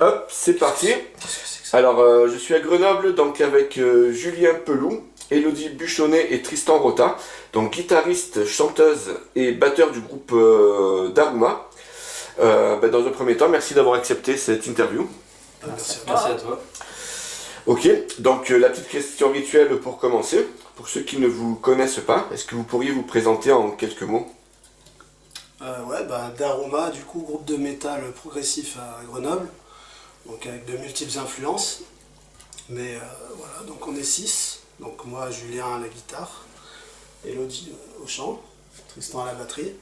Hop, c'est parti. Alors, je suis à Grenoble, donc avec Julien Peloux, Elodie Buchonnet et Tristan Rota, donc guitariste, chanteuse et batteur du groupe Daruma. Dans un premier temps, merci d'avoir accepté cette interview. Merci à toi. Ok, donc la petite question rituelle pour commencer. Pour ceux qui ne vous connaissent pas, est-ce que vous pourriez vous présenter en quelques mots? Daruma, du coup, groupe de métal progressif à Grenoble, donc avec de multiples influences. Mais voilà, donc on est 6. Donc moi, Julien à la guitare, Elodie au chant, Tristan à la batterie.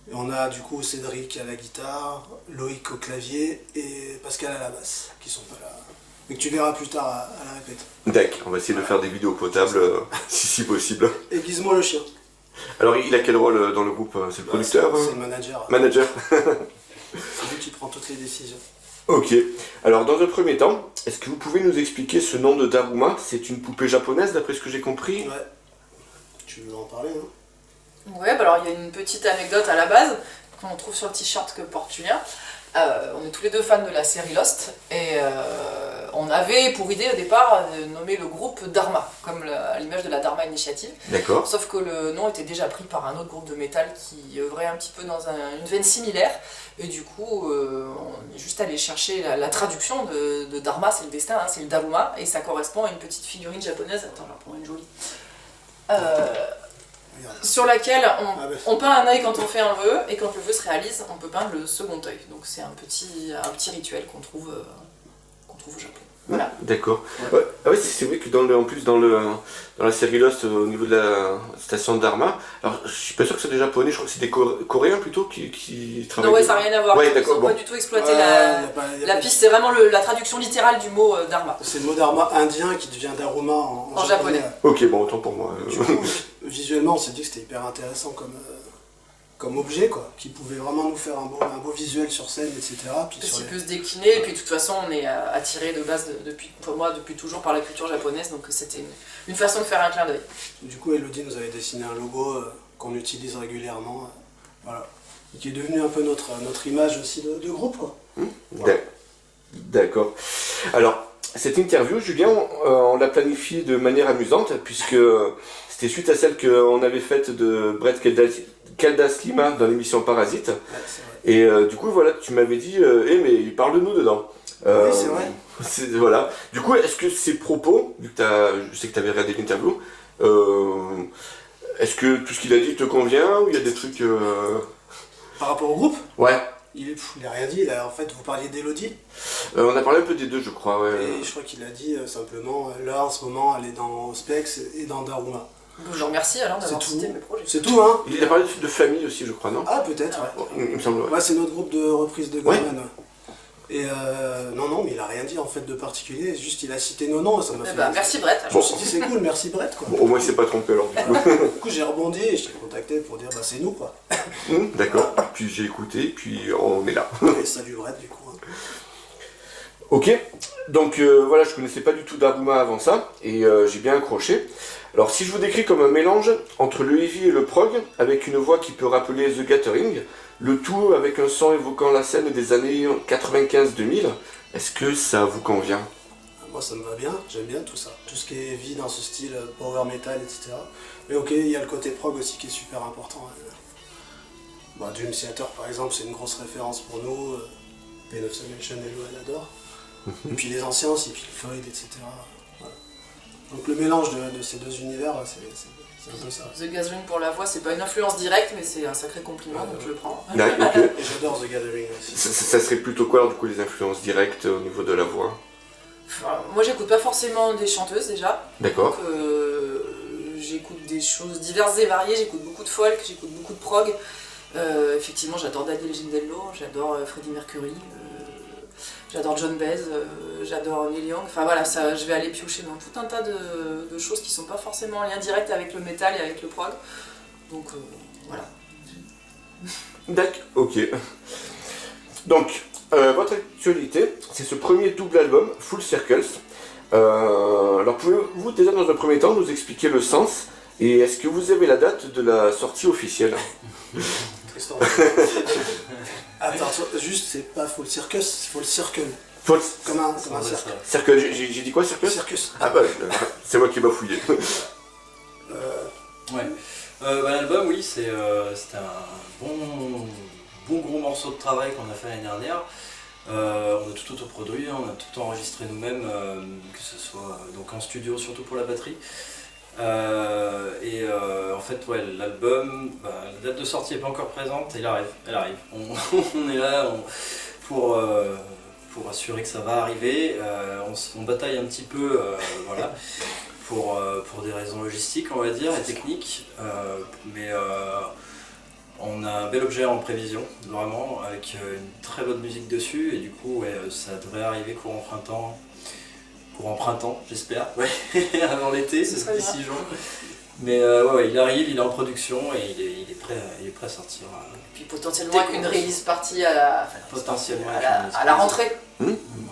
Et on a du coup Cédric à la guitare, Loïc au clavier et Pascal à la basse, qui sont pas là. Mais que tu verras plus tard à la répète. D'accord, on va essayer de faire des vidéos potables si possible. Et Gizmo le chien. Alors il a quel rôle dans le groupe? C'est le producteur? C'est le manager. Manager. C'est lui qui prend toutes les décisions. Ok, alors dans un premier temps, est-ce que vous pouvez nous expliquer ce nom de Daruma? C'est une poupée japonaise d'après ce que j'ai compris? Ouais. Tu veux en parler, hein? Ouais, alors il y a une petite anecdote à la base qu'on trouve sur le t-shirt que porte Julien. On est tous les deux fans de la série Lost et on avait pour idée au départ de nommer le groupe Dharma, comme à l'image de la Dharma Initiative. D'accord. Sauf que le nom était déjà pris par un autre groupe de métal qui œuvrait un petit peu dans une veine similaire. Et du coup, on est juste allé chercher la traduction de Dharma, c'est le destin, hein, c'est le Daruma, et ça correspond à une petite figurine japonaise. Attends, j'en prends une jolie. Sur laquelle on peint un œil quand on fait un vœu, et quand le vœu se réalise, on peut peindre le second œil. Donc c'est un petit rituel qu'on trouve au Japon. Voilà. D'accord. Ouais. Ah oui, c'est vrai que dans la série Lost, au niveau de la station de Dharma, alors je suis pas sûr que c'est des japonais, je crois que c'est des coréens plutôt qui travaillent. Non, ouais, ça n'a rien à voir. Ouais, Ils n'ont pas du tout exploité la piste, c'est vraiment la traduction littérale du mot Dharma. C'est le mot Dharma indien qui devient Daruma en japonais. Ok, bon, autant pour moi. Du coup, visuellement, on s'est dit que c'était hyper intéressant comme objet, quoi, qui pouvait vraiment nous faire un beau visuel sur scène, etc. Puis qui peut se décliner, et puis de toute façon on est attiré de base depuis toujours par la culture japonaise, donc c'était une façon de faire un clin d'œil. Du coup, Elodie nous avait dessiné un logo qu'on utilise régulièrement, voilà, et qui est devenu un peu notre image aussi de groupe, quoi. Voilà. D'accord. Alors, cette interview, Julien, on l'a planifiée de manière amusante, puisque c'était suite à celle qu'on avait faite de Brett Keldaslima dans l'émission Parasite. Ouais, et du coup, voilà, tu m'avais dit, mais il parle de nous dedans. Oui, c'est vrai. Voilà. Du coup, est-ce que ces propos, vu que je sais que tu avais regardé l'interview, est-ce que tout ce qu'il a dit te convient, ou il y a des trucs... Par rapport au groupe? Ouais. Il n'a rien dit, en fait vous parliez d'Elodie. On a parlé un peu des deux, je crois, ouais. Et je crois qu'il a dit simplement, là en ce moment elle est dans Spex et dans Daruma. Je vous remercie alors d'avoir cité mes projets. C'est tout, hein. Il a parlé de famille aussi, je crois, non? Ah, peut-être, ouais. Il me semble, ouais. Ouais, c'est notre groupe de reprise de Goldman, ouais. Et non, mais il a rien dit en fait de particulier, juste il a cité nos noms, ça m'a fait... merci Brett. Je me suis dit c'est cool, merci Brett, quoi. Bon, au moins il s'est pas trompé alors, du coup. Du coup j'ai rebondi et je t'ai contacté pour dire c'est nous, quoi. D'accord, puis j'ai écouté, puis on est là. Et salut Brett, du coup. Hein. Ok, donc voilà, je connaissais pas du tout Daruma avant ça, et j'ai bien accroché. Alors si je vous décris comme un mélange entre le heavy et le prog, avec une voix qui peut rappeler The Gathering, le tout avec un son évoquant la scène des années 95-2000, est-ce que ça vous convient? Moi ça me va bien, j'aime bien tout ça. Tout ce qui est heavy dans ce style, power metal, etc. Mais ok, il y a le côté prog aussi qui est super important. Dream Theater par exemple, c'est une grosse référence pour nous. Pain of Salvation, Hello, elle adore. Et puis les anciens aussi, Pink Floyd, etc. Voilà. Donc le mélange de ces deux univers, c'est un peu ça. The Gathering pour la voix, c'est pas une influence directe, mais c'est un sacré compliment, donc je le prends. Okay. Et j'adore The Gathering aussi. Ça serait plutôt quoi, alors, du coup, les influences directes au niveau de la voix? Enfin, moi, j'écoute pas forcément des chanteuses déjà. D'accord. Donc, j'écoute des choses diverses et variées, j'écoute beaucoup de folk, j'écoute beaucoup de prog. Effectivement, j'adore Daniel Gindello, j'adore Freddie Mercury. J'adore John Baez, j'adore Neil Young, enfin voilà, ça, je vais aller piocher dans tout un tas de choses qui sont pas forcément en lien direct avec le métal et avec le prog, donc voilà. D'accord, ok. Donc, votre actualité, c'est ce premier double album, Full Circles. Alors pouvez-vous déjà dans un premier temps nous expliquer le sens, et est-ce que vous avez la date de la sortie officielle? Tristan. Attends, juste, c'est pas full circus, c'est full circle. False. Comme un cercle. Circle, j'ai dit quoi, circle? Circus. Ah bah, c'est moi qui m'a fouillé. Ouais. L'album, oui, c'était un bon gros morceau de travail qu'on a fait l'année dernière. On a tout autoproduit, on a tout enregistré nous-mêmes, que ce soit donc en studio, surtout pour la batterie. En fait, ouais, l'album, la date de sortie n'est pas encore présente, elle arrive. On est là pour assurer que ça va arriver. On bataille un petit peu, voilà. Pour des raisons logistiques, on va dire, et techniques, mais on a un bel objet en prévision, vraiment, avec une très bonne musique dessus, et du coup, ouais, ça devrait arriver courant printemps, j'espère, ouais, avant l'été, Ce c'est serait d'ici bien. juin. Mais ouais, il arrive, il est en production, et il est prêt à sortir. Puis potentiellement avec une release partie Potentiellement à la rentrée.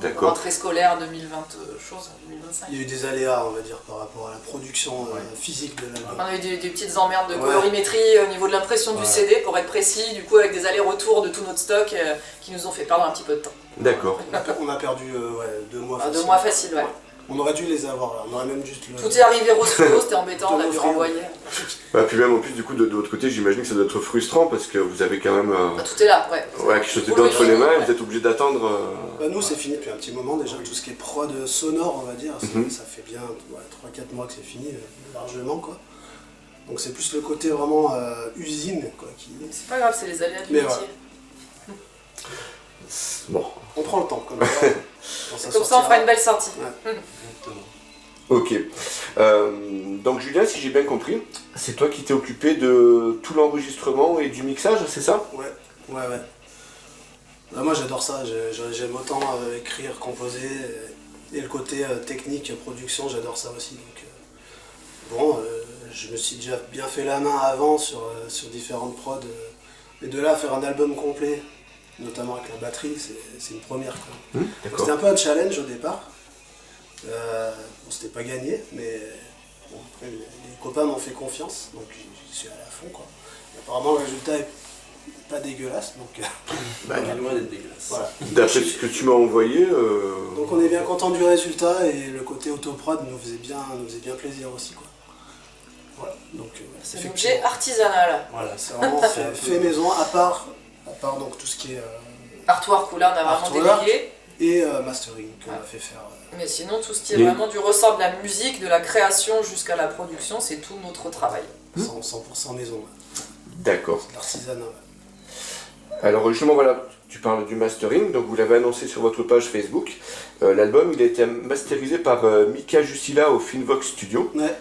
D'accord. Rentrée scolaire 2020, chose, 2025. Il y a eu des aléas, on va dire, par rapport à la production physique de l'album. On a eu des petites emmerdes de Ouais. colorimétrie au niveau de l'impression du Ouais. CD, pour être précis, du coup avec des allers-retours de tout notre stock qui nous ont fait perdre un petit peu de temps. D'accord. On a perdu 2 mois. Ah, 2 mois facile, ouais. On aurait dû les avoir là, on aurait même juste le. Tout est arrivé rose fluo, c'était embêtant, on a dû Tout renvoyer. Bah, puis même en plus, du coup, de l'autre côté, j'imagine que ça doit être frustrant parce que vous avez quand même Ah, tout est là, ouais. quelque chose d'épais entre les mains et vous êtes obligé d'attendre. Bah, nous, c'est fini depuis un petit moment déjà, tout ce qui est prod sonore, on va dire, Mhm. ça fait bien 3-4 mois que c'est fini, largement quoi. Donc c'est plus le côté vraiment usine quoi, qui. C'est pas grave, c'est les aléas du Mais métier. Bon, On prend le temps comme ça. Quand Comme ça, on fera une belle sortie. Exactement. ok. Donc, Julien, si j'ai bien compris, c'est toi qui t'es occupé de tout l'enregistrement et du mixage, c'est ça? Ouais. Bah, moi j'adore ça, j'aime autant écrire, composer, et le côté technique, production, j'adore ça aussi. Donc, je me suis déjà bien fait la main avant sur différentes prods, et de là à faire un album complet, notamment avec la batterie, c'est une première. Quoi. Donc, D'accord. c'était un peu un challenge au départ. Bon, c'était pas gagné, mais bon, après, les copains m'ont fait confiance, donc j'y suis allé à fond. Quoi. Et apparemment, le résultat est pas dégueulasse, donc Bah, On est loin d'être dégueulasse. voilà. d'après ce que tu m'as envoyé, Donc on est bien content du résultat et le côté autoprod nous faisait bien plaisir aussi. Quoi. Voilà, donc C'est un objet artisanal. Voilà, c'est vraiment fait maison, à part donc tout ce qui est Artwork, où là, on a vraiment Artwork. délégué. et mastering qu'on a fait faire. Mais sinon, tout ce qui est Les- vraiment du ressort de la musique, de la création jusqu'à la production, c'est tout notre travail. 100% maison, d'accord. de l'artisanat. Ouais. Alors justement, voilà, tu parles du mastering, donc vous l'avez annoncé sur votre page Facebook. L'album, il a été masterisé par Mika Jussila au Finvox Studio. Ouais.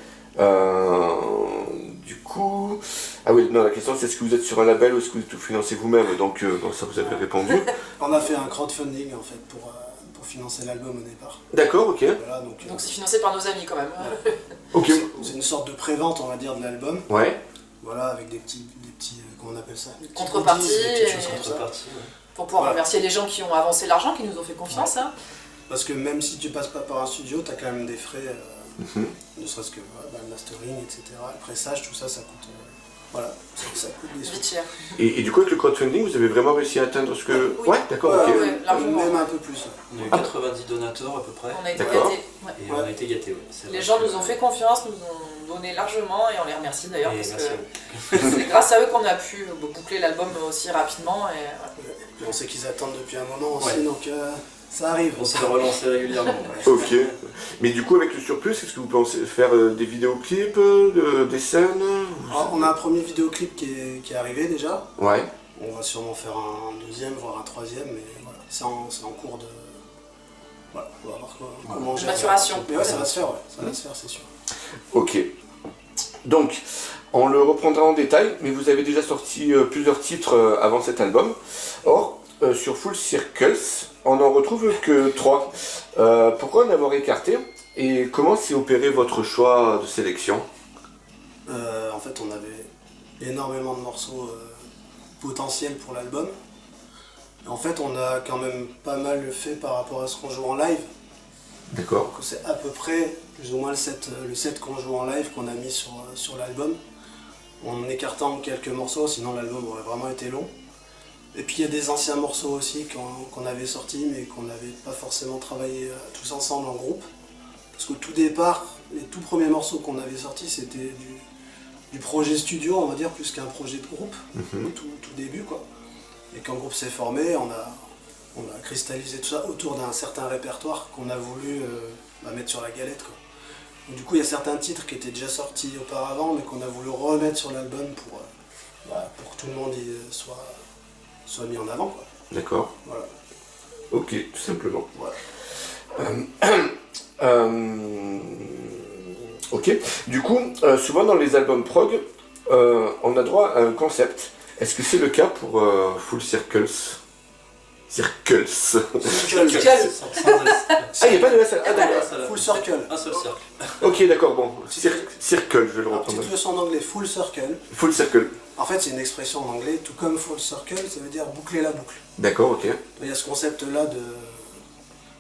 Du coup... Ah oui, non, la question c'est est-ce que vous êtes sur un label ou est-ce que vous tout financez vous-même? Donc bon, ça vous avez répondu. On a fait un crowdfunding en fait pour financer l'album au départ. D'accord, ok. Voilà, donc Donc c'est financé par nos amis quand même. Ok. c'est une sorte de pré-vente on va dire de l'album. Ouais. Voilà, avec des petits comment on appelle ça, des petits Contreparties goodies, des petites choses et- comme ça. Contrepartie, ouais. Pour pouvoir Voilà. remercier les gens qui ont avancé l'argent, qui nous ont fait confiance. Hein. Parce que même si tu passes pas par un studio, tu as quand même des frais, Mhm. ne serait-ce que le mastering, etc. Le pressage, tout ça, ça coûte. Voilà, ça coûte des sous. Vite cher. Et du coup, avec le crowdfunding, vous avez vraiment réussi à atteindre ce que... Oui. Ouais, d'accord, ok. ouais, largement. Même un peu plus. On a eu 90 donateurs à peu près, On a été D'accord. gâtés. Ouais. et on a été gâtés. Ouais. C'est Les vrai gens que- nous ont fait confiance, nous ont donné largement et on les remercie d'ailleurs Et parce merci à que vous. c'est grâce à eux qu'on a pu boucler l'album aussi rapidement. Et voilà. Et on sait qu'ils attendent depuis un moment aussi, Ouais. donc ça arrive. On se fait relancer régulièrement. ouais. Ok. Mais du coup, avec le surplus, est-ce que vous pensez faire des vidéoclips, des scènes Alors, on a un premier vidéoclip qui est arrivé déjà. Ouais. On va sûrement faire un deuxième, voire un troisième, mais voilà, c'est en cours de. Voilà, on va voir comment De gérer maturation. ça. Mais ouais, ça va se faire, ouais, ça va se faire, c'est sûr. Ok. Donc, on le reprendra en détail, mais vous avez déjà sorti plusieurs titres avant cet album. Or, sur Full Circles, on n'en retrouve que 3. Pourquoi en avoir écarté? Et comment s'est opéré votre choix de sélection? En fait, on avait énormément de morceaux potentiels pour l'album. En fait, on a quand même pas mal fait par rapport à ce qu'on joue en live. D'accord. Donc, c'est à peu près plus ou moins le set qu'on joue en live qu'on a mis sur l'album. en écartant quelques morceaux, sinon l'album aurait vraiment été long. Et puis il y a des anciens morceaux aussi qu'on avait sortis, mais qu'on n'avait pas forcément travaillé tous ensemble en groupe. Parce qu'au tout départ, les tout premiers morceaux qu'on avait sortis, c'était du projet studio, on va dire, plus qu'un projet de groupe, au tout début, quoi. Et quand le groupe s'est formé, on a cristallisé tout ça autour d'un certain répertoire qu'on a voulu mettre sur la galette, quoi. Donc, du coup, il y a certains titres qui étaient déjà sortis auparavant, mais qu'on a voulu remettre sur l'album pour que tout le monde soit mis en avant, quoi. D'accord. Voilà. Ok, tout simplement. Voilà. Ok. Du coup, souvent dans les albums prog, on a droit à un concept. Est-ce que c'est le cas pour Full Circles? Circles. Circle. Ah, il n'y a pas de S. Ah, d'accord. Full Circle. Un seul cercle. Ok, d'accord, bon. Circle, je vais le Alors, reprendre. petite leçon d'anglais, Full Circle. Full Circle. En fait, c'est une expression en anglais, tout comme Full Circle, ça veut dire boucler la boucle. D'accord, ok. Il y a ce concept-là de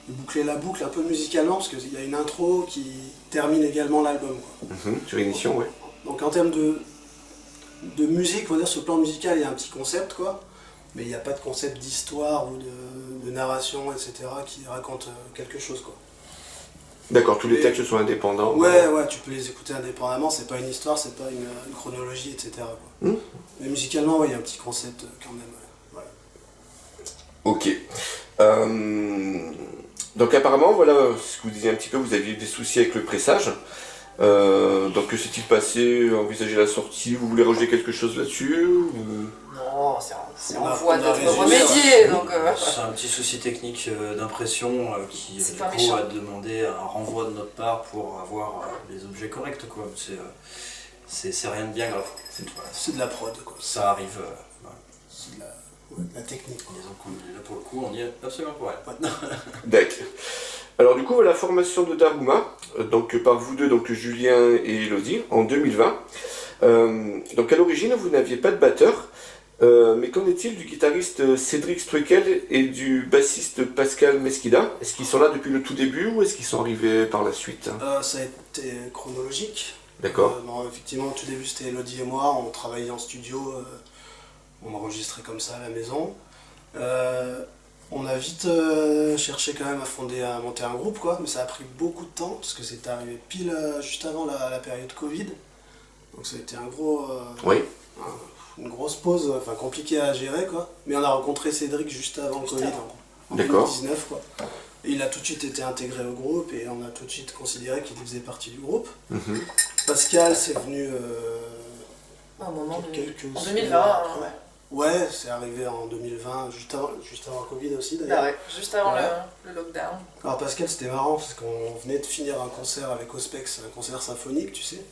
boucler la boucle un peu musicalement, parce qu'il y a une intro qui termine également l'album, quoi. Sur émission, ouais. Donc en termes de musique, on va dire sur le plan musical, il y a un petit concept, quoi. Mais il n'y a pas de concept d'histoire ou de narration, etc. qui raconte quelque chose, quoi. D'accord, tous les textes sont indépendants. Ouais, tu peux les écouter indépendamment, c'est pas une histoire, c'est pas une chronologie, etc., quoi. Mais musicalement, ouais, il y a un petit concept quand même, ouais. Voilà. Ok. Donc apparemment, voilà, ce que vous disiez un petit peu, vous aviez des soucis avec le pressage. Donc que s'est-il passé? Envisager la sortie? Vous voulez rajouter quelque chose là-dessus Non, c'est On en a- voie on a d'être résumé, remédié, donc... C'est un petit souci technique d'impression qui C'est du pas coup méchant. a demandé un renvoi de notre part pour avoir les objets corrects, quoi. C'est rien de bien grave. Voilà. C'est de la prod, quoi. Ça arrive. Voilà. C'est de la technique, quoi. Disons qu'on est là pour le coup, on y est absolument pour elle. D'accord. Alors du coup, la formation de Daruma, donc par vous deux, donc Julien et Elodie, en 2020. Donc à l'origine, vous n'aviez pas de batteur, mais qu'en est-il du guitariste Cédric Streckel et du bassiste Pascal Mesquida? Est-ce qu'ils sont là depuis le tout début ou est-ce qu'ils sont arrivés par la suite? Ça a été chronologique. D'accord. Bon, effectivement, au tout début, c'était Elodie et moi, on travaillait en studio, on enregistrait comme ça à la maison. On a vite cherché quand même à monter un groupe, quoi, mais ça a pris beaucoup de temps, parce que c'est arrivé pile juste avant la période Covid. Donc ça a été Oui. une grosse pause, enfin compliquée à gérer, quoi. Mais on a rencontré Cédric juste avant le Covid, en D'accord. 2019, quoi. Et il a tout de suite été intégré au groupe et on a tout de suite considéré qu'il faisait partie du groupe. Pascal, c'est venu Un moment de... quelques En semaines 2020, après. ouais. Ouais, c'est arrivé en 2020, juste avant le Covid aussi Bah d'ailleurs. ouais, juste avant Ouais. le lockdown. Alors Pascal, c'était marrant parce qu'on venait de finir un concert avec Ospex, un concert symphonique, tu sais.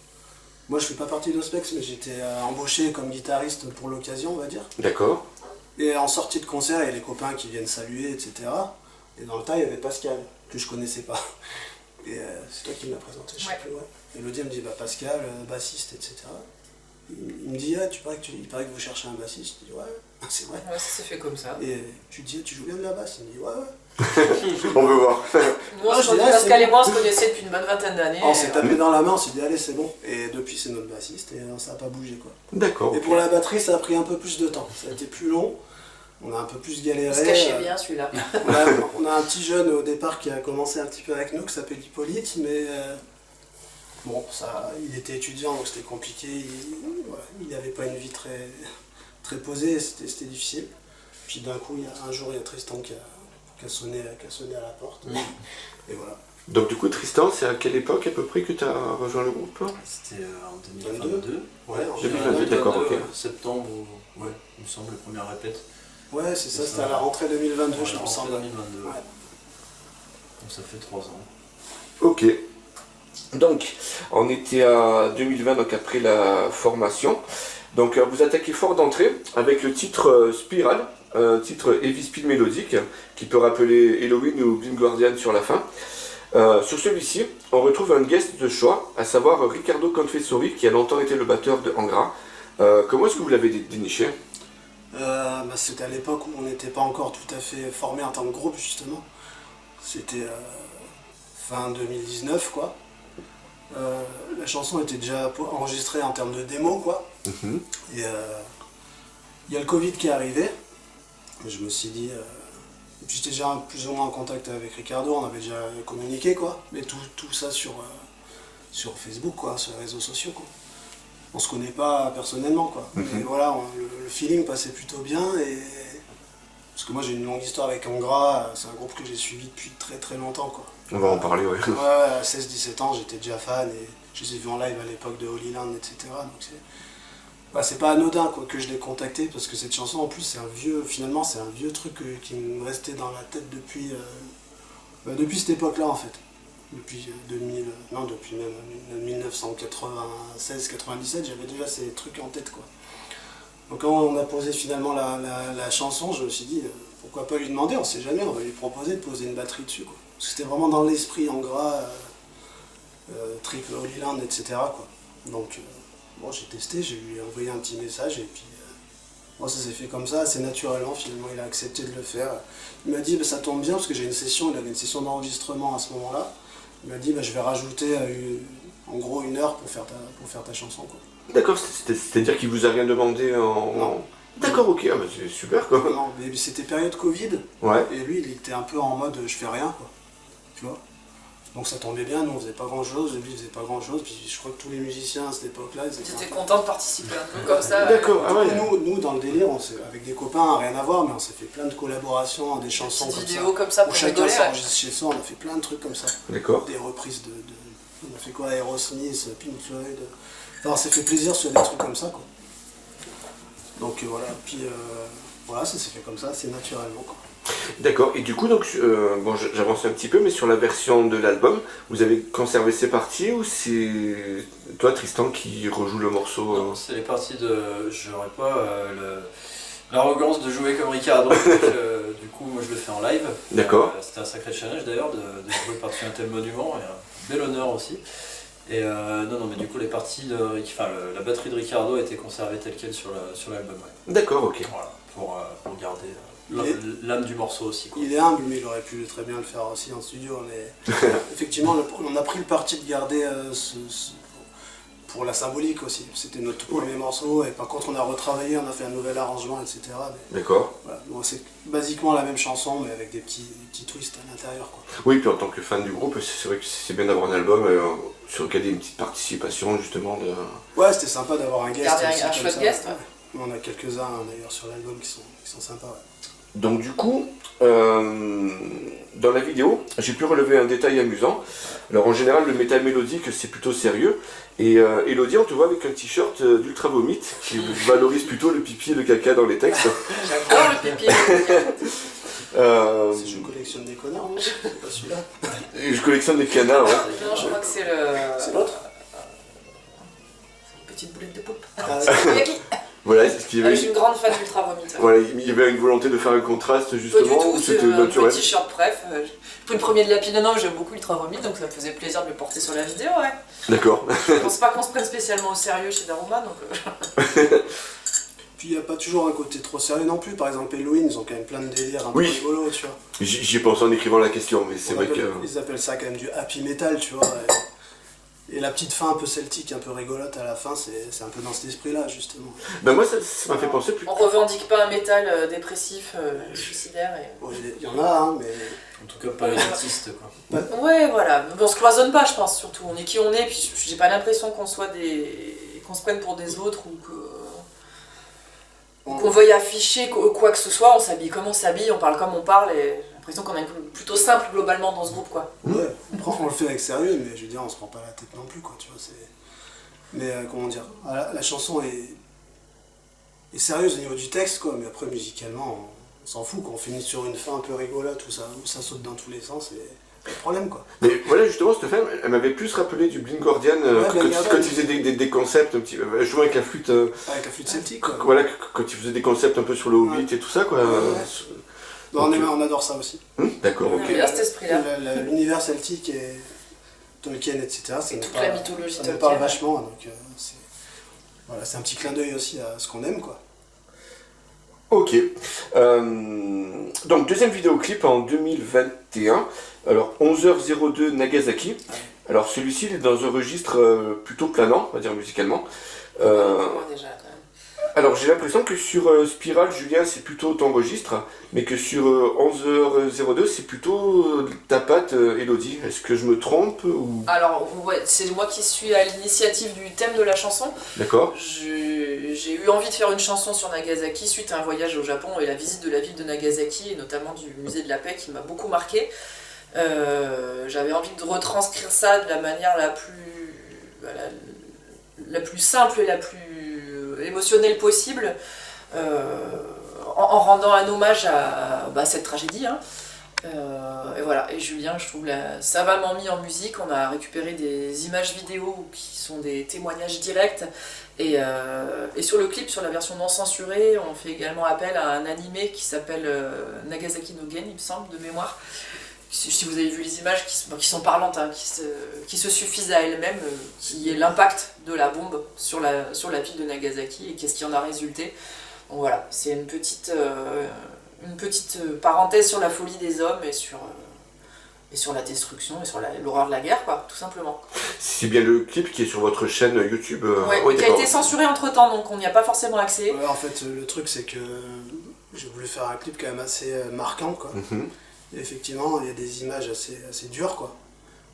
Moi, je fais pas partie d'Ospex, mais j'étais embauché comme guitariste pour l'occasion, on va dire. D'accord. Et en sortie de concert, il y a les copains qui viennent saluer, etc. Et dans le tas, il y avait Pascal, que je connaissais pas. Et c'est toi qui me l'as présenté, je sais Ouais. plus, ouais. Et Elodie me dit, bah Pascal, bassiste, etc. Il me dit, ah, il paraît que vous cherchez un bassiste. Je dis, ouais, c'est vrai. Ouais, ça s'est fait comme ça. Et tu dis, tu joues bien de la basse? Il me dit, ouais, ouais. On veut voir. Moi, je dis, ah, Pascal c'est et moi, on bon. se connaissait depuis une bonne vingtaine d'années. On s'est tapé dans la main, on s'est dit, allez, c'est bon. Et depuis, c'est notre bassiste, et ça n'a pas bougé, quoi. D'accord. Et pour la batterie, ça a pris un peu plus de temps. Ça a été plus long. On a un peu plus galéré. Il se cachait bien, celui-là. On a un petit jeune au départ qui a commencé un petit peu avec nous, qui s'appelle Hippolyte, mais bon, il était étudiant, donc c'était compliqué. Il n'avait pas une vie très, très posée, c'était difficile. Puis d'un coup, un jour, il y a Tristan qui a sonné à la porte. Et voilà. Donc du coup, Tristan, c'est à quelle époque à peu près que tu as rejoint le groupe? C'était en 2022. Ouais, en 2022, d'accord, ok. Septembre, ouais, il me semble, la première répète. Ouais, c'est ça, c'était à la rentrée 2022, Ouais, je me rentrée semble. 2022. Ouais. Donc ça fait 3 ans. Ok. Donc, on était à 2020, donc après la formation. Donc, vous attaquez fort d'entrée avec le titre Spiral, un titre heavy speed mélodique qui peut rappeler Halloween ou Blind Guardian sur la fin. Sur celui-ci, on retrouve un guest de choix, à savoir Riccardo Confessori, qui a longtemps été le batteur de Angra. Comment est-ce que vous l'avez déniché? C'était à l'époque où on n'était pas encore tout à fait formé en tant que groupe, justement. C'était fin 2019, quoi. La chanson était déjà enregistrée en termes de démo, quoi. Mhm. Et il y a le Covid qui est arrivé. Et je me suis dit... et puis j'étais déjà plus ou moins en contact avec Ricardo, on avait déjà communiqué, quoi. Mais tout ça sur Facebook, quoi, sur les réseaux sociaux, quoi. On se connaît pas personnellement, quoi. Mais voilà, le feeling passait plutôt bien. Parce que moi j'ai une longue histoire avec Angra, c'est un groupe que j'ai suivi depuis très très longtemps, quoi. On va en parler, ouais. Ouais, à 16-17 ans, j'étais déjà fan et je les ai vus en live à l'époque de Holy Land, etc. Donc c'est pas anodin, quoi, que je l'ai contacté, parce que cette chanson en plus finalement c'est un vieux truc qui me restait dans la tête depuis cette époque-là, en fait. Depuis depuis même 1996-97, j'avais déjà ces trucs en tête, quoi. Donc quand on a posé finalement la chanson, je me suis dit, pourquoi pas lui demander, on sait jamais, on va lui proposer de poser une batterie dessus, quoi. Parce que c'était vraiment dans l'esprit en gras, triple Holy Land, etc., quoi. Donc bon, j'ai testé, j'ai lui envoyé un petit message et puis bon, ça s'est fait comme ça, assez naturellement, finalement il a accepté de le faire. Il m'a dit, ça tombe bien parce que j'ai une session, il avait une session d'enregistrement à ce moment-là. Il m'a dit, je vais rajouter en gros 1 heure pour faire ta chanson, quoi. D'accord, c'est-à-dire qu'il vous a rien demandé en... Non. D'accord, ok, ah bah c'est super, quoi. Non, mais c'était période Covid, Ouais. et lui il était un peu en mode je fais rien, quoi. Tu vois. Donc ça tombait bien, nous on faisait pas grand chose, lui il faisait pas grand chose, puis je crois que tous les musiciens à cette époque-là, ils étaient J'étais content de participer un peu comme ça. D'accord, ah ouais. Nous dans le délire, avec des copains, rien à voir, mais on s'est fait plein de collaborations, des chansons Petites comme vidéos ça. comme ça Où pour chacun rigoler. s'enregistre chez soi, on a fait plein de trucs comme ça. D'accord. Des reprises on a fait quoi, Aerosmith, Pink Floyd. Enfin, on s'est fait plaisir sur des trucs comme ça, quoi. Donc voilà, puis voilà, ça s'est fait comme ça, assez naturellement, quoi. D'accord, et du coup, donc, bon, j'avance un petit peu, mais sur la version de l'album, vous avez conservé ces parties ou c'est toi, Tristan, qui rejoue le morceau Non, c'est les parties de... J'aurais pas l'arrogance de jouer comme Ricardo, donc, du coup moi je le fais en live. D'accord. C'était un sacré challenge d'ailleurs de jouer par-dessus un tel monument, et un bel honneur aussi. Et non, mais du coup les parties de... la batterie de Ricardo a été conservée telle quelle sur l'album. Ouais. D'accord, ok. Voilà, pour garder l'âme du morceau aussi, quoi. Il est humble, mais il aurait pu très bien le faire aussi en studio. Mais effectivement, on a pris le parti de garder pour la symbolique aussi. C'était notre tout premier morceau, et par contre on a retravaillé, on a fait un nouvel arrangement, etc. Mais, D'accord. voilà. Bon, c'est basiquement la même chanson, mais avec des petits twists à l'intérieur, quoi. Oui, puis en tant que fan du groupe, c'est vrai que c'est bien d'avoir un album sur lequel il y a une petite participation, justement. Ouais, c'était sympa d'avoir un guest. Garder aussi, un comme chouette ça. guest, ouais. On a quelques-uns d'ailleurs sur l'album qui sont sympas. Ouais. Donc du coup, dans la vidéo, j'ai pu relever un détail amusant. Alors en général, le métal mélodique, c'est plutôt sérieux. Et Elodie, on te voit avec un t-shirt d'Ultra Vomit, qui valorise plutôt le pipi et le caca dans les textes. J'adore le pipi. Je collectionne des connards, non c'est pas celui-là. Je collectionne des canards, ouais. Non, je crois que c'est le... C'est l'autre. C'est une petite boulette de poupe. Ah, Yaki. Voilà, c'est ce qu'il y Je avait. suis une grande fan d'Ultra Vomit. Voilà, il y avait une volonté de faire un contraste Pas du justement, tout, ou c'est c'était un naturel? petit t-shirt bref. J'ai pris le premier de la pile, non, j'aime beaucoup Ultra Vomit, donc ça me faisait plaisir de le porter sur la vidéo, ouais. D'accord. Je pense pas qu'on se prenne spécialement au sérieux chez Daruma, donc... Puis il n'y a pas toujours un côté trop sérieux non plus. Par exemple, Halloween, ils ont quand même plein de délires un Oui. peu rigolos, tu vois. J'y ai pensé en écrivant la question, mais c'est vrai que... Ils appellent ça quand même du happy metal, tu vois. Et la petite fin un peu celtique, un peu rigolote à la fin, c'est un peu dans cet esprit-là, justement. Ben moi, ça m'a fait penser plus... On revendique pas un métal dépressif, suicidaire et... Bon, il y en a, hein, mais... En tout cas pas élitiste, quoi. Ouais, voilà. Mais on se cloisonne pas, je pense, surtout. On est qui on est, puis j'ai pas l'impression qu'on soit qu'on se prenne pour des autres ou qu'on veuille afficher quoi que ce soit. On s'habille comme on s'habille, on parle comme on parle, et j'ai l'impression qu'on est plutôt simple globalement dans ce groupe, quoi. Ouais, on le fait avec sérieux, mais je veux dire, on se prend pas la tête non plus, quoi, tu vois. Mais comment dire, la chanson est sérieuse au niveau du texte, quoi, mais après, musicalement, on s'en fout, qu'on finit sur une fin un peu rigolote, où ça saute dans tous les sens, et pas de problème, quoi. Mais voilà, justement, cette femme, elle m'avait plus rappelé du Blind Guardian quand il faisait des concepts, un petit, justement avec la flûte... Avec la flûte celtique, quoi. Voilà, quand il faisait des concepts un peu sur le Hobbit et tout ça, quoi. Non, on adore ça aussi. D'accord, On ok. aime bien cet esprit-là. L'univers celtique et Tolkien, etc., ça Et nous toute parle, la mythologie ça nous Tolkien. parle vachement, donc voilà, c'est un petit clin d'œil aussi à ce qu'on aime, quoi. Ok. Donc, deuxième vidéoclip en 2021. Alors, 11h02 Nagasaki. Alors celui-ci il est dans un registre plutôt planant, on va dire musicalement. Moi, déjà, quand même. Alors j'ai l'impression que sur Spiral, Julien, c'est plutôt ton registre, mais que sur 11h02, c'est plutôt ta patte, Elodie. Est-ce que je me trompe ou... Alors, ouais, c'est moi qui suis à l'initiative du thème de la chanson. D'accord. J'ai eu envie de faire une chanson sur Nagasaki suite à un voyage au Japon et la visite de la ville de Nagasaki, et notamment du musée de la paix qui m'a beaucoup marqué. J'avais envie de retranscrire ça de la manière la plus simple et la plus émotionnelle possible, en rendant un hommage à cette tragédie. Hein. Et voilà, et Julien, je trouve, savamment mis en musique. On a récupéré des images vidéo qui sont des témoignages directs. Et sur le clip, sur la version non censurée, on fait également appel à un animé qui s'appelle Nagasaki no Gen, il me semble, de mémoire. Si vous avez vu les images qui sont parlantes, hein, qui se suffisent à elles-mêmes, qui est l'impact de la bombe sur la ville de Nagasaki et qu'est-ce qui en a résulté. Donc voilà, c'est une petite parenthèse sur la folie des hommes et sur la destruction et sur l'horreur de la guerre, quoi, tout simplement. C'est bien le clip qui est sur votre chaîne YouTube. Ouais, qui a été censuré entre-temps, donc on n'y a pas forcément accès. Ouais, en fait, le truc, c'est que j'ai voulu faire un clip quand même assez marquant, quoi. Et effectivement, il y a des images assez dures, quoi.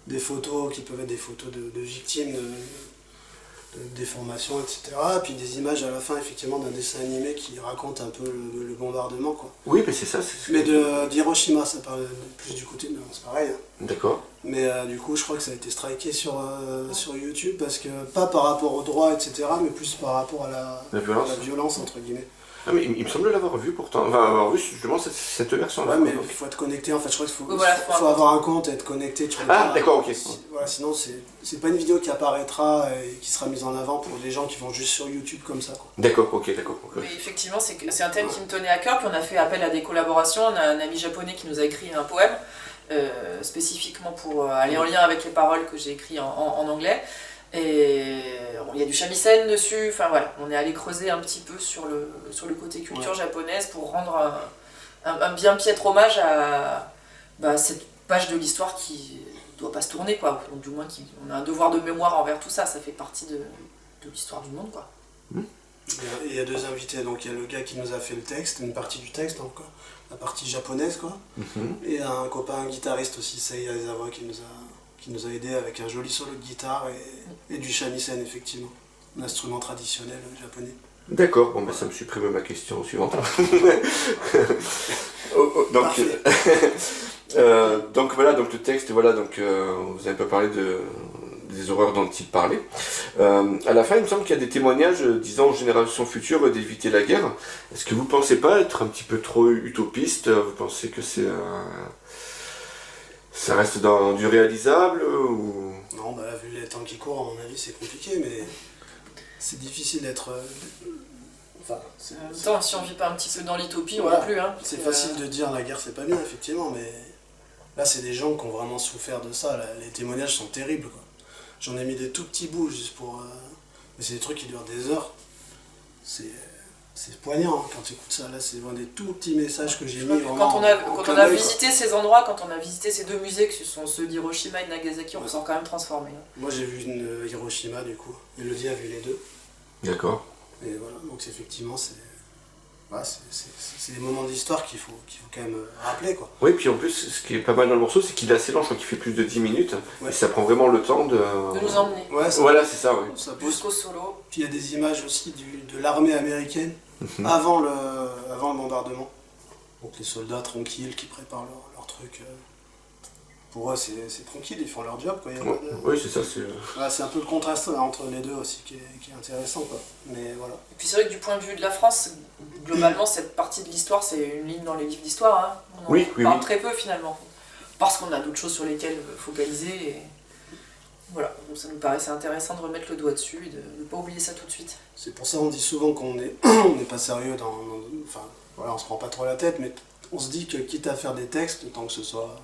Des photos qui peuvent être des photos de victimes, de déformations, etc. Puis des images à la fin, effectivement, d'un dessin animé qui raconte un peu le bombardement, quoi. Oui, mais c'est ça. Mais d'Hiroshima, ça parle plus du côté de... C'est pareil. Hein. D'accord. Mais du coup, je crois que ça a été striké sur YouTube, parce que, pas par rapport au droit, etc., mais plus par rapport à la violence, entre guillemets. Ah, mais il me semble l'avoir vu pourtant, enfin avoir vu justement cette version-là. Ouais, mais il faut être connecté, en fait, je crois qu'il faut avoir un compte et être connecté. D'accord, ok. Voilà, sinon, c'est pas une vidéo qui apparaîtra et qui sera mise en avant pour des gens qui vont juste sur YouTube comme ça, quoi. D'accord, ok. Mais effectivement, c'est un thème qui me tenait à cœur, puis on a fait appel à des collaborations. On a un ami japonais qui nous a écrit un poème, spécifiquement pour aller en lien avec les paroles que j'ai écrites en anglais. Et il y a du shamisen dessus, enfin voilà, on est allé creuser un petit peu sur le côté culture japonaise pour rendre un bien piètre hommage à cette page de l'histoire qui doit pas se tourner, quoi. Donc, du moins, on a un devoir de mémoire envers tout ça, ça fait partie de l'histoire du monde, quoi. Il y a deux invités, donc il y a le gars qui nous a fait le texte, une partie du texte, donc la partie japonaise, quoi. Et un copain guitariste aussi, Seiya Aizawa, qui nous a aidé avec un joli solo de guitare et du shamisen, effectivement, un instrument traditionnel japonais. D'accord, bon, ça me supprime ma question suivante. Donc voilà, donc le texte, voilà, donc vous avez pas parlé des horreurs dont il parlait. À la fin, il me semble qu'il y a des témoignages disant aux générations futures d'éviter la guerre. Est-ce que vous pensez pas être un petit peu trop utopiste? Vous pensez que ça reste dans du réalisable ou... Non, vu les temps qui courent, à mon avis, c'est compliqué, mais c'est difficile d'être... En même temps, si on vit pas un petit peu dans l'utopie, on ne plus. Hein, c'est facile de dire la guerre, c'est pas bien, effectivement, mais là, c'est des gens qui ont vraiment souffert de ça. Là, les témoignages sont terribles, quoi. J'en ai mis des tout petits bouts, juste pour... Mais c'est des trucs qui durent des heures. C'est poignant, hein, quand tu écoutes ça. Là, c'est vraiment des tout petits messages que j'ai mis. Quand on a visité ces endroits, quand on a visité ces deux musées, que ce sont ceux d'Hiroshima et de Nagasaki, on se sent quand même transformé. Moi, j'ai vu une Hiroshima, du coup. Elodie a vu les deux. D'accord. Et voilà, donc effectivement, c'est des moments d'histoire qu'il faut quand même rappeler, quoi. Oui, puis en plus, ce qui est pas mal dans le morceau, c'est qu'il est assez lent, je crois qu'il fait plus de 10 minutes, et ça prend vraiment le temps de nous emmener. Ouais, voilà, c'est ça, oui. Jusqu'au solo. Puis il y a des images aussi de l'armée américaine avant le bombardement. Donc les soldats tranquilles qui préparent leur truc. Pour eux, c'est tranquille, ils font leur job, quoi. Oui, c'est ça. C'est un peu le contraste entre les deux aussi qui est intéressant, quoi. Mais voilà. Et puis c'est vrai que du point de vue de la France, globalement, cette partie de l'histoire, c'est une ligne dans les livres d'histoire. Hein. On parle très peu finalement. Parce qu'on a d'autres choses sur lesquelles focaliser. Et... Voilà, donc ça nous paraissait intéressant de remettre le doigt dessus et de ne pas oublier ça tout de suite. C'est pour ça qu'on dit souvent qu'on n'est pas sérieux enfin, voilà, on se prend pas trop la tête, mais on se dit que quitte à faire des textes, tant que ce soit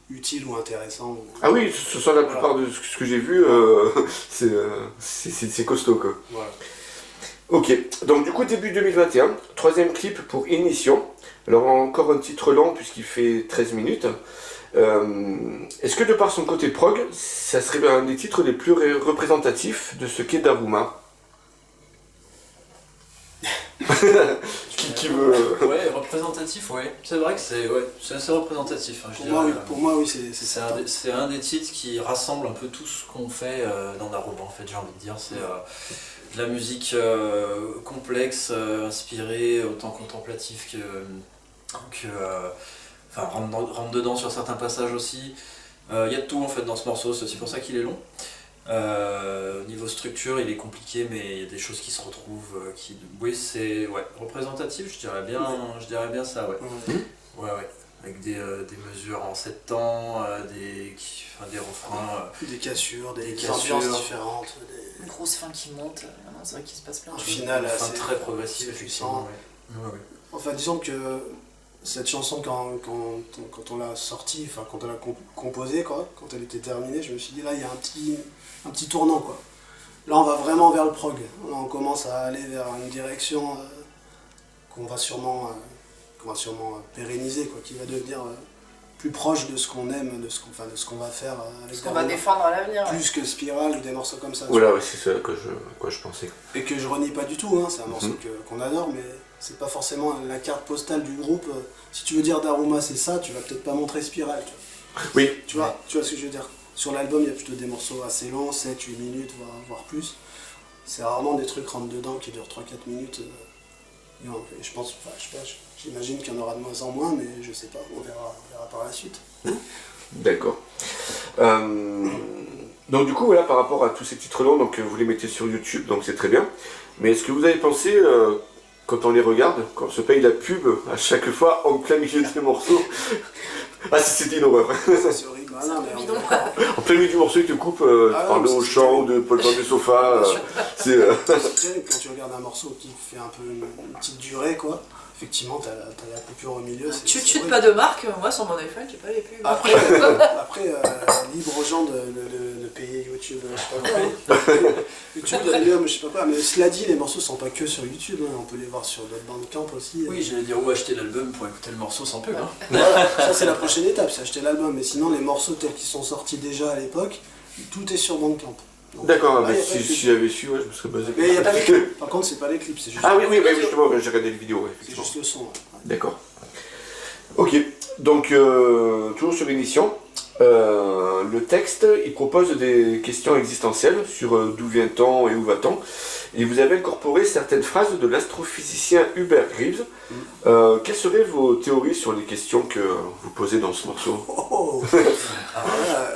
utile ou intéressant. Ah oui, ce sont la plupart de ce que j'ai vu, c'est costaud, quoi. Voilà. Ok, donc du coup début 2021, troisième clip pour Ignition. Alors encore un titre long puisqu'il fait 13 minutes. Est-ce que de par son côté prog, ça serait un des titres les plus représentatifs de ce qu'est Daruma? qui veut... Ouais, représentatif, ouais. C'est vrai que c'est assez représentatif. Hein, je dirais. Pour moi, oui, c'est C'est un des titres qui rassemble un peu tout ce qu'on fait dans Daruma, en fait, j'ai envie de dire. C'est de la musique complexe, inspirée, autant contemplatif enfin, rentre dedans sur certains passages aussi. Il y a de tout en fait dans ce morceau, c'est aussi pour ça qu'il est long. Au niveau structure, il est compliqué, mais il y a des choses qui se retrouvent. Oui, c'est représentatif, je dirais bien ça, ouais. Ouais. Avec des mesures en 7 temps, des refrains. des cassures, des cassures. ambiances différentes. Une grosse fin qui monte, c'est vrai qu'il se passe plein de Au choses. final, Enfin, assez très progressif, assez effectivement. puissant. Ouais. Enfin, disons que cette chanson, quand on l'a sortie, enfin quand on l'a composée, quoi, quand elle était terminée, je me suis dit là, il y a un petit tournant, quoi. Là, on va vraiment vers le prog. Là, on commence à aller vers une direction qu'on va sûrement pérenniser, quoi, qui va devenir plus proche de ce qu'on aime, de ce qu'on va faire avec Ce qu'on va défendre à l'avenir. plus que Spiral ou des morceaux comme ça. Voilà, ouais, c'est ça que je pensais. Et que je renie pas du tout, hein. C'est un morceau qu'on adore, mais c'est pas forcément la carte postale du groupe. Si tu veux dire Daruma c'est ça, tu vas peut-être pas montrer Spiral. Tu vois. Oui. Tu vois ce que je veux dire. Sur l'album, il y a plutôt des morceaux assez longs, 7-8 minutes, voire plus. C'est rarement des trucs rentre dedans qui durent 3-4 minutes. Et je pense, je sais pas, j'imagine qu'il y en aura de moins en moins, mais je sais pas, on verra par la suite. D'accord. Donc du coup, voilà, par rapport à tous ces titres longs, donc vous les mettez sur YouTube, donc c'est très bien. Mais est-ce que vous avez pensé, quand on les regarde, quand on se paye la pub à chaque fois en plein milieu des morceaux? Ah, si c'était une horreur. Ça, c'est horrible. Ah, non, mais bidon. En plein milieu du morceau, il te coupe, tu parles de mais Auchan ou de Paul dans du sofa. C'est... c'est terrible quand tu regardes un morceau qui fait un peu une petite durée, quoi. Effectivement, t'as la coupure au milieu. Tu c'est tues horrible. pas de marque, moi sur mon iPhone, j'ai pas les pubs. Après, libre aux gens de payer YouTube, je sais pas quoi. YouTube, Premium, je sais pas quoi. Mais cela dit, les morceaux sont pas que sur YouTube, hein. On peut les voir sur notre Bandcamp aussi. Oui, j'allais dire où acheter l'album pour écouter le morceau sans pub. Hein. Voilà, ça c'est la prochaine étape, c'est acheter l'album. Mais sinon, les morceaux tels qu'ils sont sortis déjà à l'époque, tout est sur Bandcamp. Donc, D'accord, là, mais y a pas de si clip. j'avais su, ouais, je me serais basé. Mais il n'y a pas les clips. Par contre, c'est pas les clips, c'est juste, Ah oui, bah, justement, j'ai regardé les vidéos, ouais, c'est effectivement. juste le son. Ouais. D'accord. Ok, donc toujours sur l'émission, le texte, il propose des questions existentielles sur d'où vient-on et où va-t-on. Et vous avez incorporé certaines phrases de l'astrophysicien Hubert Reeves. Quelles seraient vos théories sur les questions que vous posez dans ce morceau? Oh. Alors là,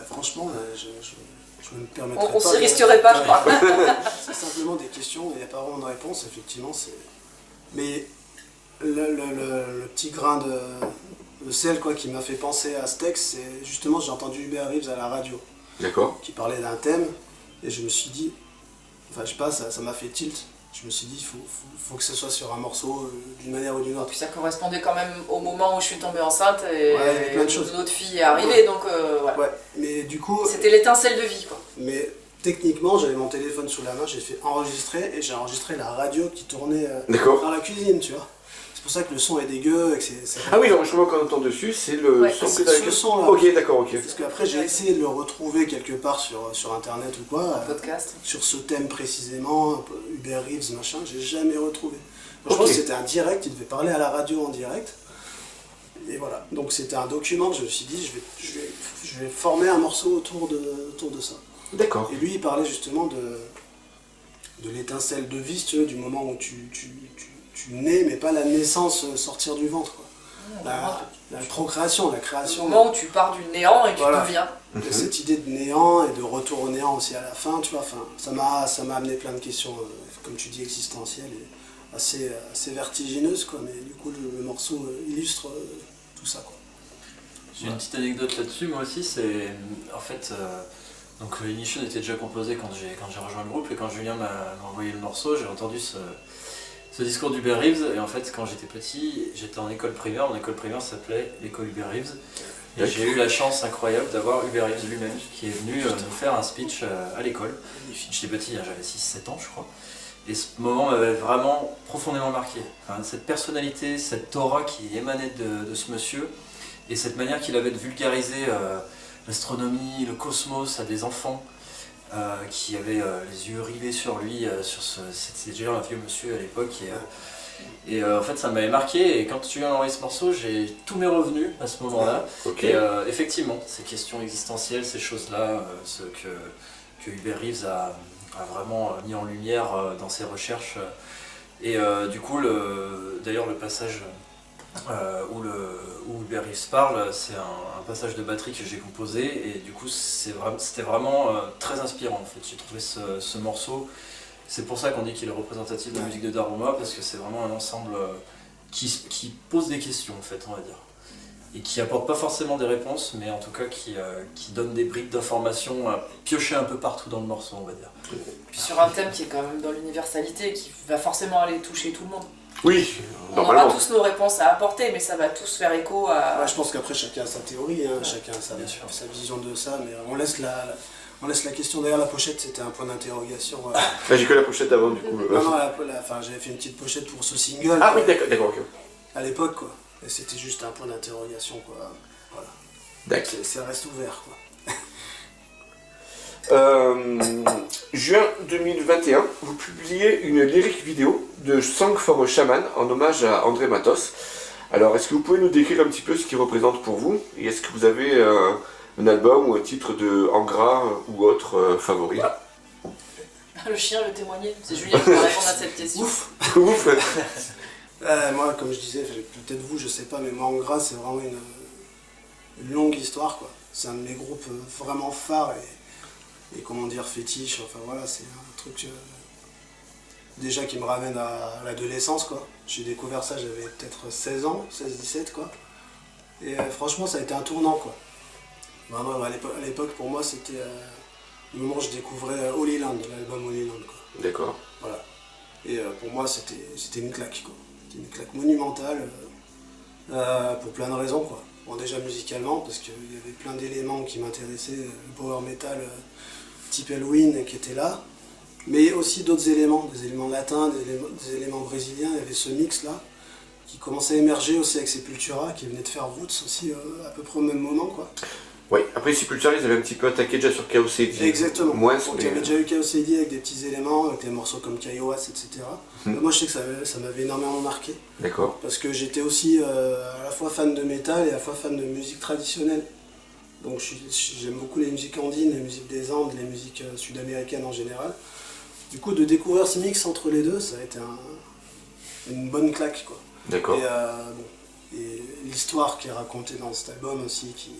franchement, je ne me permettrai pas. On s'y risquerait pas, je crois. C'est simplement des questions, il n'y a pas vraiment de réponse, effectivement. Mais le petit grain de sel quoi, qui m'a fait penser à ce texte, c'est justement, j'ai entendu Hubert Reeves à la radio, D'accord. qui parlait d'un thème, et je me suis dit, enfin je sais pas, ça m'a fait tilt. Je me suis dit, il faut que ce soit sur un morceau d'une manière ou d'une autre. Puis ça correspondait quand même au moment où je suis tombée enceinte et Ouais, il y avait plein de choses. une autre fille est arrivée, donc voilà. Ouais, mais du coup, C'était l'étincelle de vie, quoi. mais techniquement, j'avais mon téléphone sous la main, j'ai fait enregistrer et j'ai enregistré la radio qui tournait D'accord. dans la cuisine, tu vois. C'est pour ça que le son est dégueu et que c'est... Ah oui, l'enregistrement qu'on entend dessus, c'est le Ouais, son c'est que t'as ce son-là. Ok, d'accord, ok. Parce qu'après, j'ai essayé de le retrouver quelque part sur internet ou quoi, Podcast. sur ce thème précisément, Hubert Reeves, machin, j'ai jamais retrouvé. Je Ok. pense que c'était un direct, il devait parler à la radio en direct. Et voilà, donc c'était un document, je me suis dit, je vais former un morceau autour de ça. D'accord. Et lui, il parlait justement de l'étincelle de vie, si tu veux, du moment où tu nais, mais pas la naissance, sortir du ventre, quoi. La procréation, la Le création. moment où tu pars du néant et que Voilà. tu deviens. De cette idée de néant et de retour au néant aussi à la fin, tu vois, enfin, ça m'a amené plein de questions, comme tu dis, existentielles et assez vertigineuses, quoi, mais du coup, le morceau illustre tout ça, quoi. J'ai une petite anecdote là-dessus, moi aussi, c'est en fait, donc Ignition était déjà composé quand j'ai rejoint le groupe et quand Julien m'a envoyé le morceau, j'ai entendu ce discours d'Hubert Reeves et en fait quand j'étais petit, j'étais en école primaire, mon école primaire s'appelait l'école Hubert Reeves et j'ai eu la chance incroyable d'avoir Hubert Reeves lui-même qui est venu nous faire un speech à l'école. J'étais petit, hein, j'avais 6-7 ans je crois. Et ce moment m'avait vraiment profondément marqué. Enfin, cette personnalité, cette aura qui émanait de ce monsieur. Et cette manière qu'il avait de vulgariser l'astronomie, le cosmos à des enfants qui avaient les yeux rivés sur lui, c'était déjà un vieux monsieur à l'époque. Et en fait, ça m'avait marqué. Et quand tu as envoyé ce morceau, j'ai tous mes revenus à ce moment-là. Ok. Et effectivement, ces questions existentielles, ces choses-là, ce que Hubert Reeves a vraiment mis en lumière dans ses recherches. Et du coup, d'ailleurs, le passage où Hubert Reeves parle, c'est un passage de batterie que j'ai composé. Et du coup, c'était vraiment très inspirant. En fait, j'ai trouvé ce morceau. C'est pour ça qu'on dit qu'il est représentatif de la musique de Daruma, parce que c'est vraiment un ensemble qui pose des questions, en fait, on va dire. Et qui apporte pas forcément des réponses, mais en tout cas qui donne des briques d'informations piochées un peu partout dans le morceau, on va dire. Puis sur un thème qui est quand même dans l'universalité, qui va forcément aller toucher tout le monde. Oui, On normalement. aura tous nos réponses à apporter, mais ça va tous faire écho à... Ouais, je pense qu'après chacun a sa théorie, hein, chacun a bien sûr. sa vision de ça, mais on laisse la question. D'ailleurs, la pochette, c'était un point d'interrogation. Ah, j'ai que la pochette avant, du coup. Non, j'avais fait une petite pochette pour ce single. Ah oui, d'accord, ok. À l'époque, quoi. Et c'était juste un point d'interrogation, quoi. Voilà. D'accord. Ça reste ouvert, quoi. Juin 2021, vous publiez une lyrique vidéo de Song for a Shaman en hommage à André Matos. Alors, est-ce que vous pouvez nous décrire un petit peu ce qu'il représente pour vous? Et est-ce que vous avez un album ou un titre de Angra ou autre favori? Le chien veut témoigner. C'est Julien qui va répondre à cette question. Ouf. Ouf. Moi, comme je disais, peut-être vous, je sais pas, mais moi, en gras, c'est vraiment une longue histoire, quoi. C'est un de mes groupes vraiment phares et comment dire, fétiche. Enfin voilà, c'est un truc déjà qui me ramène à l'adolescence, quoi. J'ai découvert ça, j'avais peut-être 16 ans, 16-17, quoi. Et franchement, ça a été un tournant, quoi. Vraiment, à l'époque, pour moi, c'était le moment où je découvrais Holy Land, l'album Holy Land, quoi. D'accord. Voilà. Et pour moi, c'était une claque, quoi. C'était une claque monumentale pour plein de raisons, quoi. Bon, déjà musicalement, parce qu'il y avait plein d'éléments qui m'intéressaient, le power metal type Helloween qui était là, mais aussi d'autres éléments, des éléments latins, des éléments brésiliens. Il y avait ce mix-là qui commençait à émerger aussi avec Sepultura, qui venait de faire Roots aussi à peu près au même moment, quoi. Oui, après Sepultura, ils avaient un petit peu attaqué déjà sur Chaos AD. Exactement. Moins, Donc il y mais... avait déjà eu Chaos AD avec des petits éléments, avec des morceaux comme Kaiowas, etc. Moi je sais que ça m'avait énormément marqué, D'accord. parce que j'étais aussi à la fois fan de métal et à la fois fan de musique traditionnelle. Donc j'aime beaucoup les musiques andines, les musiques des Andes, les musiques sud-américaines en général. Du coup, de découvrir ce mix entre les deux, ça a été une bonne claque, quoi. D'accord. Et l'histoire qui est racontée dans cet album aussi, qui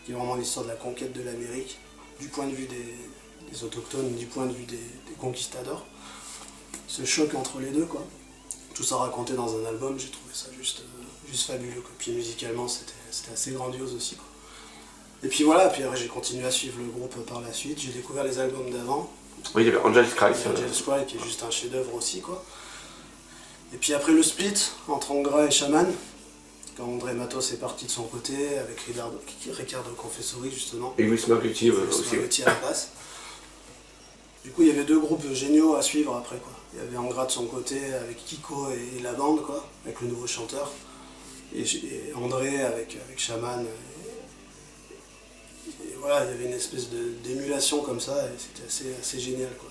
est vraiment l'histoire de la conquête de l'Amérique, du point de vue des autochtones, du point de vue des conquistadors. Ce choc entre les deux, quoi. Tout ça raconté dans un album, j'ai trouvé ça juste fabuleux, quoi. Puis musicalement, c'était assez grandiose aussi, quoi. Et puis voilà, puis après, j'ai continué à suivre le groupe par la suite, j'ai découvert les albums d'avant. Oui, il y avait Angel's Cry. Angel's Cry qui est juste un chef-d'œuvre aussi, quoi. Et puis après le split entre Angra et Shaman, quand André Matos est parti de son côté, avec Ricardo Confessori justement. Et Luis Margueriti aussi. Margueriti à la basse. Du coup, il y avait deux groupes géniaux à suivre après, quoi. Il y avait Angra de son côté avec Kiko et la bande, quoi, avec le nouveau chanteur. Et André avec Shaman. Et voilà, il y avait une espèce d'émulation comme ça, et c'était assez génial, quoi.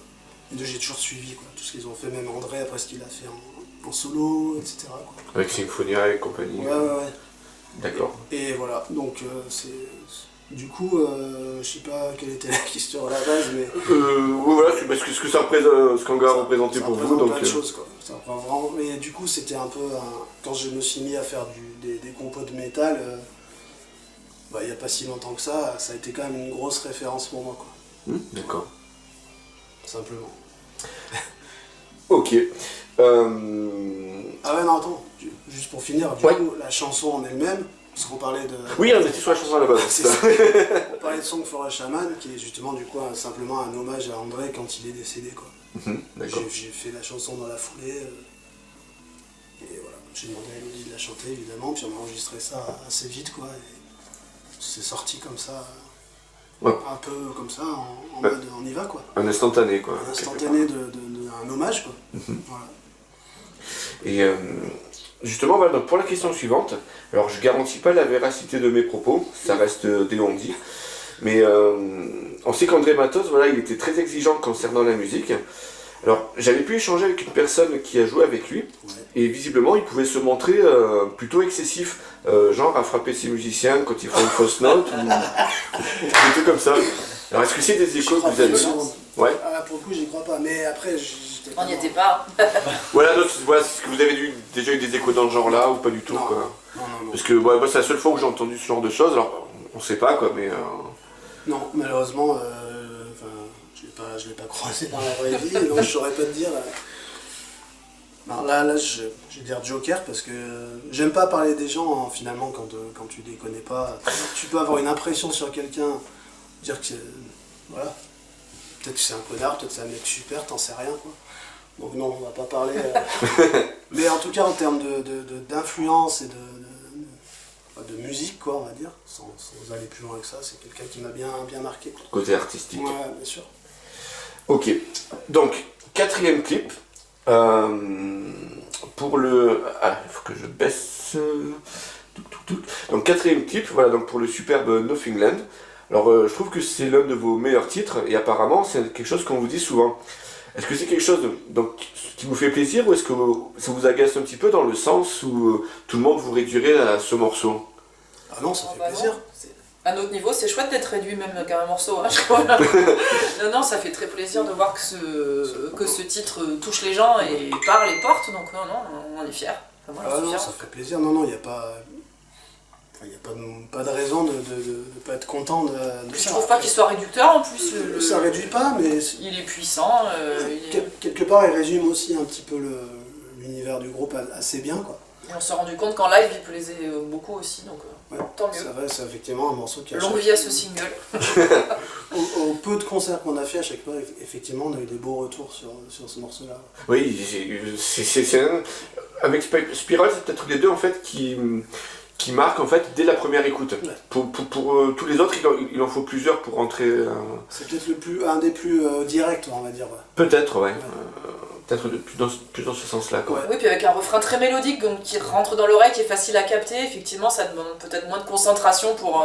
Et j'ai toujours suivi, quoi, tout ce qu'ils ont fait, même André après ce qu'il a fait en solo, etc., quoi. Avec Symphonia et compagnie. Ouais. D'accord. Et voilà, donc du coup, je sais pas quelle était la question à la base, mais... Voilà, c'est parce que ce que ça représente, ce qu'Angra a représenté pour vous. Donc, plein de choses, quoi. Ça reprend vraiment... Mais du coup, c'était un peu... Quand je me suis mis à faire des compos de métal, il n'y a pas si longtemps que ça a été quand même une grosse référence pour moi, quoi. D'accord. Simplement. Ok. Ah ouais, non, attends, juste pour finir, du coup, la chanson en elle-même, parce qu'on parlait de... Oui, on était sur la chanson à la base. C'est ça. On parlait de Song for a Shaman, qui est justement du coup simplement un hommage à André quand il est décédé, quoi. D'accord. J'ai fait la chanson dans la foulée, et voilà, j'ai demandé à Elodie de la chanter évidemment, puis on a enregistré ça assez vite, quoi, et c'est sorti comme ça, un peu comme ça, en mode on y va, quoi. Un instantané, quoi. Un instantané un hommage, quoi. Voilà. Et justement, voilà, donc pour la question suivante, alors je garantis pas la véracité de mes propos, ça reste des non-dits, mais on sait qu'André Matos, voilà, il était très exigeant concernant la musique. Alors, j'avais pu échanger avec une personne qui a joué avec lui, et visiblement, il pouvait se montrer plutôt excessif, genre à frapper ses musiciens quand ils font une fausse note, ou des trucs comme ça. Alors, est-ce que c'est des échos que vous avez? Ouais. Ah, pour le coup, j'y crois pas, mais après, j'étais On n'y était pas. Voilà, donc, voilà, est-ce que vous avez déjà eu des échos dans ce genre-là, ou pas du tout, Non. quoi? Non. Parce que ouais, moi, c'est la seule fois où j'ai entendu ce genre de choses, alors on sait pas, quoi, mais... Non, malheureusement, je l'ai pas croisé dans la vraie vie, donc je saurais pas te dire. Alors là, je vais dire Joker parce que j'aime pas parler des gens finalement quand tu les connais pas. Tu peux avoir une impression sur quelqu'un, dire que voilà, peut-être que c'est un connard, peut-être que c'est un mec super, t'en sais rien quoi. Donc non, on va pas parler. Mais en tout cas en termes d'influence et de musique quoi, on va dire, sans aller plus loin que ça, c'est quelqu'un qui m'a bien marqué. Quoi. Côté artistique. Ouais, bien sûr. Ok, donc, 4e clip. Pour le... Ah, il faut que je baisse... Donc 4e clip, voilà, donc pour le superbe Nothing Land. Alors je trouve que c'est l'un de vos meilleurs titres, et apparemment c'est quelque chose qu'on vous dit souvent. Est-ce que c'est quelque chose donc, qui vous fait plaisir, ou est-ce que ça vous agace un petit peu dans le sens où tout le monde vous réduirait à ce morceau? Ah non, ça Oh, fait bah plaisir. non, à notre niveau, c'est chouette d'être réduit même qu'à un morceau. Hein, je crois. Non, ça fait très plaisir de voir que ce titre touche les gens et parle et porte, donc non, on est fiers. Enfin, moi, Ah je suis non, fière. ça fait plaisir. Non, il n'y a pas... Il n'y a pas de raison de ne pas être content de Je ça. trouve pas qu'il soit réducteur en plus. Ça réduit pas, mais Il est puissant. quelque part, il résume aussi un petit peu l'univers du groupe assez bien. Quoi. Et on s'est rendu compte qu'en live, il plaisait beaucoup aussi, donc Ouais, tant mieux. ça va, c'est effectivement un morceau qui a... Longue vie à ce single. Au peu de concerts qu'on a fait à chaque fois, effectivement, on a eu des beaux retours sur ce morceau-là. Oui, avec Spiral, c'est peut-être les deux en fait qui marquent en fait dès la première écoute. Ouais. Pour tous les autres, il en faut plusieurs pour rentrer... C'est peut-être un des plus directs, on va dire. Ouais. Peut-être, ouais. Peut-être plus dans ce sens-là, quoi. Ouais. Oui, puis avec un refrain très mélodique, donc qui rentre dans l'oreille, qui est facile à capter, effectivement, ça demande peut-être moins de concentration pour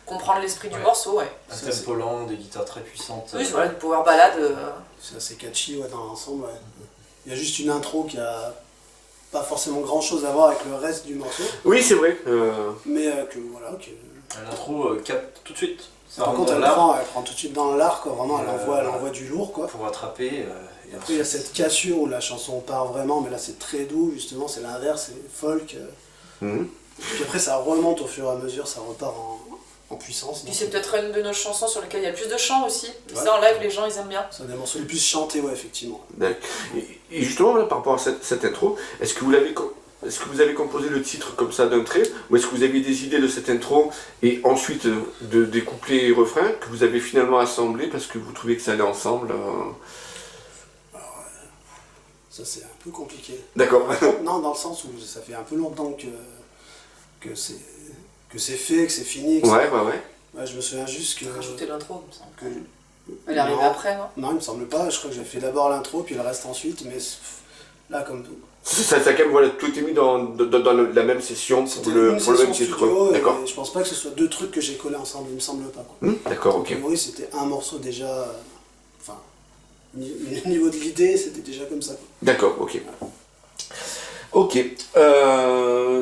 comprendre l'esprit du morceau, ouais. Un tempo lent, des guitares très puissantes. Oui, voilà, une power ballade. C'est assez catchy dans l'ensemble. Ouais. Il y a juste une intro qui a pas forcément grand-chose à voir avec le reste du morceau, Oui, c'est vrai. mais que voilà. L'intro capte tout de suite. Ça Par rentre contre, dans elle l'art prend tout de suite dans l'art, quoi. Vraiment, elle envoie du lourd, quoi. pour attraper. Et Après, il y a cette cassure où la chanson part vraiment, mais là, c'est très doux, justement, c'est l'inverse, c'est folk. Mhm. Puis après, ça remonte au fur et à mesure, ça repart en puissance. Puis donc c'est peut-être une de nos chansons sur lesquelles il y a le plus de chants aussi. Et Ouais. ça, en live, les gens, ils aiment bien. c'est un des morceaux les plus chantés, ouais, effectivement. D'accord. Et justement, là, par rapport à cette intro, est-ce que vous avez composé le titre comme ça d'un trait, ou est-ce que vous avez des idées de cette intro et ensuite des couplets et refrains que vous avez finalement assemblés parce que vous trouvez que ça allait ensemble Ça, c'est un peu compliqué. D'accord. Non, dans le sens où ça fait un peu longtemps que c'est fait, que c'est fini. Que Ouais. Ouais, je me souviens juste que... Rajouter l'intro, il me semble. que- Elle est arrivée Non. après, non? Non, il me semble pas. Je crois que j'ai fait d'abord l'intro, puis le reste ensuite. Mais là, comme Ça quand même, voilà, tout est mis dans la même session pour c'était le une même session titre. studio, D'accord. et je pense pas que ce soit deux trucs que j'ai collés ensemble. Il me semble pas. Quoi. D'accord, ok. Oui, c'était un morceau déjà. Enfin, au niveau de l'idée, c'était déjà comme ça. Quoi. D'accord, ok. Ok.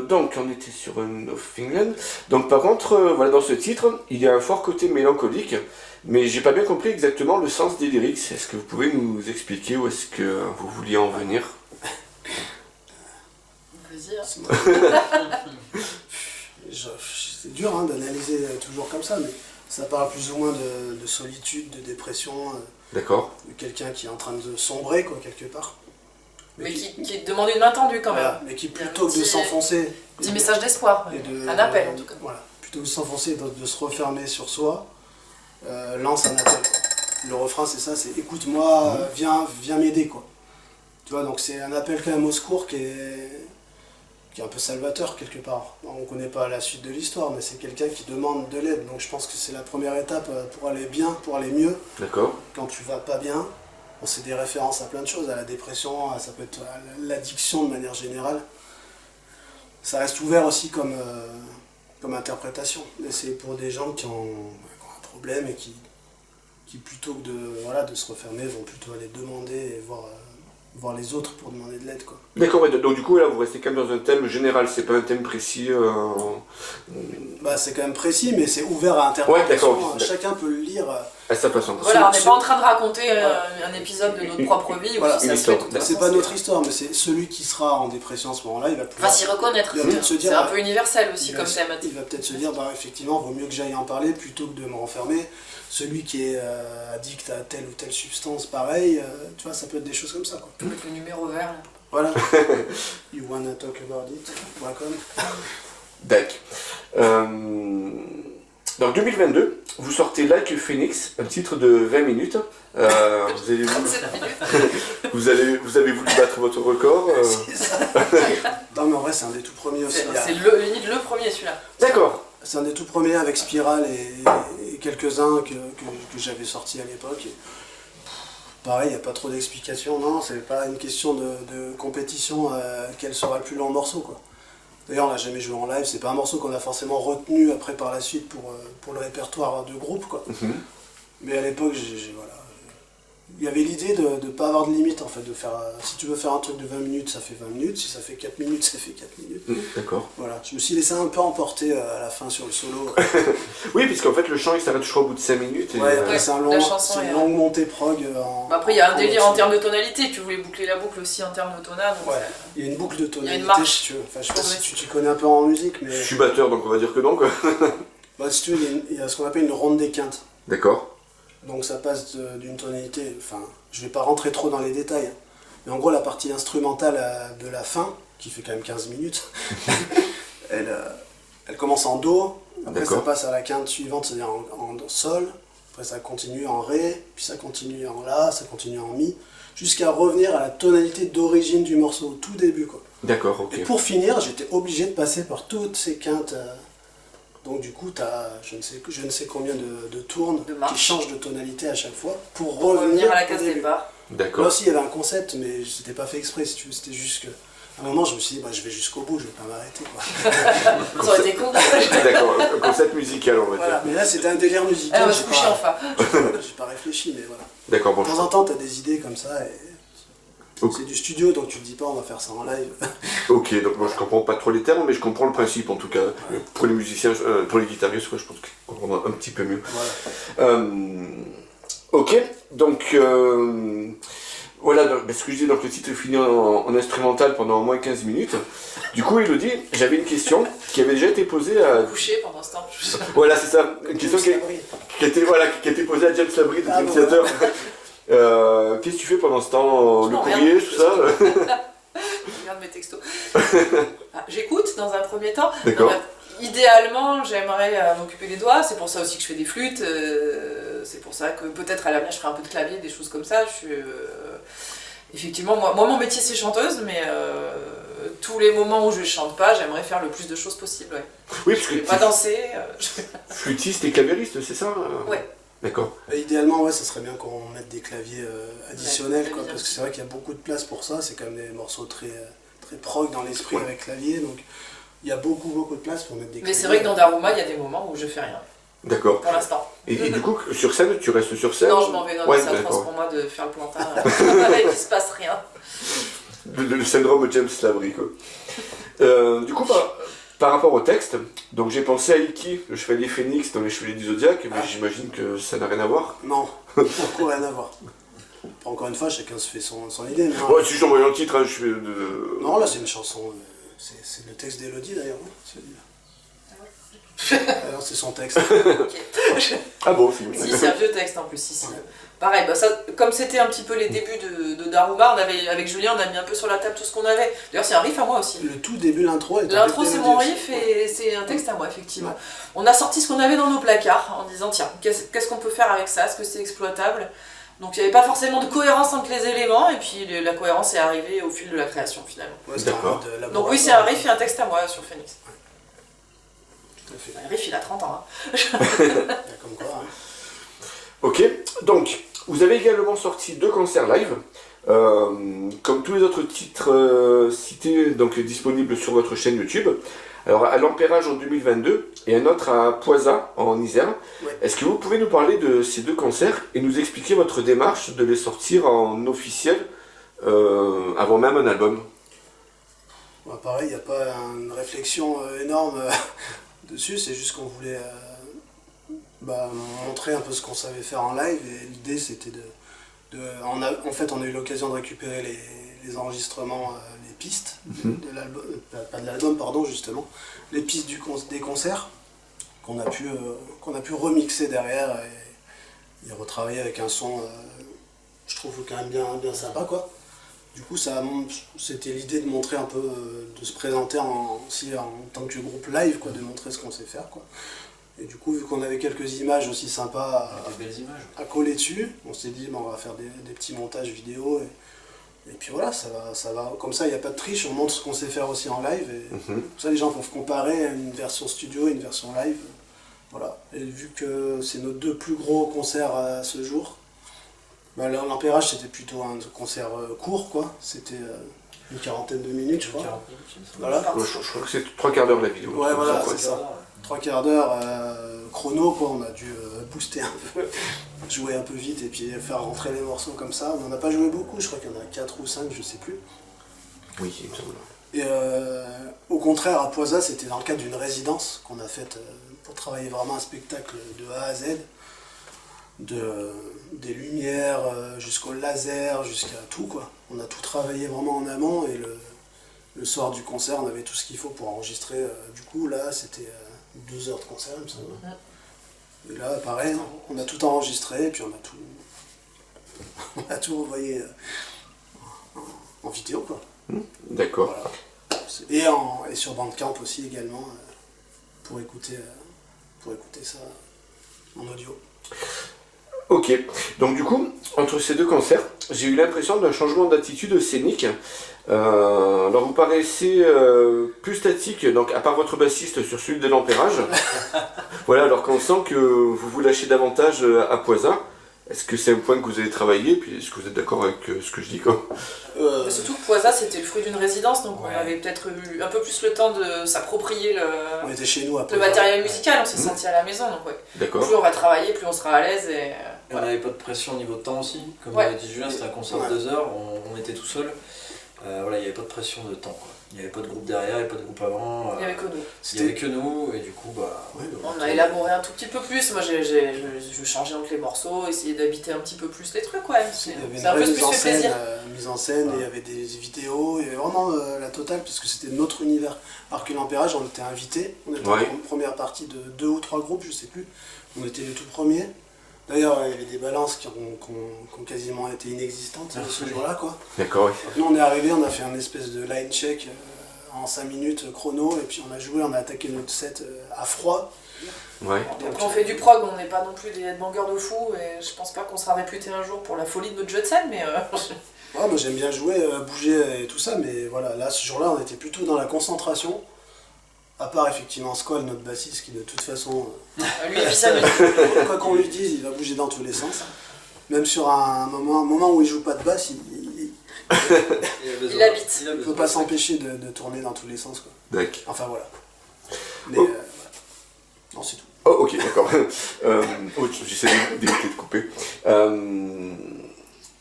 Donc, on était sur Nothing Land. Donc, par contre, voilà, dans ce titre, il y a un fort côté mélancolique, mais j'ai pas bien compris exactement le sens des lyrics. Est-ce que vous pouvez nous expliquer où est-ce que vous vouliez en venir? Vas-y. Hein. C'est dur d'analyser toujours comme ça, mais ça parle plus ou moins de solitude, de dépression, D'accord. de quelqu'un qui est en train de sombrer, quoi, quelque part. Mais qui demande une main tendue quand même. Voilà, mais qui plutôt que de Petit- s'enfoncer... Petit message d'espoir. Un appel en tout cas. Voilà, plutôt que de s'enfoncer et de se refermer sur soi, lance un appel. Quoi. Le refrain, c'est ça, c'est écoute-moi, viens m'aider, quoi. Tu vois, donc c'est un appel quand même au secours qui est un peu salvateur quelque part. On ne connaît pas la suite de l'histoire, mais c'est quelqu'un qui demande de l'aide. Donc je pense que c'est la première étape pour aller bien, pour aller mieux. D'accord. Quand tu vas pas bien, on sait des références à plein de choses, à la dépression, ça peut être à l'addiction de manière générale. ça reste ouvert aussi comme interprétation. Mais c'est pour des gens qui ont un problème et qui plutôt que de se refermer, vont plutôt aller demander et voir les autres pour demander de l'aide, quoi. D'accord, ouais, donc du coup là vous restez quand même dans un thème général, c'est pas un thème précis. Bah, c'est quand même précis, mais c'est ouvert à interprétation. Ouais, d'accord, ok. Chacun peut le lire. À sa façon. Voilà, on n'est Ce- pas en train de raconter un épisode de notre propre vie, Voilà, ou si une ça se fait, histoire. de toute C'est façon, pas notre histoire, mais c'est celui qui sera en dépression à ce moment-là, il va pouvoir. Enfin, s'y reconnaître. Il va peut-être se dire, C'est un peu universel aussi il comme va- thématique. Il va peut-être se dire, bah effectivement, vaut mieux que j'aille en parler plutôt que de me renfermer. Celui qui est addict à telle ou telle substance, pareil, tu vois, ça peut être des choses comme ça, quoi. Je vais mettre le numéro vert là. Voilà. You wanna talk about it.com. D'accord. Donc 2022, vous sortez Like Phoenix, un titre de 20 minutes. Vous avez, 37 minutes. vous avez voulu battre votre record. C'est ça. Non, mais en vrai, c'est un des tout premiers aussi. C'est limite le premier celui-là. D'accord. C'est un des tout premiers avec Spiral et quelques-uns que j'avais sortis à l'époque. Et pareil, il n'y a pas trop d'explications, non, c'est pas une question de compétition quel sera le plus long morceau, quoi. D'ailleurs, on l'a jamais joué en live, c'est pas un morceau qu'on a forcément retenu après par la suite pour le répertoire de groupe, quoi. Mhm. Mais à l'époque, voilà. Il y avait l'idée de ne pas avoir de limite, en fait, de faire. Si tu veux faire un truc de 20 minutes, ça fait 20 minutes, si ça fait 4 minutes, ça fait 4 minutes. D'accord. Voilà, je me suis laissé un peu emporter à la fin sur le solo. Oui, puisqu'en fait le chant il s'arrête je crois au bout de 5 minutes. Et, Ouais, après, c'est la chanson une est- longue montée prog. Bah, après, il y a un délire en termes de tonalité. Tu voulais boucler la boucle aussi en termes de tonade. donc Ouais. ça- Il y a une boucle de Il y a tonalité, une marche. si tu veux. Enfin, je sais pas Ouais. si tu t'y connais un peu en musique, mais Je suis batteur donc on va dire que non quoi. bah, si tu veux, il y a ce qu'on appelle une ronde des quintes. D'accord. Donc ça passe d'une tonalité, enfin, je vais pas rentrer trop dans les détails, mais en gros la partie instrumentale de la fin, qui fait quand même 15 minutes, elle commence en Do, après ça D'accord. passe à la quinte suivante, c'est-à-dire en Sol, après ça continue en Ré, puis ça continue en La, ça continue en Mi, jusqu'à revenir à la tonalité d'origine du morceau, au tout début, quoi. D'accord, ok. Et pour finir, j'étais obligé de passer par toutes ces quintes. Donc du coup, tu as je ne sais combien de tournes De marches. qui changent de tonalité à chaque fois pour Pour revenir à la au case début. départ. Là D'accord. aussi, il y avait un concept, mais c'était pas fait exprès, si tu veux. C'était juste que... À un moment, je me suis dit, bah, je vais jusqu'au bout, je vais pas m'arrêter, quoi. Ça aurait été con. D'accord, un concept musical on va Voilà. dire. Mais là, c'était un délire musical. Elle va j'ai se coucher pas- enfin. J'ai pas réfléchi, mais voilà. D'accord, bon. De temps en temps, tu as des idées comme ça, et Ok. c'est du studio, donc tu te dis pas, on va faire ça en live. Ok, donc moi je comprends pas trop les termes, mais je comprends le principe en tout cas. Pour les musiciens, pour les guitaristes, ouais, je pense qu'on comprend un petit peu mieux. Voilà. Ok, donc voilà, donc, ce que je disais, donc le titre finit en instrumental pendant au moins 15 minutes. Du coup, Elodie, j'avais une question qui avait déjà été posée à. Coucher pendant ce temps. Voilà, c'est ça, une question qui a été posée à James Labrie, le Ah, Dream bon, Theater. Qu'est-ce que tu fais pendant ce temps? Le Non, rien. courrier, tout ça? Je regarde mes textos. Ah, j'écoute dans un premier temps. D'accord. Donc, idéalement, j'aimerais m'occuper des doigts. C'est pour ça aussi que je fais des flûtes. C'est pour ça que peut-être à l'avenir je ferai un peu de clavier, des choses comme ça. Effectivement, moi mon métier c'est chanteuse, mais tous les moments où je chante pas, j'aimerais faire le plus de choses possible. Ouais. Oui, parce Je vais que pas danser. flûtiste et claviériste, c'est ça? Ouais. D'accord. Et idéalement, ouais, ça serait bien qu'on mette des claviers additionnels, Ouais, quoi, bien parce que sûr. c'est vrai qu'il y a beaucoup de place pour ça. C'est quand même des morceaux très prog dans l'esprit Ouais. avec clavier, donc il y a beaucoup de place pour mettre des Mais claviers. c'est vrai que dans Daruma, il y a des moments où je fais rien, D'accord. pour l'instant. Et du coup, sur scène, tu restes sur scène? Non, je m'en vais, non, Ouais, c'est atroce d'accord. pour moi de faire le plantain et qu'il se passe rien. Le syndrome James Labrie, quoi. Du coup, par rapport au texte, donc j'ai pensé à Iki, le chevalier phénix dans les Chevaliers du Zodiaque, mais j'imagine que ça n'a rien à voir. Non, pourquoi rien à voir. Encore une fois, chacun se fait son idée. Mais, Ouais, si je t'envoie un titre, hein, je fais non, là c'est une chanson, c'est le texte d'Elodie d'ailleurs, hein, celui-là. Alors c'est son texte. Ok. Ah bon, c'est Si, c'est un vieux texte en plus. Si. Pareil, bah ça, comme c'était un petit peu les débuts de Daruma, avec Julien, on a mis un peu sur la table tout ce qu'on avait. D'ailleurs, c'est un riff à moi aussi. Le tout début, l'intro est un L'intro, riff c'est d'Elodie mon aussi. riff et c'est un texte à moi, effectivement. On a sorti ce qu'on avait dans nos placards en disant tiens, qu'est-ce qu'on peut faire avec ça? Est-ce que c'est exploitable? Donc il n'y avait pas forcément de cohérence entre les éléments et puis la cohérence est arrivée au fil de la création finalement. Ouais, c'était un D'accord. mode laboratoire. Donc oui, c'est un riff et un texte à moi sur Phoenix. Tout à fait. Le riff, il a 30 ans. Hein. Comme quoi, hein. Ok, donc, vous avez également sorti 2 concerts live. Comme tous les autres titres cités, donc disponibles sur votre chaîne YouTube. Alors à l'Ampérage en 2022 et un autre à Poisa en Isère. Ouais. Est-ce que vous pouvez nous parler de ces deux concerts et nous expliquer votre démarche de les sortir en officiel avant même un album? Bah, pareil, il n'y a pas une réflexion énorme dessus, c'est juste qu'on voulait montrer un peu ce qu'on savait faire en live, et l'idée c'était en fait on a eu l'occasion de récupérer les enregistrements, les pistes de l'album, pas de l'album pardon justement, les pistes des concerts qu'on a pu remixer derrière et retravailler avec un son, je trouve quand même bien sympa quoi. Du coup, c'était l'idée de montrer un peu, de se présenter aussi en tant que groupe live, quoi, de montrer ce qu'on sait faire, quoi. Et du coup, vu qu'on avait quelques images aussi sympas Des belles images. à coller dessus, on s'est dit, on va faire des petits montages vidéo. Et puis voilà, ça va. Comme ça, il n'y a pas de triche, on montre ce qu'on sait faire aussi en live. Et comme ça, les gens peuvent comparer une version studio et une version live. Voilà. Et vu que c'est nos deux plus gros concerts à ce jour, l'Ampérage c'était plutôt un concert court quoi, c'était une quarantaine de minutes je crois. Voilà. Je crois que c'est 3 quarts d'heure la vidéo. Ouais voilà, quoi. c'est ça. 3 quarts d'heure chrono quoi, on a dû booster un peu, jouer un peu vite et puis faire rentrer les morceaux comme ça. On n'en a pas joué beaucoup, je crois qu'il y en a 4 ou 5, je sais plus. Oui, il me semble. Et au contraire à Poisa c'était dans le cadre d'une résidence qu'on a faite pour travailler vraiment un spectacle de A à Z. Des lumières jusqu'au laser, jusqu'à tout quoi. On a tout travaillé vraiment en amont et le soir du concert on avait tout ce qu'il faut pour enregistrer. Du coup là c'était 2 heures de concert il me semble. Et là pareil, on a tout enregistré et puis on a tout envoyé en vidéo quoi. D'accord. Voilà. Et sur Bandcamp aussi également pour écouter ça en audio. Ok, donc du coup, entre ces deux concerts, j'ai eu l'impression d'un changement d'attitude scénique. Alors vous paraissez plus statique, donc à part votre bassiste sur celui de l'Ampérage. Voilà, alors qu'on sent que vous vous lâchez davantage à Poisa. Est-ce que c'est un point que vous avez travaillé, puis est-ce que vous êtes d'accord avec ce que je dis quoi? Mais surtout que Poisa c'était le fruit d'une résidence, donc Ouais. on avait peut-être eu un peu plus le temps de s'approprier On était chez nous à le Poisa. matériel musical, on s'est senti à la maison, donc ouais. D'accord. Plus on va travailler, plus on sera à l'aise et Et on n'avait pas de pression au niveau de temps aussi. Comme Ouais. l'a dit Julien, c'était un concert de 2 heures, on était tout seul. Voilà, il n'y avait pas de pression de temps, quoi. Il n'y avait pas de groupe derrière, il n'y avait pas de groupe avant. il n'y avait que nous. Il n'y avait que nous, et du coup, bah. Ouais, On a élaboré un tout petit peu plus, moi je changeais entre les morceaux, essayer d'habiter un petit peu plus les trucs, ouais. Il y avait une C'est un peu vraie ce mise plus en fait scène, plaisir. mise en scène, et il y avait des vidéos, il y avait vraiment la totale, parce que c'était notre univers. Alors que l'Ampérage, on était invités, on était Ouais. en première partie de 2 ou 3 groupes, je sais plus. On était les tout premiers. D'ailleurs, il y avait des balances qui ont quasiment été inexistantes ce jour-là, quoi. D'accord, oui. Nous, on est arrivés, on a fait un espèce de line check en 5 minutes chrono, et puis on a joué, on a attaqué notre set à froid. Ouais. Après on fait du prog, on n'est pas non plus des headbangers de fou, et je pense pas qu'on sera réputé un jour pour la folie de notre jeu de scène, mais Ouais, moi j'aime bien jouer, bouger et tout ça, mais voilà, là, ce jour-là, on était plutôt dans la concentration. À part effectivement Squall, notre bassiste, qui de toute façon, lui il vit sa vie. quoi qu'on lui dise, il va bouger dans tous les sens. Même sur un moment où il joue pas de basse, il Il habite. ne peut pas s'empêcher de tourner dans tous les sens, quoi. D'accord. Enfin voilà. Mais Oh. voilà. Non, c'est tout. Oh, ok, d'accord. J'essaie d'éviter de couper.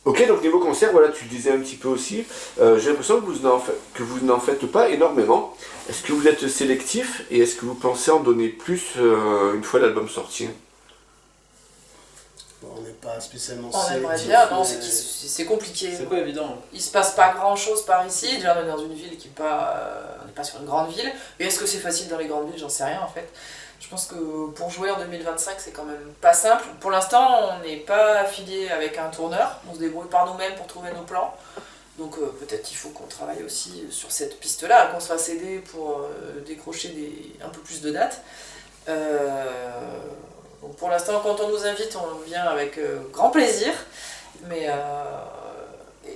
Ok, donc niveau concert, voilà, tu le disais un petit peu aussi. J'ai l'impression que vous n'en faites pas énormément. Est-ce que vous êtes sélectif et est-ce que vous pensez en donner plus une fois l'album sorti? Bon, on n'est pas spécialement On aimerait sélectif, bien, non, mais- c'est compliqué. C'est pas évident. Il se passe pas grand chose par ici, déjà on est dans une ville qui est pas. On n'est pas sur une grande ville. Et est-ce que c'est facile dans les grandes villes? J'en sais rien en fait. Je pense que pour jouer en 2025 c'est quand même pas simple. Pour l'instant on n'est pas affilié avec un tourneur, on se débrouille par nous-mêmes pour trouver nos plans. Donc peut-être qu'il faut qu'on travaille aussi sur cette piste-là, qu'on se fasse aider pour décrocher un peu plus de dates. Donc pour l'instant quand on nous invite on vient avec grand plaisir. Mais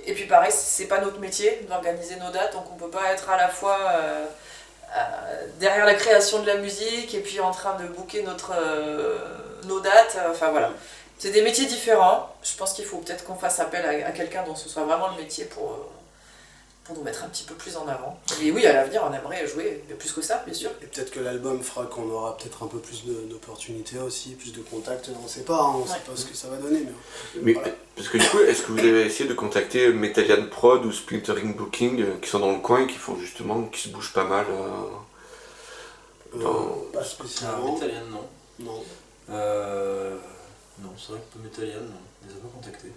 et puis pareil, c'est pas notre métier d'organiser nos dates, donc on peut pas être à la fois derrière la création de la musique et puis en train de booker nos dates, enfin voilà. C'est des métiers différents. Je pense qu'il faut peut-être qu'on fasse appel à quelqu'un dont ce soit vraiment le métier pour nous mettre un petit peu plus en avant. Et oui, à l'avenir, on aimerait jouer plus que ça, bien sûr. Et peut-être que l'album fera qu'on aura peut-être un peu plus d'opportunités aussi, plus de contacts, on sait pas, hein, on sait pas ce que ça va donner. Mais voilà. parce que du coup, est-ce que vous avez essayé de contacter Metallian Prod ou Splintering Booking qui sont dans le coin et qui font justement, qui se bougent pas mal Pas Ah, spécialement. Metallian, non. Non. Non, c'est vrai que Metallian, non. On les a pas contactés.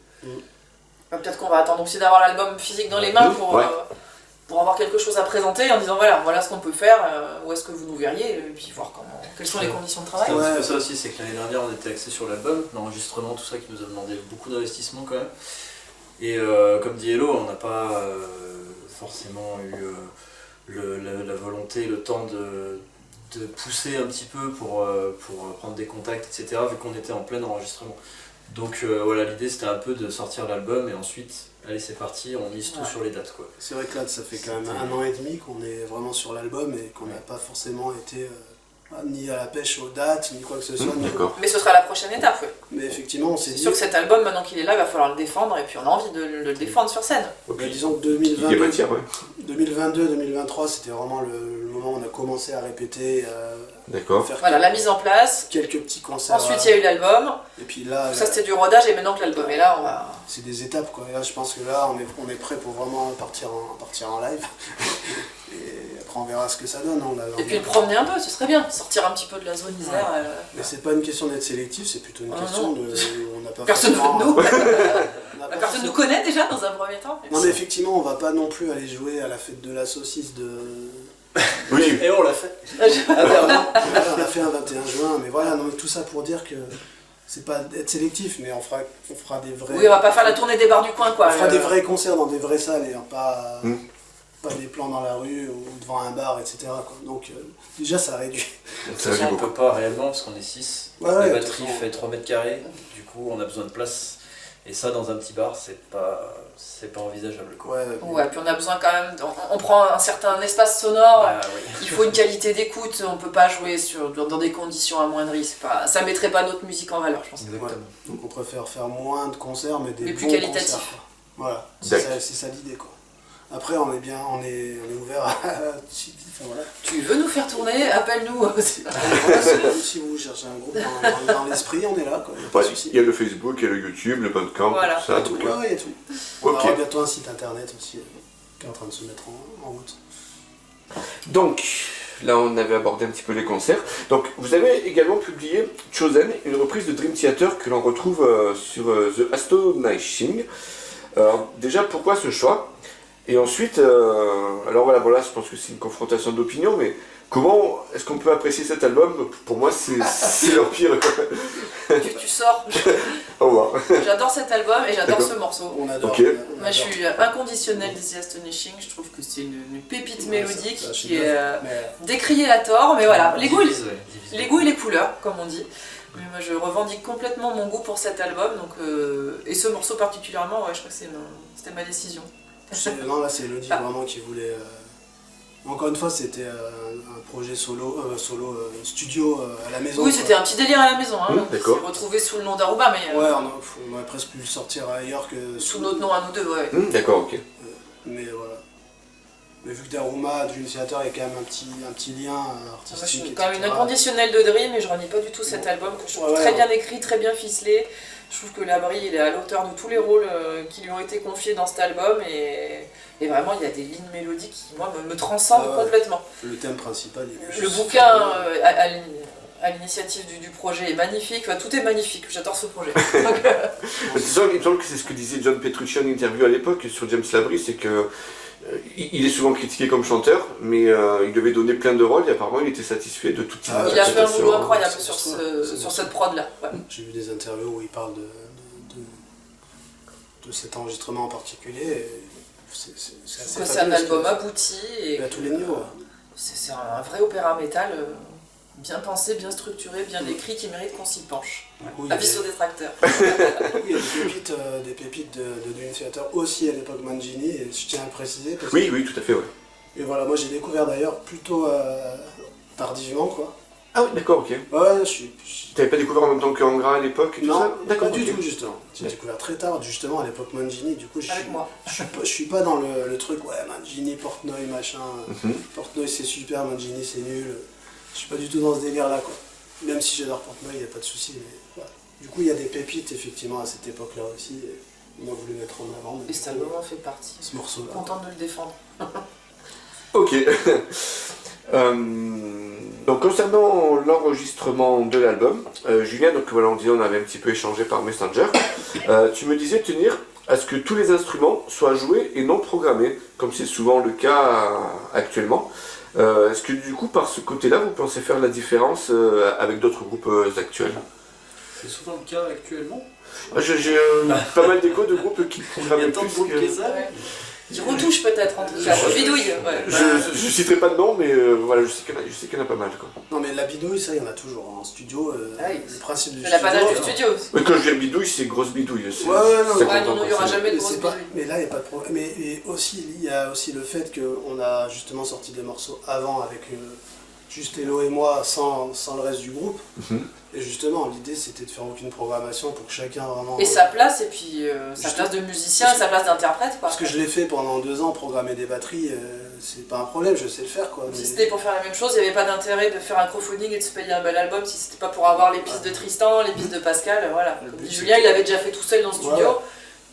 Peut-être qu'on va attendre aussi d'avoir l'album physique dans les mains pour avoir quelque chose à présenter en disant voilà ce qu'on peut faire, où est-ce que vous nous verriez, et puis voir quelles sont les conditions de C'est travail. un petit peu ça aussi, c'est que l'année dernière on était axé sur l'album, l'enregistrement, tout ça qui nous a demandé beaucoup d'investissement quand même. Et comme dit Hello, on n'a pas forcément eu la volonté, le temps de pousser un petit peu pour prendre des contacts, etc. vu qu'on était en plein enregistrement. Donc voilà, l'idée c'était un peu de sortir l'album et ensuite, allez c'est parti, on mise tout sur les dates quoi. C'est vrai que là ça fait quand même 1 an et demi qu'on est vraiment sur l'album et qu'on n'a pas forcément été ni à la pêche aux dates, ni quoi que ce soit. D'accord. Mais ce sera la prochaine étape, oui. Mais effectivement on s'est C'est dit, sûr que cet album, maintenant qu'il est là, il va falloir le défendre, et puis on a envie de le défendre sur scène. disons que Il y a matière, ouais. 2022-2023 c'était vraiment le moment où on a commencé à répéter, D'accord. faire Voilà, la mise en place. quelques petits concerts. Ensuite, il y a eu l'album. Et puis là, Ça, c'était du rodage, et maintenant que l'album est là, on va... c'est des étapes quoi. Et là je pense que là on est prêt pour vraiment partir en live. Et après on verra ce que ça donne. Hein, Et puis le promener un peu, ce serait bien. Sortir un petit peu de la zone Isère. Mais c'est pas une question d'être sélectif, c'est plutôt une question de. On n'a pas Personne ne forcément- veut de nous. on n'a pas Personne nous forcément- connaît déjà dans un premier temps. Non mais effectivement on va pas non plus aller jouer à la fête de la saucisse de. Oui, Et on l'a fait. Voilà, on a fait un 21 juin, mais voilà, non, mais tout ça pour dire que c'est pas être sélectif, mais on fera des vrais. Oui, on va pas faire la tournée des bars du coin, quoi. On fera des vrais concerts dans des vraies salles et pas, Mm. pas des plans dans la rue ou devant un bar, etc. quoi. Donc déjà ça réduit. ça De toute va façon, on beaucoup. peut pas réellement parce qu'on est 6. Ouais, la ouais, batterie de toute façon. fait 3 mètres carrés, du coup on a besoin de place. Et ça dans un petit bar, c'est pas envisageable quoi. Ouais, Ouais, puis on a besoin quand même. On prend un certain espace sonore. Bah, oui. Il faut une qualité d'écoute. On peut pas jouer dans des conditions amoindries. Ça mettrait pas notre musique en valeur, je pense. Exactement. donc on préfère faire moins de concerts, mais des Mais plus bons qualitatifs. concerts, quoi. Voilà, D'accord. c'est ça l'idée quoi. Après on est ouvert à. Enfin, voilà. Tu veux nous faire tourner? Appelle-nous. Voilà, si vous cherchez un groupe dans l'esprit, on est là quoi. Y a pas Ouais, de souci. il y a le Facebook, il y a le YouTube, le Bandcamp, Voilà. tout ça. Tout, donc, ouais, il y a tout. On ok. aura bientôt un site internet aussi qui est en train de se mettre en route. Donc, là on avait abordé un petit peu les concerts. Donc, vous avez également publié Chosen, une reprise de Dream Theater que l'on retrouve sur The Astonishing. Alors, déjà, pourquoi ce choix? Et ensuite, alors voilà, bon là je pense que c'est une confrontation d'opinion, mais comment est-ce qu'on peut apprécier cet album? Pour moi, c'est leur pire. Quoi. Tu sors. Au revoir. J'adore cet album et j'adore D'accord. ce morceau. On adore. Ok. on Moi, je adore. suis inconditionnelle des The Astonishing. Je trouve que c'est une pépite Ouais, mélodique c'est un qui chef-d'œuvre. est Mais, décriée à tort, mais voilà, les goûts, Divise, ouais, divise. les goûts et les couleurs, comme on dit. Mais moi, je revendique complètement mon goût pour cet album, donc, et ce morceau particulièrement, ouais, je crois que c'était ma décision. non, là c'est Elodie Ah. vraiment qui voulait. Encore une fois, c'était un projet studio à la maison. Oui, quoi. c'était un petit délire à la maison, hein. d'accord. C'est retrouvé sous le nom d'Aruba, mais Ouais, on aurait presque pu le sortir ailleurs que sous notre nom à nous deux, ouais. D'accord, ok. Mais voilà. Mais vu que Daruma, Dream Theater, il y a quand même un petit lien Moi, je artistique. suis quand même une etc. inconditionnelle de Dream et je renie pas du tout cet album que je trouve Ouais, ouais, très ouais. bien écrit, très bien ficelé. Je trouve que Labrie, il est à l'auteur de tous les rôles qui lui ont été confiés dans cet album et vraiment il y a des lignes mélodiques qui moi me transcendent Ah ouais. complètement. Le thème principal. il est Le juste- bouquin à l'initiative du projet est magnifique, enfin, tout est magnifique, j'adore ce projet. Donc, Mais c'est ça, il me semble que c'est ce que disait John Petrucci en interview à l'époque sur James Labrie, c'est que il est souvent critiqué comme chanteur, mais il devait donner plein de rôles et apparemment il était satisfait de toute Ah, il a fait un interprétation. boulot incroyable c'est sur, pour ça, sur cette prod là. Ouais. J'ai vu des interviews où il parle de cet enregistrement en particulier. Et c'est assez C'est un fabuleux, ce album qu'il a fait. abouti et À tous les niveaux. c'est un vrai opéra métal bien pensé, bien structuré, bien écrit qui mérite qu'on s'y penche. Oui, il y a Avis aux détracteurs. il y a des pépites de Dream Theater aussi à l'époque Mangini, et je tiens à le préciser. Oui, oui, tout à fait, ouais. Et voilà, moi j'ai découvert d'ailleurs plutôt tardivement, quoi. Ah oui, d'accord, ok. Ouais, T'avais pas découvert en même temps qu'Angra à l'époque et tout ça? Non, D'accord, pas du ok. tout justement. J'ai découvert très tard, justement à l'époque Mangini. Du coup, Avec moi. je suis pas dans le truc, ouais, Mangini, Portnoy, machin. Mhm. Portnoy c'est super, Mangini c'est nul. Je suis pas du tout dans ce délire là, quoi. Même si j'adore Portnoy, il n'y a pas de souci. Mais voilà. Du coup, il y a des pépites effectivement à cette époque-là aussi. Et on a voulu mettre en avant. Et cet album en fait partie. Ce morceau-là. Contente de le défendre. Ok. Donc concernant l'enregistrement de l'album, Julien, donc voilà, on disait, on avait un petit peu échangé par Messenger. Tu me disais tenir à ce que tous les instruments soient joués et non programmés, comme c'est souvent le cas actuellement. Est-ce que du coup, par ce côté-là, vous pensez faire la différence avec d'autres groupes actuels? C'est souvent le cas actuellement. J'ai pas mal d'échos de groupes qui Il y programment a tant de plus groupes que... que ça. Ouais. Je retouche peut-être en tout cas. Je bidouille. Ouais. Je citerai pas de nom, mais voilà, je sais qu'il y en a pas mal, quoi. Non, mais la bidouille, ça, il y en a toujours. En studio, Ah oui. le principe du C'est l'apanage du studio. studio. Mais quand je dis bidouille, c'est grosse bidouille. C'est- Ouais, ouais, non, ça Ouais, compte non, non, il n'y encore, aura c'est- jamais de Mais, grosse c'est pas- bidouille. mais là, il n'y a pas de problème. Mais et aussi, il y a aussi le fait qu'on a justement sorti des morceaux avant avec juste Hello et moi sans le reste du groupe. Mhm. Et justement, l'idée c'était de faire aucune programmation pour que chacun vraiment. Et sa place, et puis sa Juste- place de musicien, parce que- sa place d'interprète, quoi. Parce que je l'ai fait pendant 2 ans, programmer des batteries, c'est pas un problème, je sais le faire quoi. Si mais- c'était pour faire la même chose, il n'y avait pas d'intérêt de faire un crowdfunding et de se payer un bel album si c'était pas pour avoir les pistes de Tristan, les pistes de Pascal, voilà. Le Comme but, dit c'est Julien, que- il avait déjà fait tout seul dans le studio. Ouais.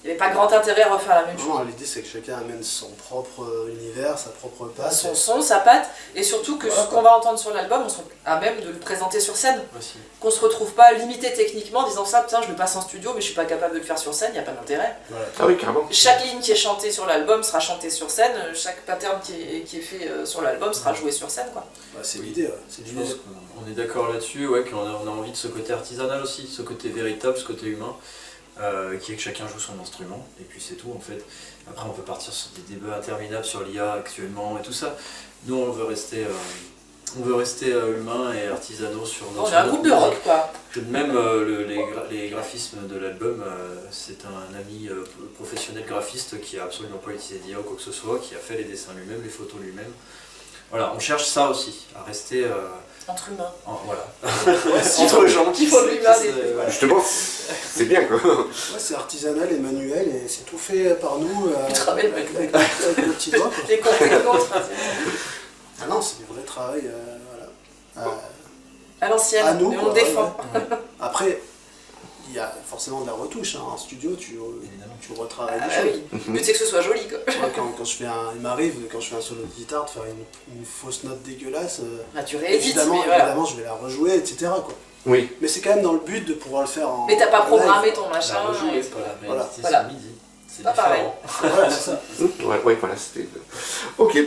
Il n'y avait pas grand intérêt à refaire la même chose. Non, l'idée c'est que chacun amène son propre univers, sa propre patte. Son son, sa patte, et surtout que Voilà, ce qu'on va entendre sur l'album, on sera à même de le présenter sur scène. Aussi. Qu'on se retrouve pas limité techniquement en disant ça, putain, je le passe en studio, mais je suis pas capable de le faire sur scène, il n'y a pas d'intérêt. Voilà. Ah oui, carrément. Chaque ligne qui est chantée sur l'album sera chantée sur scène, chaque pattern qui est fait sur l'album sera joué sur scène, quoi. Ouais, c'est l'idée, ouais. C'est Je l'idée. pense qu'on est d'accord là-dessus, ouais, qu'on a envie de ce côté artisanal aussi, ce côté véritable, ce côté humain, qui est que chacun joue son instrument, et puis c'est tout en fait. Après on peut partir sur des débats interminables sur l'IA actuellement et tout ça. Nous on veut rester humains et artisanaux sur On notre... est un groupe de rock, quoi. Même les graphismes de l'album, c'est un ami professionnel graphiste qui a absolument pas utilisé d'IA ou quoi que ce soit, qui a fait les dessins lui-même, les photos lui-même. Voilà, on cherche ça aussi, à rester... Entre humains. voilà. Entre Entre gens qui font de l'humain, des trucs, voilà. Justement, c'est bien, quoi. Ouais, c'est artisanal et manuel et c'est tout fait par nous travail avec nos petits doigts. quoi. Les contre et les contre. Ah non, c'est du vrai travail. Voilà. À l'ancienne, À nous, mais on quoi, le défend. ouais. Après, il y a forcément de la retouche. Hein. En studio, tu retravailles Ah des bah choses. oui, le but c'est que ce soit joli, quoi. Moi, quand je fais il m'arrive, quand je fais un solo de guitare, de faire une fausse note dégueulasse. Bah, tu réédites, Évidemment, mais voilà. évidemment, je vais la rejouer, etc. Quoi. Oui. Mais c'est quand même dans le but de pouvoir le faire en. Mais t'as pas en programmé live. ton machin. La rejouer, et- c'est pas la Voilà. réalité, Voilà. c'est midi. C'est Pas pareil. différent. Voilà, c'est ça. Ouais, voilà, c'était... Ok.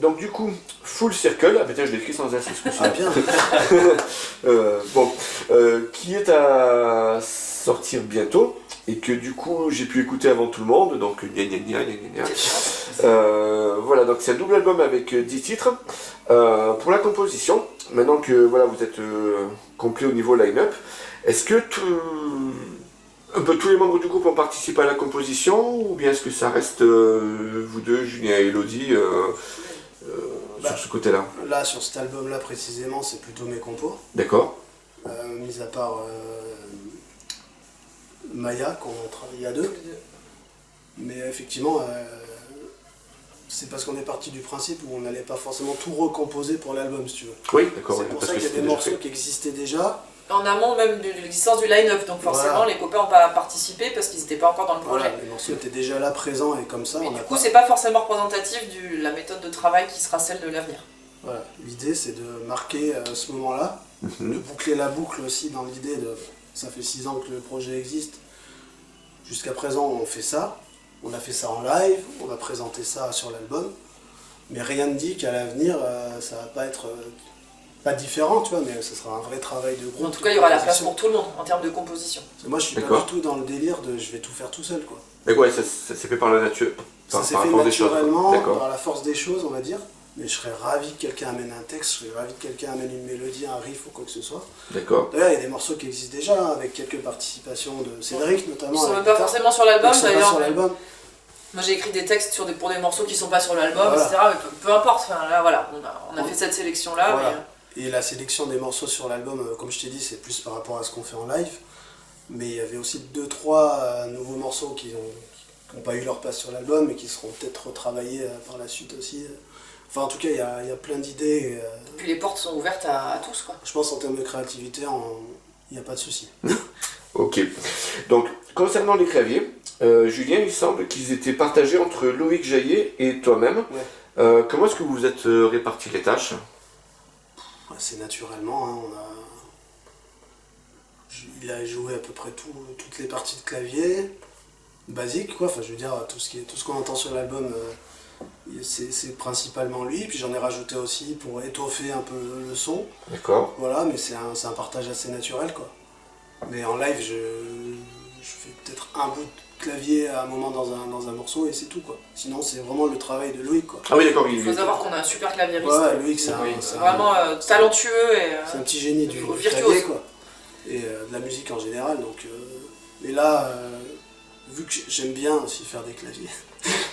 Donc du coup, Full Circle, ah ben tiens, je l'ai écrit sans S, Ah, bien. bon, qui est à sortir bientôt, et que du coup, j'ai pu écouter avant tout le monde, donc gna gna gna gna gna gna. Voilà, donc c'est un double album avec 10 titres. Pour la composition, maintenant que voilà, vous êtes complet au niveau line-up, est-ce que un peu tous les membres du groupe ont participé à la composition, ou bien est-ce que ça reste vous deux, Julien et Elodie, sur ce côté-là? Là, sur cet album-là précisément, c'est plutôt mes compos. D'accord. Mis à part Maya, qu'on a travaillé à deux. Mais effectivement, c'est parce qu'on est parti du principe où on n'allait pas forcément tout recomposer pour l'album, si tu veux. Oui, d'accord. C'est ouais, pour parce ça que qu'il y a c'était des déjà morceaux fait. qui existaient déjà. En amont même de l'existence du line-up, donc forcément Voilà. les copains n'ont pas participé parce qu'ils n'étaient pas encore dans le projet. Voilà, les morceaux étaient déjà là, présents, et comme ça, Mais on du a coup, pas... c'est pas forcément représentatif de la méthode de travail qui sera celle de l'avenir. Voilà. L'idée, c'est de marquer ce moment-là, de boucler la boucle aussi dans l'idée de... Ça fait 6 ans que le projet existe. Jusqu'à présent, on fait ça. On a fait ça en live, on a présenté ça sur l'album. Mais rien ne dit qu'à l'avenir, ça va pas être... pas différent, tu vois, mais ce sera un vrai travail de groupe. En tout cas, il y aura la place composition. pour tout le monde en termes de composition. Parce que moi, je suis pas D'accord. du tout dans le délire de je vais tout faire tout seul, quoi. Mais ouais, ça s'est fait par la nature. Ça Par s'est la fait force des choses, quoi. naturellement, D'accord. par la force des choses, on va dire. Mais je serais ravi que quelqu'un amène un texte, je serais ravi que quelqu'un amène une mélodie, un riff ou quoi que ce soit. D'accord. D'ailleurs, il y a des morceaux qui existent déjà, hein, avec quelques participations de Cédric notamment. Ils sont à la même pas guitare. forcément sur Ils l'album sont pas d'ailleurs. sur l'album. Moi j'ai écrit des textes pour des morceaux qui sont pas sur l'album, Voilà. etc. Mais peu importe, enfin, là voilà, on a fait cette sélection là. Voilà. Et la sélection des morceaux sur l'album, comme je t'ai dit, c'est plus par rapport à ce qu'on fait en live. Mais il y avait aussi 2-3 nouveaux morceaux qui n'ont pas eu leur place sur l'album et qui seront peut-être retravaillés par la suite aussi. Enfin, en tout cas, il y a plein d'idées. Puis les portes sont ouvertes à tous, quoi. Je pense en termes de créativité, il n'y a pas de souci. Ok. Donc, concernant les claviers, Julien, il semble qu'ils étaient partagés entre Loïc Jaillet et toi-même. Ouais. Comment est-ce que vous vous êtes répartis les tâches? C'est naturellement, hein, il a joué à peu près toutes les parties de clavier, basique quoi, enfin je veux dire, tout ce qu'on entend sur l'album, c'est principalement lui, puis j'en ai rajouté aussi pour étoffer un peu le son, D'accord. voilà, mais c'est un partage assez naturel quoi. Mais en live, je fais peut-être un bout de clavier à un moment dans un morceau et c'est tout quoi. Sinon c'est vraiment le travail de Loïc quoi. Ah oui, d'accord. Il faut savoir qu'on a un super claviériste. Ouais, Loïc c'est vraiment talentueux et c'est un petit génie du virtuose. clavier quoi. Et de la musique en général. Donc, et là, vu que j'aime bien aussi faire des claviers,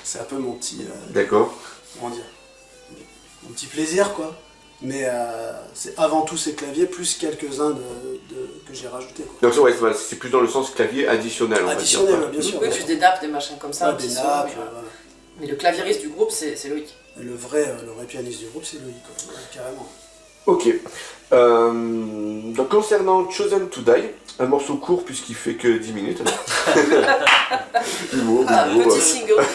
c'est un peu mon petit, D'accord. comment dire, mon petit plaisir quoi. Mais c'est avant tout ces claviers plus quelques-uns que j'ai rajoutés quoi. Donc ouais, c'est plus dans le sens clavier additionnel. On Additionnel, va dire, bien sûr. Oui, puis des nappes, des machins comme ça. Ouais, un petit des son, nappes, mais, voilà. mais le claviériste du groupe, c'est Loïc. Et le vrai pianiste du groupe, c'est Loïc quoi. Ouais, carrément. Ok. Donc concernant Chosen to Die, un morceau court puisqu'il fait que 10 minutes. Humour, Petit single.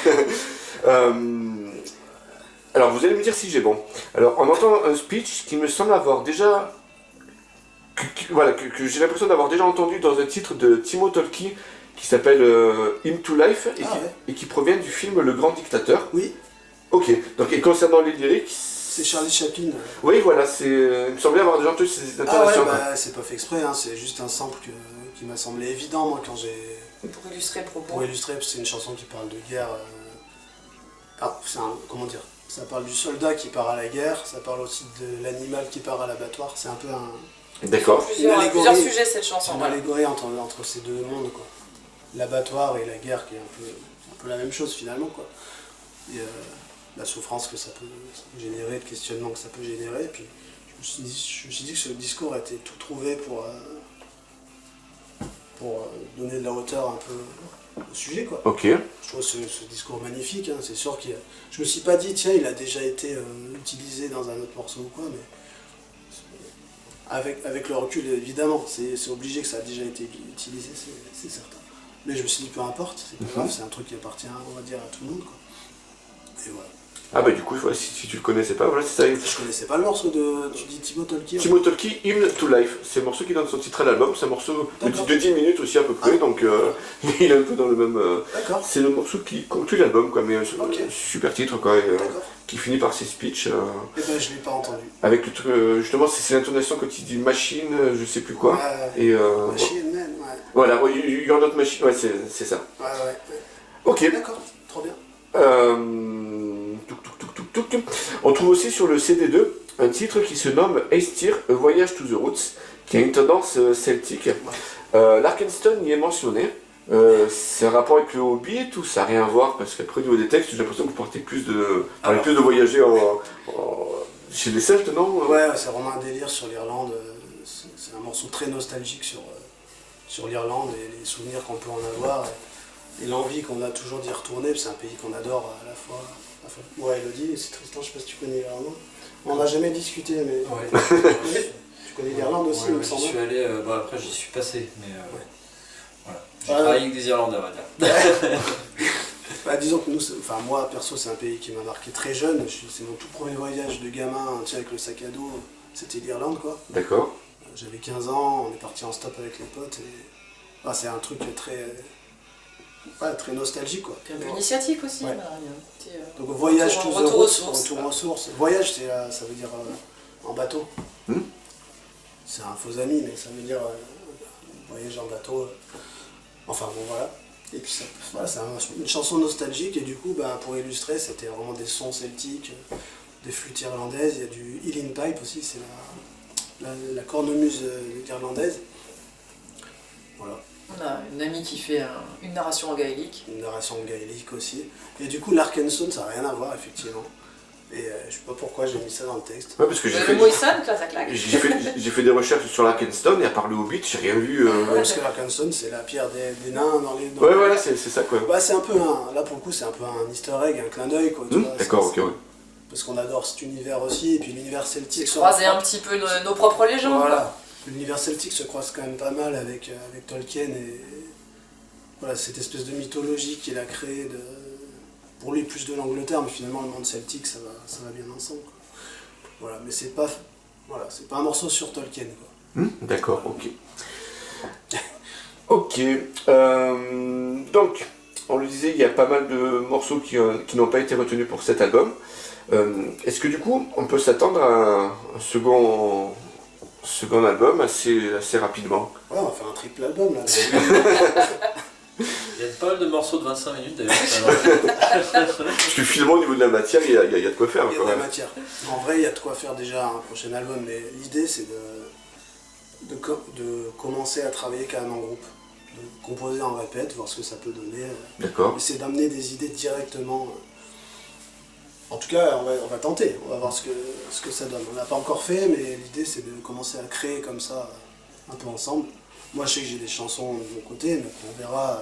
Alors vous allez me dire si j'ai bon. Alors on entend un speech qui me semble avoir déjà... que j'ai l'impression d'avoir déjà entendu dans un titre de Timo Tolkki qui s'appelle Hymn to Life et qui provient du film Le Grand Dictateur. Oui, Ok. Donc et concernant les lyrics... c'est Charlie Chaplin. Oui voilà, il me semblait avoir déjà entendu ces Ah ouais, intonations. bah c'est pas fait exprès, hein, c'est juste un sample qui m'a semblé évident moi quand j'ai... Pour illustrer le propos. Pour illustrer, c'est une chanson qui parle de guerre. Comment dire? Ça parle du soldat qui part à la guerre, ça parle aussi de l'animal qui part à l'abattoir. C'est un peu D'accord. Plusieurs sujets cette chanson. une Voilà. allégorie entre ces deux mondes, quoi. L'abattoir et la guerre qui est un peu la même chose finalement, quoi. Et la souffrance que ça peut générer, le questionnement que ça peut générer. Et puis je me suis dit que ce discours était tout trouvé pour donner de la hauteur un peu au sujet, quoi. Ok. Je trouve ce discours magnifique, hein. C'est sûr que je me suis pas dit, tiens, il a déjà été utilisé dans un autre morceau ou quoi, mais avec le recul, évidemment, c'est obligé que ça a déjà été utilisé, c'est certain. Mais je me suis dit, peu importe, c'est pas grave, c'est un truc qui appartient, on va dire, à tout le monde, quoi. Et voilà. Ah bah du coup, voilà, si tu le connaissais pas, voilà, c'est ça. Je connaissais pas le morceau tu dis Timo Tolkki. Timo Tolkki, Hymn to Life, c'est le morceau qui donne son titre à l'album, c'est un morceau D'accord. de 10 minutes aussi à peu près, donc il est un peu dans le même... D'accord, c'est le morceau qui conclut l'album, quoi, mais Ok. super titre, quoi, d'accord. qui finit par ses speechs, Et ben je l'ai pas entendu. avec le truc, justement, c'est l'intonation quand il dit machine, je sais plus quoi, et Machine Man, ouais. voilà, You're Not Machine, ouais, c'est ça. Ouais. Ok. D'accord, trop bien. On trouve aussi sur le CD2 un titre qui se nomme Aestir, A Voyage to the Roots, qui a une tendance celtique. L'Arkenstone y est mentionné. C'est un rapport avec le Hobbit ou ça n'a rien à voir? Parce qu'après, au niveau des textes, j'ai l'impression que vous parlez plus de voyager chez les Celtes, non? Ouais, c'est vraiment un délire sur l'Irlande. C'est un morceau très nostalgique sur l'Irlande et les souvenirs qu'on peut en avoir. Et l'envie qu'on a toujours d'y retourner, c'est un pays qu'on adore à la fois. Ouais, Elodie, c'est Tristan, je sais pas si tu connais l'Irlande. On n'a jamais discuté, mais Ouais. tu connais l'Irlande aussi, il me J'y semble. suis allé, après j'y suis passé, mais voilà. J'ai Ouais. travaillé avec des Irlandais, on va dire. Bah, disons que moi perso, c'est un pays qui m'a marqué très jeune. C'est mon tout premier voyage de gamin, tu sais, avec le sac à dos, c'était l'Irlande, quoi. D'accord. J'avais 15 ans, on est parti en stop avec les potes et c'est un truc très nostalgique, quoi. Puis un peu initiatique aussi. Ouais. Là, il y a un petit, Donc voyage to the retour aux roots, sources. retour aux sources. Voyage, ça veut dire en bateau. Hmm. C'est un faux ami, mais ça veut dire voyage en bateau. Enfin bon, voilà. Et puis voilà, c'est une chanson nostalgique et du coup, pour illustrer, c'était vraiment des sons celtiques, des flûtes irlandaises. Il y a du Uilleann Pipe aussi, c'est la cornemuse irlandaise. Voilà. On a une amie qui fait une narration en gaélique. Une narration gaélique aussi. Et du coup, l'Arkenstone, ça n'a rien à voir, effectivement. Et je sais pas pourquoi j'ai mis ça dans le texte. Ouais, parce que j'ai Le fait, mot Isan, là, ça claque. j'ai fait des recherches sur l'Arkenstone et à part le Hobbit, j'ai rien vu. Ouais, parce que l'Arkenstone, c'est la pierre des nains dans les... Ouais, voilà, c'est ça quoi. Bah, c'est un peu un... Là, pour le coup, c'est un peu un easter egg, un clin d'œil, quoi. Tu vois, D'accord, c'est- ok, ouais. Parce qu'on adore cet univers aussi, et puis l'univers celtique... se Croiser un rapproche. petit peu nos propres légendes. Voilà. L'univers celtique se croise quand même pas mal avec Tolkien, et voilà, cette espèce de mythologie qu'il a créée de... Pour lui, plus de l'Angleterre, mais finalement, le monde celtique, ça va bien ensemble, quoi. Voilà, mais c'est pas... Voilà, c'est pas un morceau sur Tolkien, quoi. D'accord, ok. Ok. Donc, on le disait, il y a pas mal de morceaux qui n'ont pas été retenus pour cet album. Est-ce que du coup, on peut s'attendre à un second album assez rapidement? Ouais, on va faire un triple album, là. Il y a pas mal de morceaux de 25 minutes d'ailleurs. Parce que finalement, au niveau de la matière, il y a de quoi faire Il y a quand de la même. matière. En vrai, il y a de quoi faire déjà un prochain album, mais l'idée, c'est de commencer à travailler carrément en groupe. De composer en répète, voir ce que ça peut donner. D'accord. Essayer d'amener des idées directement. En tout cas, on va tenter, on va voir ce que ça donne. On l'a pas encore fait, mais l'idée, c'est de commencer à créer comme ça, un peu ensemble. Moi, je sais que j'ai des chansons de mon côté, mais on verra.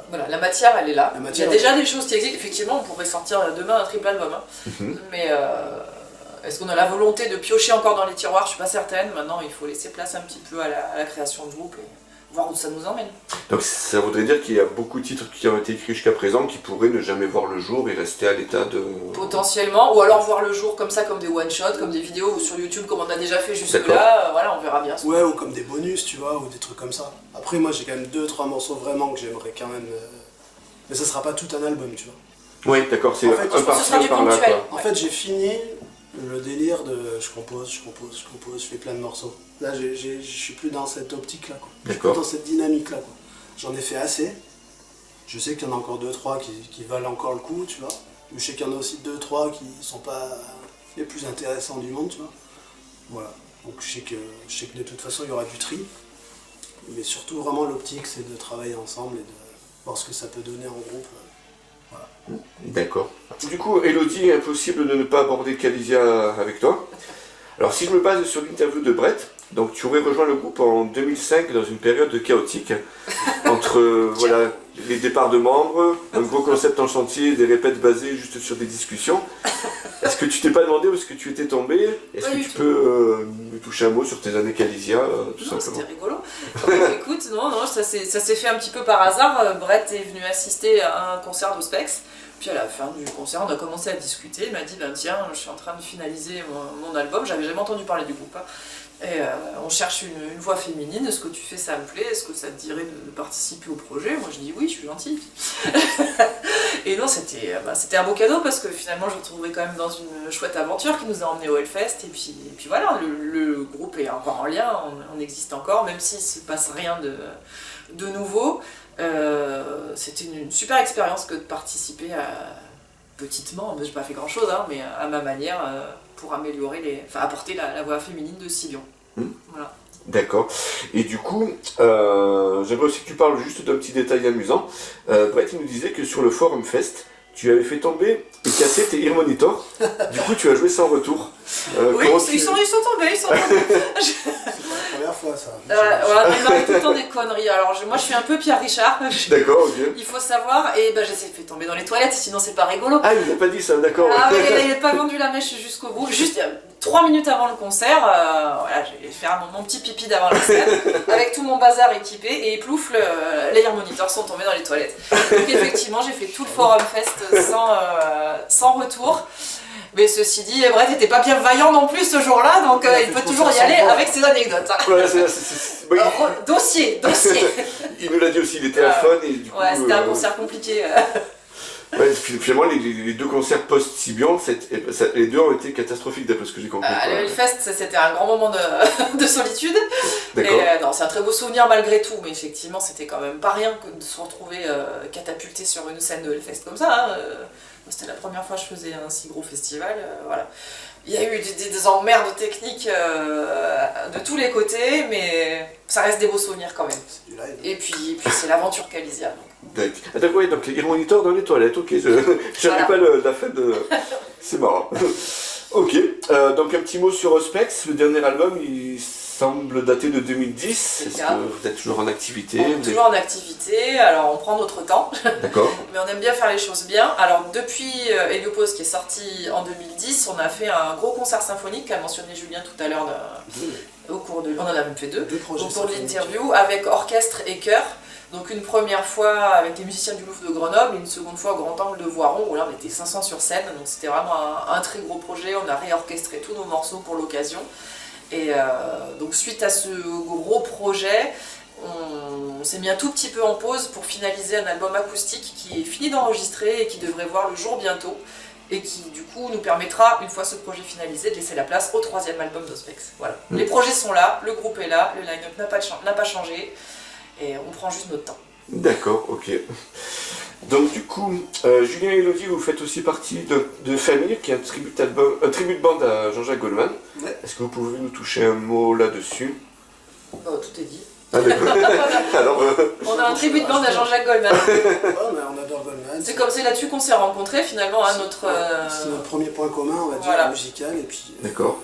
Voilà, la matière, elle est là. La Il y matière, a déjà des choses qui existent. Effectivement, on pourrait sortir demain un triple album. Hein. Mais est-ce qu'on a la volonté de piocher encore dans les tiroirs? Je suis pas certaine. Maintenant, il faut laisser place un petit peu à la création de groupe et voir où ça nous emmène. Donc ça voudrait dire qu'il y a beaucoup de titres qui ont été écrits jusqu'à présent qui pourraient ne jamais voir le jour et rester à l'état de... Potentiellement, ou alors voir le jour comme ça, comme des one-shots, comme des vidéos ou sur YouTube, comme on a déjà fait jusque-là. Voilà, on verra bien. Ouais, ou comme des bonus, tu vois, ou des trucs comme ça. Après, moi, j'ai quand même 2-3 morceaux vraiment que j'aimerais quand même... Mais ça sera pas tout un album, tu vois. Oui, d'accord, c'est En fait, un par-ci, un par-là, ponctuel. quoi. En fait, j'ai fini le délire de je compose, je fais plein de morceaux. Là, je suis plus dans cette optique-là, quoi. Je suis plus D'accord. dans cette dynamique-là, quoi. J'en ai fait assez. Je sais qu'il y en a encore 2-3 qui valent encore le coup, tu vois. Mais je sais qu'il y en a aussi 2-3 qui sont pas les plus intéressants du monde, tu vois. Voilà. Donc je sais que de toute façon, il y aura du tri. Mais surtout, vraiment, l'optique, c'est de travailler ensemble et de voir ce que ça peut donner en groupe. D'accord. Du coup, Elodie, impossible de ne pas aborder Calisia avec toi. Alors, si je me base sur l'interview de Brett, donc tu aurais rejoint le groupe en 2005 dans une période chaotique, entre voilà, les départs de membres, un gros concept en chantier, des répètes basées juste sur des discussions. Est-ce que tu t'es pas demandé où est-ce que tu étais tombé? Est-ce Pas que du tu tout. peux me toucher un mot sur tes années Calisia, tout Non, simplement? c'était rigolo. Écoute, non, ça s'est fait un petit peu par hasard. Brett est venu assister à un concert d'Ospex. Puis à la fin du concert, on a commencé à discuter. Il m'a dit, ben tiens, je suis en train de finaliser mon album. J'avais jamais entendu parler du groupe. Hein. Et on cherche une voix féminine. Est-ce que tu fais ça me plaît? Est-ce que ça te dirait de participer au projet? Moi, je dis oui, je suis gentille. Et non, c'était un beau cadeau parce que finalement, je me retrouvais quand même dans une chouette aventure qui nous a emmenés au Hellfest. Et puis voilà, le groupe est encore en lien. On existe encore, même s'il ne se passe rien de nouveau. C'était une super expérience que de participer petitement, j'ai pas fait grand chose, hein, mais à ma manière pour améliorer apporter la voix féminine de Sillon. Voilà. D'accord. Et du coup, j'aimerais aussi que tu parles juste d'un petit détail amusant. Brett, il nous disait que sur le Forum Fest, tu avais fait tomber et casser tes ear monitors. Du coup, tu as joué sans retour. Oui, ils sont tombés, C'est la première fois, ça. il m'arrive tout le temps des conneries. Alors moi, je suis un peu Pierre Richard. D'accord, ok. Il faut savoir, et ben, je les ai fait tomber dans les toilettes, sinon c'est pas rigolo. Ah, il nous a pas dit ça, d'accord. Ah oui, il n'a pas vendu la mèche jusqu'au bout. Juste 3 minutes avant le concert, voilà, j'ai fait mon petit pipi d'avant la scène, avec tout mon bazar équipé, et plouf, les ear monitors sont tombés dans les toilettes. Donc effectivement, j'ai fait tout le Forum Fest sans retour. Mais ceci dit, Brett n'était pas bien vaillant non plus ce jour-là, donc il peut toujours y aller avec ses anecdotes. Hein. Ouais, bah, Dossier. il nous l'a dit aussi, il était à fun et du coup... Ouais, c'était un concert compliqué. Ouais, finalement, les deux concerts post-Sibian, les deux ont été catastrophiques d'après ce que j'ai compris. Le Hellfest, c'était un grand moment de solitude. D'accord. Et non, c'est un très beau souvenir malgré tout, mais effectivement, c'était quand même pas rien que de se retrouver catapulté sur une scène de Hellfest comme ça. Hein. C'était la première fois que je faisais un si gros festival, voilà. Il y a eu des emmerdes techniques de tous les côtés, mais ça reste des beaux souvenirs quand même. C'est du live. Et puis c'est l'aventure qu'Alysia. D'accord, ouais, donc les moniteurs dans les toilettes, ok, j'avais Voilà. pas la fin de... C'est marrant. Ok, donc un petit mot sur Specs, le dernier album, il semble dater de 2010. C'est Est-ce ça. que vous êtes toujours en activité? On est toujours en activité, alors on prend notre temps, D'accord. mais on aime bien faire les choses bien. Alors depuis Heliopause qui est sorti en 2010, on a fait un gros concert symphonique qu'a mentionné Julien tout à l'heure au cours de... On en a même fait deux. Deux projets Au cours de symphoniques. l'interview avec orchestre et chœur. Donc une première fois avec les musiciens du Louvre de Grenoble et une seconde fois au Grand Angle de Voiron où là on était 500 sur scène. Donc c'était vraiment un très gros projet. On a réorchestré tous nos morceaux pour l'occasion. Et donc suite à ce gros projet, on s'est mis un tout petit peu en pause pour finaliser un album acoustique qui est fini d'enregistrer et qui devrait voir le jour bientôt. Et qui du coup nous permettra, une fois ce projet finalisé, de laisser la place au troisième album d'Ospex. Voilà. Les projets sont là, le groupe est là, le line-up n'a pas changé. Et on prend juste notre temps. D'accord, ok. Donc du coup, Julien et Elodie, vous faites aussi partie de Famille, qui est un tribute band à Jean-Jacques Goldman. Ouais. Est-ce que vous pouvez nous toucher un mot là-dessus? Tout est dit. Ah, d'accord. Alors, On a un tribut de bande à Jean-Jacques Goldman. Ouais, mais on adore Goldman. C'est là-dessus qu'on s'est rencontrés finalement à notre... C'est notre premier point commun, on va dire, Voilà. musical, et puis d'accord.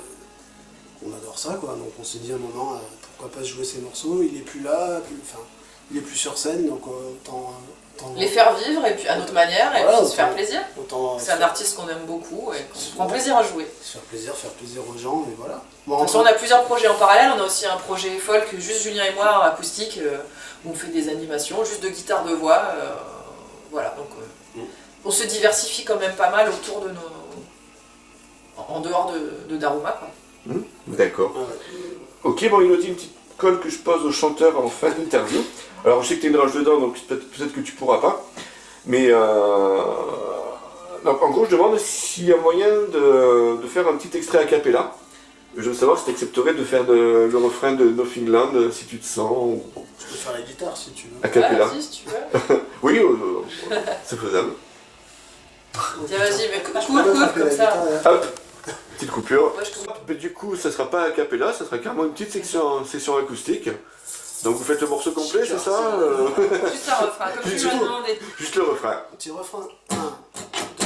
on adore ça, quoi. Donc on s'est dit à un moment, pourquoi pas jouer ces morceaux. Il est plus là, il est plus sur scène, donc autant Les faire vivre et puis à notre manière et Voilà, puis se faire plaisir. autant C'est un artiste qu'on aime beaucoup et qu'on prend plaisir à jouer. se faire plaisir aux gens, et voilà. De toute façon, on a plusieurs projets en parallèle. On a aussi un projet folk, juste Julien et moi, en acoustique, où on fait des animations, juste de guitare de voix. Voilà, donc on se diversifie quand même pas mal autour de nos... En dehors de Daruma, quoi. D'accord. Ah ouais. Ok, bon, Elodie, une petite colle que je pose au chanteur en fin d'interview. Alors, je sais que tu es une roche dedans, donc peut-être que tu pourras pas. Mais, donc, en gros, je demande s'il y a moyen de faire un petit extrait a cappella. Je veux savoir si tu accepterais de faire le refrain de Nothing Land, si tu te sens, ou Tu peux faire la guitare si tu veux. a cappella. Vas-y, si tu veux. Oui, c'est faisable. Tiens, vas-y, mais Je coupe, peux même comme la ça. guitare, là. Hop, petite coupure. Ouais, je te... Mais du coup, ça sera pas a cappella, ça sera carrément une petite session acoustique. Donc vous faites le morceau complet, c'est ça Juste un refrain, comme tu Juste m'as tout. demandé. Juste le refrain. Petit refrain. 1, 2,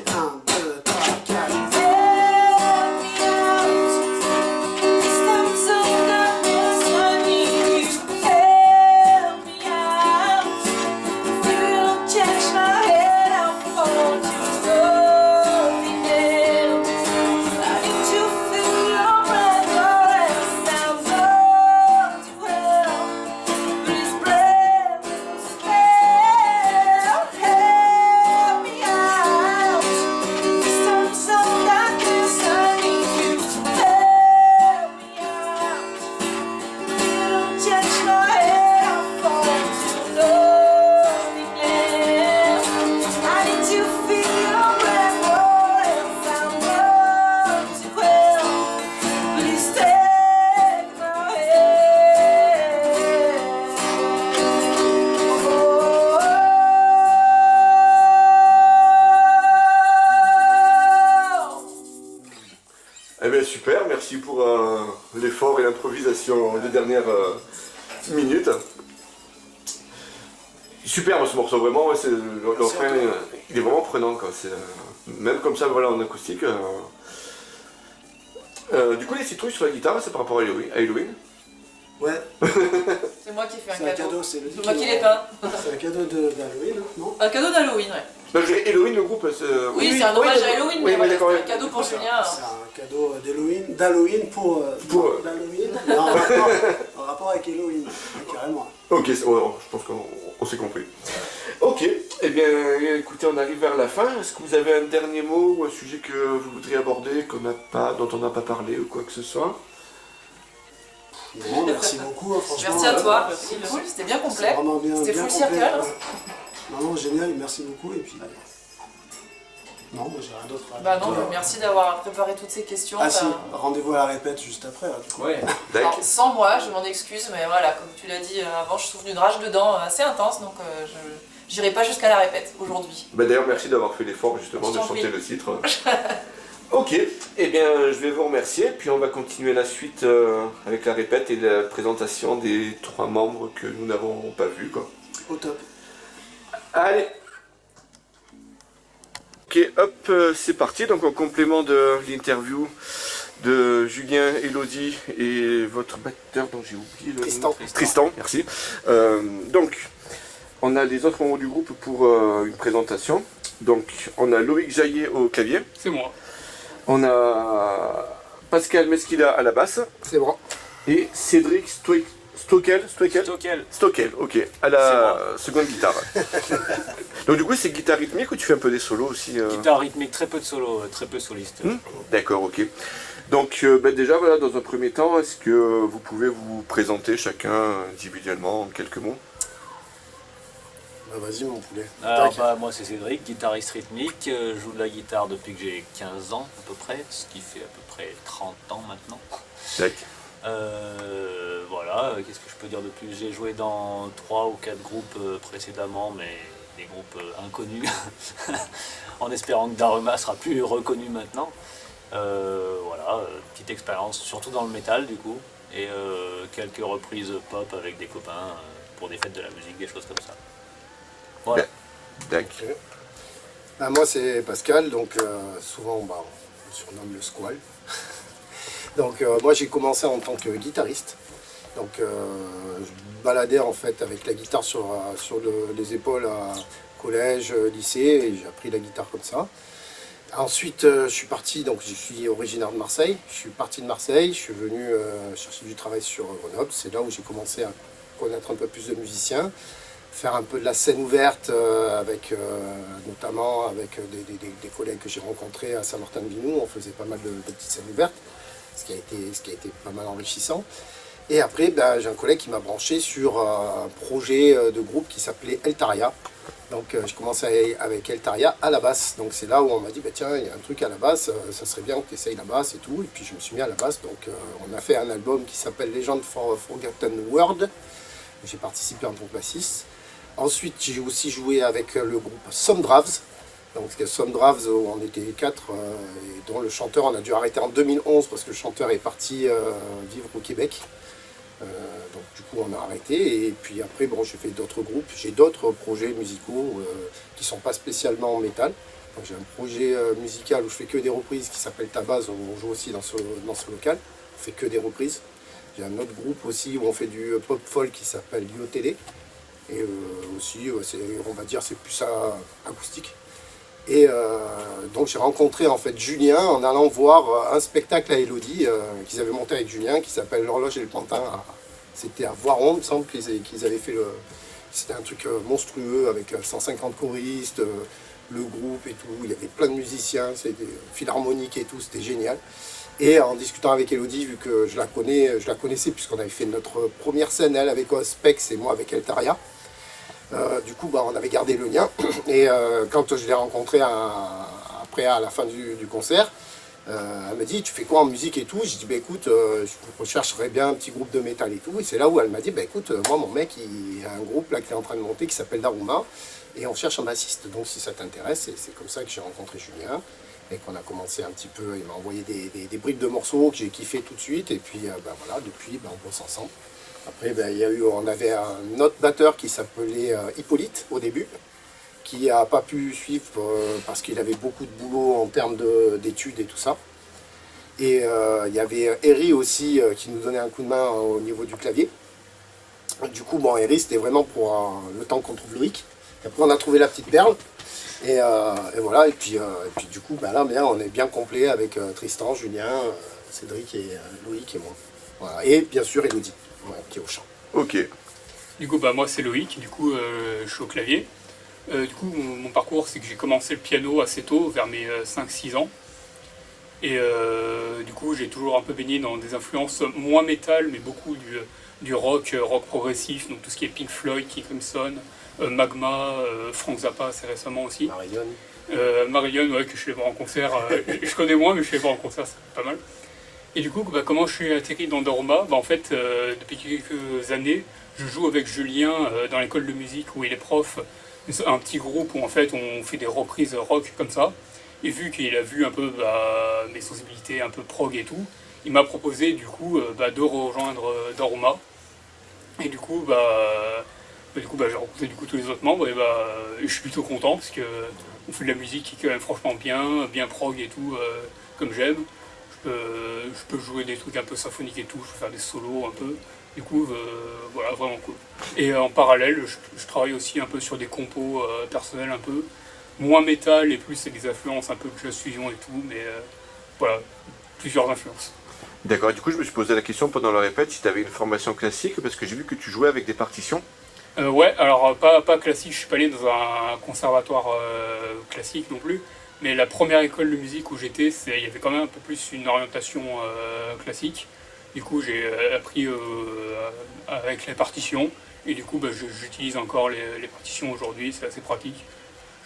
1, 2, 3, 4. Eh bien super, merci pour l'effort et l'improvisation des dernières minutes. Superbe ce morceau, vraiment, ouais, le refrain, il est vraiment prenant, quoi. Même comme ça, voilà, en acoustique. Du coup, les citrouilles sur la guitare, c'est par rapport à Halloween. Ouais, C'est moi qui fais c'est un un cadeau. cadeau, c'est le C'est moi qui l'ai peint. C'est un cadeau d'Halloween, non? Un cadeau d'Halloween, ouais. Non, je dirais Halloween, le groupe, Oui, c'est un hommage à Halloween, oui, mais voilà, d'accord, c'est un oui. cadeau pour Julien. C'est un cadeau d'Halloween pour... d'Halloween Non, en rapport avec Halloween, carrément. Ok, ouais, je pense qu'on s'est compris. Ok, eh bien, écoutez, on arrive vers la fin. Est-ce que vous avez un dernier mot ou un sujet que vous voudriez aborder, dont on n'a pas parlé ou quoi que ce soit? Non, merci beaucoup, hein, franchement. Merci à toi, c'est cool, c'était bien C'est complet. vraiment bien. C'était bien full complet, circle. ouais. Non, génial, merci beaucoup. Et puis. Non, moi j'ai rien d'autre à Bah non, ajouter. mais merci d'avoir préparé toutes ces questions. Ah si, T'as- rendez-vous à la répète juste après. Là, du coup. Ouais. Alors, sans moi, je m'en excuse, mais voilà, comme tu l'as dit avant, je souffre d'une rage dedans assez intense, donc j'irai pas jusqu'à la répète aujourd'hui. Bah, d'ailleurs, merci d'avoir fait l'effort justement Je de t'en chanter prie. le titre. Ok, eh bien je vais vous remercier, puis on va continuer la suite avec la répète et la présentation des 3 membres que nous n'avons pas vus, quoi. Au top. Allez. Ok, hop, c'est parti. Donc en complément de l'interview de Julien, Elodie et votre batteur dont j'ai oublié le Tristan. nom. Tristan, merci. Donc, on a les autres membres du groupe pour une présentation. Donc, on a Loïc Jaillet au clavier. C'est moi. On a Pascal Mesquida à la basse. C'est bon. Et Cédric Stockel, ok, à la seconde guitare. Donc du coup, c'est guitare rythmique ou tu fais un peu des solos aussi Guitare rythmique, très peu de solos, très peu soliste. D'accord, ok. Donc déjà, voilà, dans un premier temps, est-ce que vous pouvez vous présenter chacun individuellement en quelques mots? Bah, vas-y mon poulet. Alors Tac. moi c'est Cédric, guitariste rythmique, je joue de la guitare depuis que j'ai 15 ans à peu près, ce qui fait à peu près 30 ans maintenant. D'accord. Voilà, qu'est-ce que je peux dire de plus? J'ai joué dans 3 ou 4 groupes précédemment, mais des groupes inconnus, en espérant que Daruma sera plus reconnu maintenant. Voilà, petite expérience, surtout dans le métal du coup, et quelques reprises pop avec des copains pour des fêtes de la musique, des choses comme ça. Voilà. D'accord. Bah, moi c'est Pascal, donc souvent bah, on me surnomme le Squall. Donc moi j'ai commencé en tant que guitariste. Donc je baladais en fait avec la guitare sur les épaules à collège, lycée, et j'ai appris la guitare comme ça. Ensuite je suis parti, donc je suis originaire de Marseille. Je suis parti de Marseille, je suis venu chercher du travail sur Grenoble. C'est là où j'ai commencé à connaître un peu plus de musiciens, faire un peu de la scène ouverte notamment avec des collègues que j'ai rencontrés à Saint-Martin-de-Vinou. On faisait pas mal de petites scènes ouvertes, ce qui a été pas mal enrichissant. Et après, ben, j'ai un collègue qui m'a branché sur un projet de groupe qui s'appelait Eltaria. Donc je commençais avec Eltaria à la basse. Donc c'est là où on m'a dit, bah, tiens, il y a un truc à la basse, ça serait bien que tu essayes la basse et tout. Et puis je me suis mis à la basse. Donc on a fait un album qui s'appelle Legend for Forgotten World. J'ai participé en tant que bassiste. Ensuite, j'ai aussi joué avec le groupe Somdraves. Donc Somdraves, on était 4, et dont le chanteur, on a dû arrêter en 2011 parce que le chanteur est parti vivre au Québec. Donc du coup on a arrêté, et puis après bon, j'ai fait d'autres groupes, j'ai d'autres projets musicaux qui ne sont pas spécialement en métal. Donc, j'ai un projet musical où je fais que des reprises qui s'appelle Tabaz, où on joue aussi dans ce local, on fait que des reprises. J'ai un autre groupe aussi où on fait du pop folk qui s'appelle Yo Télé, et aussi on va dire c'est plus acoustique. Et donc j'ai rencontré en fait Julien en allant voir un spectacle à Elodie qu'ils avaient monté avec Julien qui s'appelle L'Horloge et le Pantin. C'était à Voiron, il me semble qu'ils avaient fait le... C'était un truc monstrueux avec 150 choristes, le groupe et tout. Il y avait plein de musiciens, c'était philharmonique et tout, c'était génial. Et en discutant avec Elodie, vu que je la connaissais puisqu'on avait fait notre première scène, elle avec Ospex et moi avec Eltaria. Du coup, bah, on avait gardé le lien, et quand je l'ai rencontrée après à la fin du concert, elle m'a dit, tu fais quoi en musique et tout? J'ai dit, bah, écoute, je rechercherais bien un petit groupe de métal et tout, et c'est là où elle m'a dit, bah, écoute, moi mon mec il a un groupe là qui est en train de monter qui s'appelle Daruma, et on cherche un bassiste, donc si ça t'intéresse. Et c'est comme ça que j'ai rencontré Julien, et qu'on a commencé un petit peu, il m'a envoyé des bribes de morceaux que j'ai kiffé tout de suite, et puis bah, voilà, depuis on bosse ensemble. Après, ben, on avait un autre batteur qui s'appelait Hippolyte au début, qui n'a pas pu suivre parce qu'il avait beaucoup de boulot en termes d'études et tout ça. Et il y avait Eri aussi qui nous donnait un coup de main au niveau du clavier. Du coup, bon, Eri, c'était vraiment pour le temps qu'on trouve Loïc. Et après, on a trouvé la petite perle. Et voilà, et puis du coup, ben, là, on est bien complet avec Tristan, Julien, Cédric et Loïc et moi. Voilà. Et bien sûr, Elodie. Ouais, qui est au chant. Ok. Du coup, bah, moi c'est Loïc, du coup je suis au clavier. Du coup, mon parcours, c'est que j'ai commencé le piano assez tôt, vers mes 5-6 ans. Et du coup, j'ai toujours un peu baigné dans des influences moins métal, mais beaucoup du rock progressif, donc tout ce qui est Pink Floyd, King Crimson, Magma, Frank Zappa assez récemment aussi. Marillion, ouais, que je suis allé voir en concert. Je connais moins, mais je suis allé voir en concert, c'est pas mal. Et du coup, bah, comment je suis atterri dans Daruma? Bah, en fait, depuis quelques années, je joue avec Julien dans l'école de musique où il est prof. Un petit groupe où en fait on fait des reprises rock comme ça. Et vu qu'il a vu un peu mes sensibilités un peu prog et tout, il m'a proposé du coup de rejoindre Daruma. Et du coup, j'ai rencontré du coup tous les autres membres et je suis plutôt content parce que on fait de la musique qui est quand même franchement bien prog et tout, comme j'aime. Je peux jouer des trucs un peu symphoniques et tout, je peux faire des solos un peu. Du coup, voilà, vraiment cool. Et en parallèle, je travaille aussi un peu sur des compos personnels un peu, moins métal et plus c'est des influences un peu de jazz fusion et tout, mais voilà, plusieurs influences. D'accord, du coup je me suis posé la question pendant la répète si tu avais une formation classique, parce que j'ai vu que tu jouais avec des partitions. Ouais, alors pas classique, je suis pas allé dans un conservatoire classique non plus, mais la première école de musique où j'étais, il y avait quand même un peu plus une orientation classique. Du coup, j'ai appris avec les partitions, et du coup, j'utilise encore les partitions aujourd'hui, c'est assez pratique.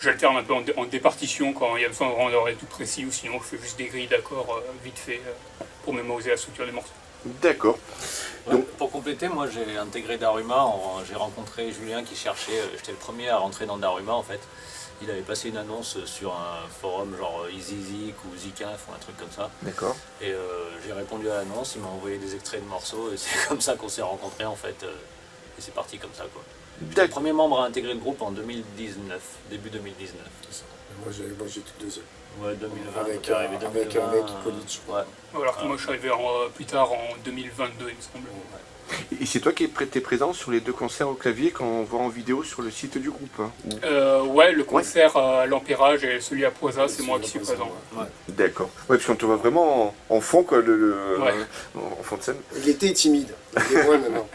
J'alterne un peu en départition quand il y a besoin vraiment d'avoir tout précis, ou sinon je fais juste des grilles d'accords vite fait pour mémoriser la structure des morceaux. D'accord. Ouais, Donc- pour compléter, moi j'ai intégré Daruma, j'ai rencontré Julien qui cherchait, j'étais le premier à rentrer dans Daruma en fait. Il avait passé une annonce sur un forum genre EasyZig ou Zikaf ou un truc comme ça. D'accord. Et j'ai répondu à l'annonce, il m'a envoyé des extraits de morceaux et c'est comme ça qu'on s'est rencontrés en fait. Et c'est parti comme ça quoi. Le D'accord. premier membre à intégrer le groupe en 2019, début 2019. Moi j'étais deuxième. Ouais, 2020, Avec, t'es arrivé avec 2020, un mec College. Ouais. Alors que moi je suis arrivé plus tard en 2022, il me semble. Et c'est toi qui étais présent sur les 2 concerts au clavier qu'on voit en vidéo sur le site du groupe, hein, ou- Ouais, le concert à l'Empérage et celui à Poisa, c'est moi qui suis présent. D'accord. Ouais, parce qu'on te voit vraiment en fond, quoi, Ouais. en fond de scène. Il était timide, il est moins maintenant.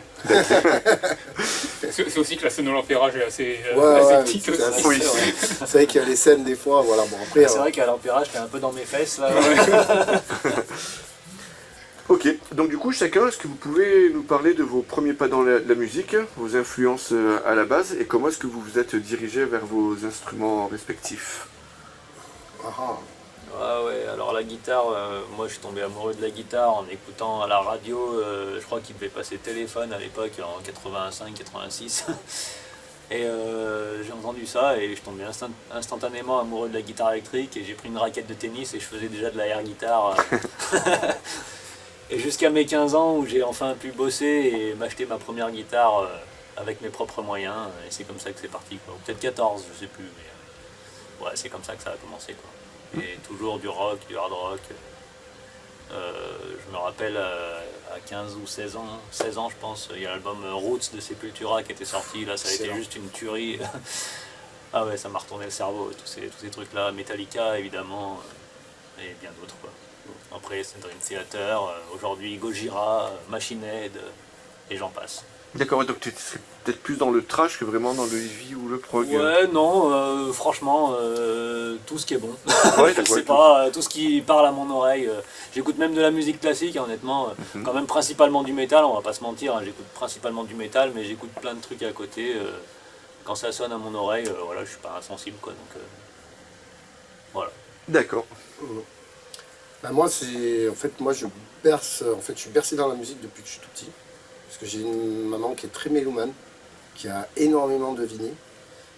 C'est aussi que la scène de l'Empérage est assez Ouais, petite c'est aussi. assez- Oui. c'est vrai qu'il y a les scènes des fois, voilà, bon après... C'est vrai qu'à l'Empérage, t'es un peu dans mes fesses là. Ok, donc du coup, chacun, est-ce que vous pouvez nous parler de vos premiers pas dans la musique, vos influences à la base, et comment est-ce que vous vous êtes dirigé vers vos instruments respectifs? Ouais, alors la guitare, moi je suis tombé amoureux de la guitare en écoutant à la radio, je crois qu'il devait passer Téléphone à l'époque en 85-86. Et j'ai entendu ça et je tombais instantanément amoureux de la guitare électrique et j'ai pris une raquette de tennis et je faisais déjà de la air guitare. Et jusqu'à mes 15 ans où j'ai enfin pu bosser et m'acheter ma première guitare avec mes propres moyens, et c'est comme ça que c'est parti quoi. Ou peut-être 14, je sais plus, mais ouais, c'est comme ça que ça a commencé quoi. Et toujours du rock, du hard rock. Je me rappelle à 15 ou 16 ans je pense, il y a l'album Roots de Sepultura qui était sorti, là ça a été Excellent. juste une tuerie. Ah ouais, ça m'a retourné le cerveau, tous ces trucs là, Metallica évidemment, et bien d'autres quoi. Après c'est Dream Theater, aujourd'hui Gojira, Machine Head, et j'en passe. D'accord, ouais, donc tu es peut-être plus dans le trash que vraiment dans le heavy ou le prog. Ouais, non, franchement, tout ce qui est bon. Ouais, Je d'accord, sais pas, tout ce qui parle à mon oreille. J'écoute même de la musique classique, honnêtement. Quand même principalement du métal, on va pas se mentir. Hein, j'écoute principalement du métal, mais j'écoute plein de trucs à côté. Quand ça sonne à mon oreille, voilà, je suis pas insensible, quoi. Donc, voilà. D'accord. Bah moi c'est en fait moi je suis bercé dans la musique depuis que je suis tout petit parce que j'ai une maman qui est très mélomane, qui a énormément de vinyles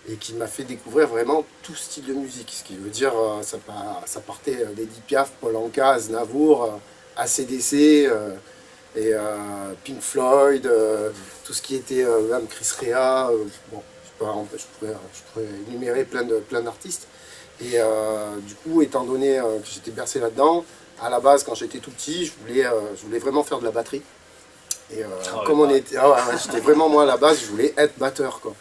et qui m'a fait découvrir vraiment tout style de musique, ce qui veut dire ça partait d'Edith Piaf, Paul Anka, Aznavour, AC/DC et Pink Floyd, tout ce qui était même Chris Rea, bon je pourrais énumérer plein d'artistes. Et du coup, étant donné que j'étais bercé là-dedans, à la base, quand j'étais tout petit, je voulais vraiment faire de la batterie. Et comme on était, j'étais vraiment moi à la base, je voulais être batteur quoi.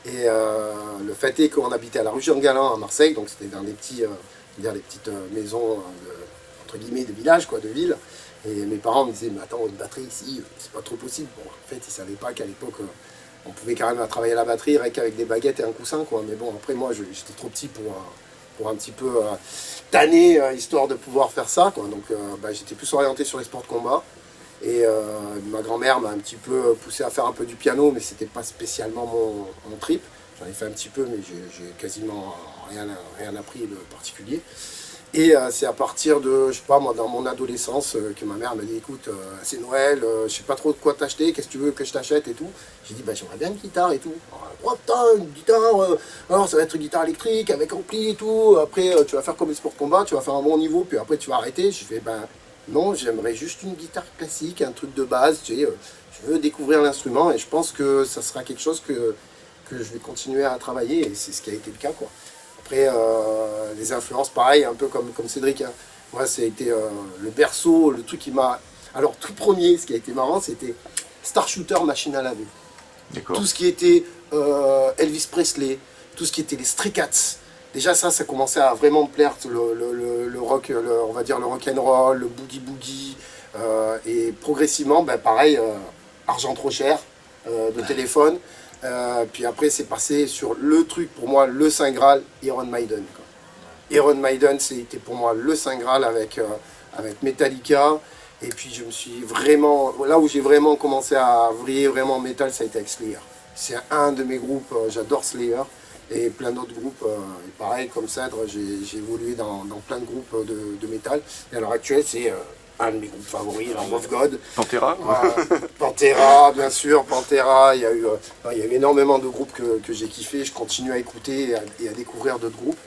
Et le fait est qu'on habitait à la rue Jean-Galin à Marseille, donc c'était dans des les petites maisons entre guillemets de village quoi, de ville. Et mes parents me disaient mais attends, une batterie ici, c'est pas trop possible. Bon, en fait, ils savaient pas qu'à l'époque on pouvait carrément travailler la batterie rien qu'avec des baguettes et un coussin quoi. Mais bon, après moi, j'étais trop petit pour un petit peu tanner, histoire de pouvoir faire ça, quoi. Donc j'étais plus orienté sur les sports de combat. Et ma grand-mère m'a un petit peu poussé à faire un peu du piano, mais c'était pas spécialement mon trip. J'en ai fait un petit peu, mais j'ai quasiment rien appris de particulier. Et c'est à partir de, je sais pas moi, dans mon adolescence, que ma mère m'a dit écoute, c'est Noël, je sais pas trop de quoi t'acheter, qu'est-ce que tu veux que je t'achète et tout. J'ai dit j'aimerais bien une guitare et tout. Alors, oh putain, une guitare, alors ça va être une guitare électrique avec ampli et tout, après tu vas faire comme les sports combat, tu vas faire un bon niveau, puis après tu vas arrêter. Je fais, ben non, j'aimerais juste une guitare classique, un truc de base, tu sais, je veux découvrir l'instrument, et je pense que ça sera quelque chose que je vais continuer à travailler, et c'est ce qui a été le cas, quoi. Après, les influences, pareil, un peu comme Cédric, hein. Moi, ça a été le berceau, le truc qui m'a... Alors, tout premier, ce qui a été marrant, c'était Star Shooter, Machine à laver. D'accord. Tout ce qui était Elvis Presley, tout ce qui était les Stray Cats. Déjà, ça commençait à vraiment me plaire, le rock, on va dire le rock and roll, le boogie-boogie. Et progressivement, ben, pareil, Argent trop cher de téléphone. Puis après, c'est passé sur le truc, pour moi, le Saint Graal, Iron Maiden, quoi. Iron Maiden, c'était pour moi le Saint Graal avec Metallica. Et puis je me suis vraiment, là où j'ai vraiment commencé à vriller vraiment en métal, ça a été avec Slayer. C'est un de mes groupes, j'adore Slayer. Et plein d'autres groupes, et pareil, comme Cèdre, j'ai évolué dans plein de groupes de métal. Et à l'heure actuelle, c'est un de mes groupes favoris, Lamb of God. Pantera. Pantera, bien sûr, Pantera. Il y a eu énormément de groupes que j'ai kiffé. Je continue à écouter et à découvrir d'autres groupes.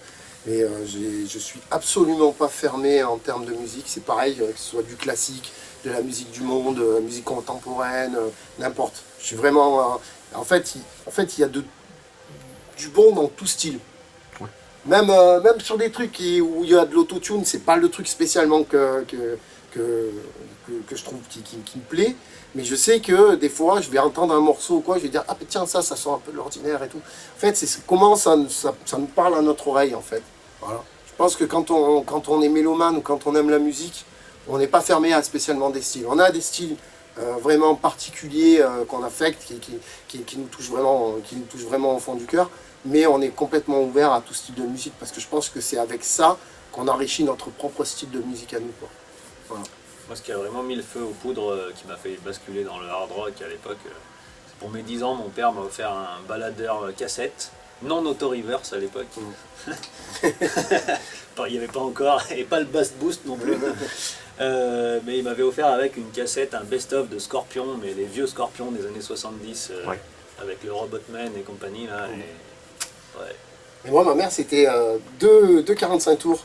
Mais je suis absolument pas fermé en termes de musique. C'est pareil, que ce soit du classique, de la musique du monde, de la musique contemporaine, n'importe. Je suis vraiment... en fait, il y a du bon dans tout style. Ouais. Même sur des trucs où il y a de l'autotune, c'est pas le truc spécialement que je trouve qui me plaît. Mais je sais que des fois, je vais entendre un morceau ou quoi, je vais dire, ah tiens, ça sort un peu de l'ordinaire et tout. En fait, c'est comment ça nous parle à notre oreille, en fait. Voilà. Je pense que quand on est mélomane ou quand on aime la musique, on n'est pas fermé à spécialement des styles. On a des styles vraiment particuliers qu'on affecte, qui nous touchent vraiment au fond du cœur, mais on est complètement ouvert à tout style de musique, parce que je pense que c'est avec ça qu'on enrichit notre propre style de musique à nous, quoi. Voilà. Moi, ce qui a vraiment mis le feu aux poudres, qui m'a fait basculer dans le hard rock à l'époque, c'est pour mes 10 ans, mon père m'a offert un baladeur cassette, non auto-reverse à l'époque. Enfin, il n'y avait pas encore, et pas le bass boost non plus. Mais il m'avait offert avec une cassette, un best-of de Scorpion, mais les vieux Scorpions des années 70, Ouais. avec le Robotman et compagnie. Là, et... ouais. Et moi, ma mère, c'était deux 45 tours.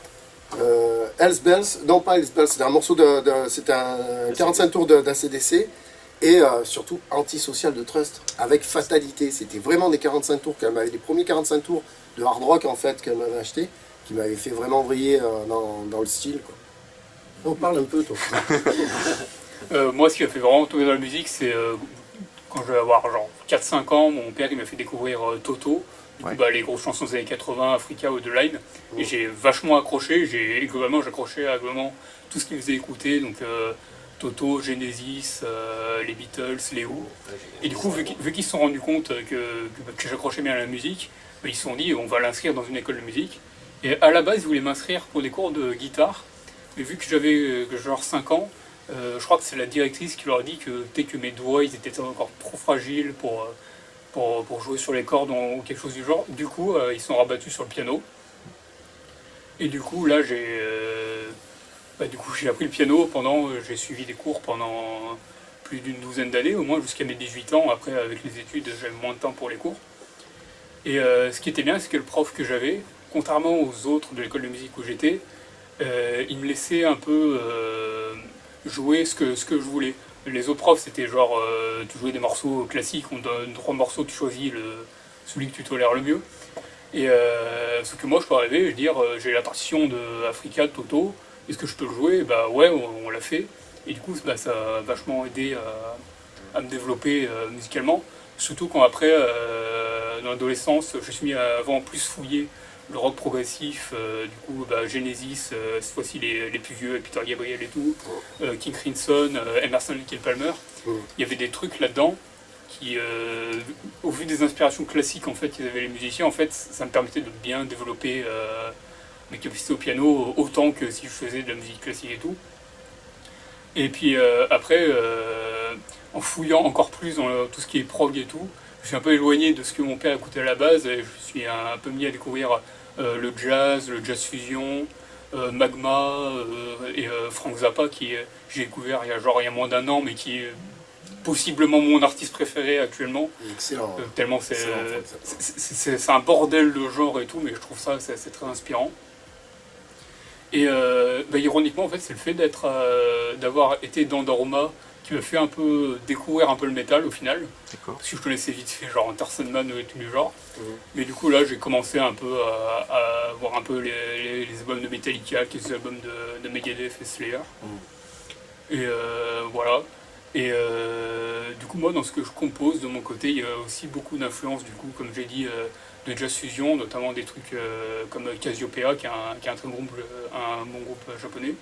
Hells Bells, non pas Hells Bells, c'était un morceau c'était un 45 tours d'ACDC, et surtout Antisocial de Trust avec Fatalité. C'était vraiment des 45 tours qu'elle m'avait, les premiers 45 tours de hard rock en fait qu'elle m'avait acheté, qui m'avaient fait vraiment vriller dans le style, quoi. On parle un peu, toi. Moi, ce qui m'a fait vraiment tomber dans la musique, c'est quand je vais avoir genre 4-5 ans, mon père il m'a fait découvrir Toto. Du coup, Ouais. les grosses chansons des années 80, Africa ou The Line. Et j'ai vachement accroché. Globalement, j'accrochais à vraiment tout ce qu'il me faisait écouter. Donc Toto, Genesis, les Beatles, les Who. Et du coup, vu qu'ils se sont rendus compte que j'accrochais bien à la musique, ils se sont dit on va l'inscrire dans une école de musique. Et à la base, ils voulaient m'inscrire pour des cours de guitare. Mais vu que j'avais genre 5 ans, je crois que c'est la directrice qui leur a dit que peut-être que mes doigts ils étaient encore trop fragiles pour jouer sur les cordes ou quelque chose du genre. Du coup, ils sont rabattus sur le piano. Et du coup, là, j'ai appris le piano j'ai suivi des cours pendant plus d'une douzaine d'années, au moins jusqu'à mes 18 ans. Après, avec les études, j'avais moins de temps pour les cours. Et ce qui était bien, c'est que le prof que j'avais, contrairement aux autres de l'école de musique où j'étais, il me laissait un peu jouer ce que je voulais. Les autres profs, c'était genre, tu jouais des morceaux classiques, on donne 3 morceaux, tu choisis celui que tu tolères le mieux. Et sauf que moi, je peux arriver et dire, j'ai la partition de Africa, de Toto, est-ce que je peux le jouer? Bah ouais, on l'a fait. Et du coup, ça a vachement aidé à me développer musicalement. Surtout quand après, dans l'adolescence, je suis mis à avant plus fouiller le rock progressif, du coup Genesis, cette fois-ci les plus vieux, Peter Gabriel et tout, King Crimson, Emerson, Lake and Palmer. Il y avait des trucs là-dedans qui, au vu des inspirations classiques en fait qu'ils avaient les musiciens, en fait ça me permettait de bien développer mes capacités au piano autant que si je faisais de la musique classique et tout. Et puis après, en fouillant encore plus dans tout ce qui est prog et tout, je suis un peu éloigné de ce que mon père écoutait à la base et je suis un peu mis à découvrir le jazz fusion, Magma et Frank Zappa qui j'ai découvert il y a moins d'un an mais qui possiblement mon artiste préféré actuellement. Excellent. Tellement c'est un bordel de genre et tout, mais je trouve ça c'est très inspirant. Et ironiquement, en fait, c'est le fait d'avoir été dans Daruma qui m'a fait un peu découvrir un peu le métal au final. D'accord. Parce que je connaissais vite fait genre Anderson Man et tout du genre. Mais du coup là j'ai commencé un peu à voir un peu les albums de Metallica, les albums de Megadeth et Slayer. Et voilà. Et du coup moi dans ce que je compose de mon côté, il y a aussi beaucoup d'influences du coup, comme j'ai dit, de jazz fusion, notamment des trucs comme Cassiopeia qui est un très bon groupe japonais.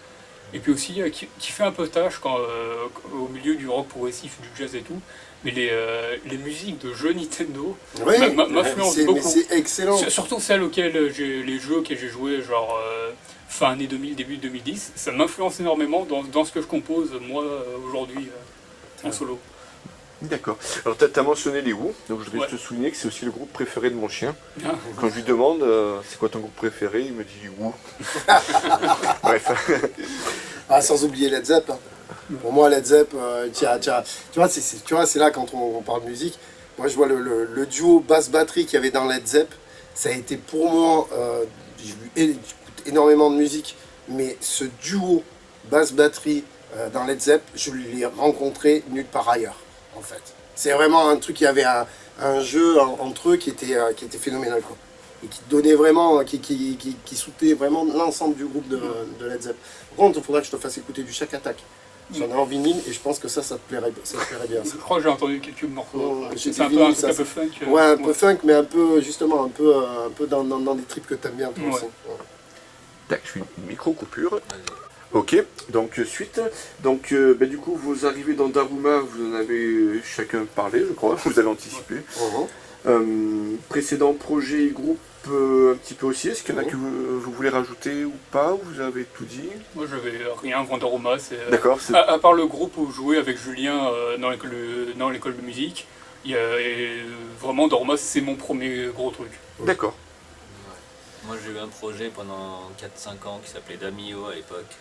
Et puis aussi qui fait un peu tâche au milieu du rock progressif, du jazz et tout, mais les musiques de jeux Nintendo m'influencent beaucoup. C'est excellent. Surtout les jeux auxquels j'ai joué, genre fin année 2000, début 2010, ça m'influence énormément dans ce que je compose moi aujourd'hui en solo. D'accord. Alors, tu as mentionné les Who, donc je voudrais te souligner que c'est aussi le groupe préféré de mon chien. Quand je lui demande c'est quoi ton groupe préféré, il me dit Who. Bref. Sans oublier Led Zepp. Hein. Pour moi, Led Zepp, tu vois, c'est là quand on parle musique. Moi, je vois le duo basse-batterie qu'il y avait dans Led Zepp. Ça a été pour moi, j'écoute énormément de musique, mais ce duo basse-batterie dans Led Zepp, je l'ai rencontré nulle part ailleurs. En fait, c'est vraiment un truc, il y avait un jeu entre eux qui était phénoménal, quoi. Et qui donnait vraiment, qui soutenait vraiment l'ensemble du groupe de Led Zepp. Par contre, il faudrait que je te fasse écouter du Shack Attack. J'en ai en vinyle et je pense que ça te plairait bien. Je crois que j'ai entendu quelques morceaux. C'est un vinyle, peu funk. Ouais, un peu funk, mais un peu justement un peu dans des trips que t'aimes bien toi aussi. Ouais. Tac, je fais une micro-coupure. Ok, donc suite. Donc du coup, vous arrivez dans Daruma, vous en avez chacun parlé, je crois, vous avez anticipé. Précédent projet groupe un petit peu aussi, est-ce qu'il y en a que vous voulez rajouter ou pas, ou vous avez tout dit? Moi j'avais rien avant Daruma, D'accord. À part le groupe où je jouais avec Julien dans l'école de musique, vraiment Daruma c'est mon premier gros truc. D'accord. Moi j'ai eu un projet pendant 4-5 ans qui s'appelait Damio à l'époque.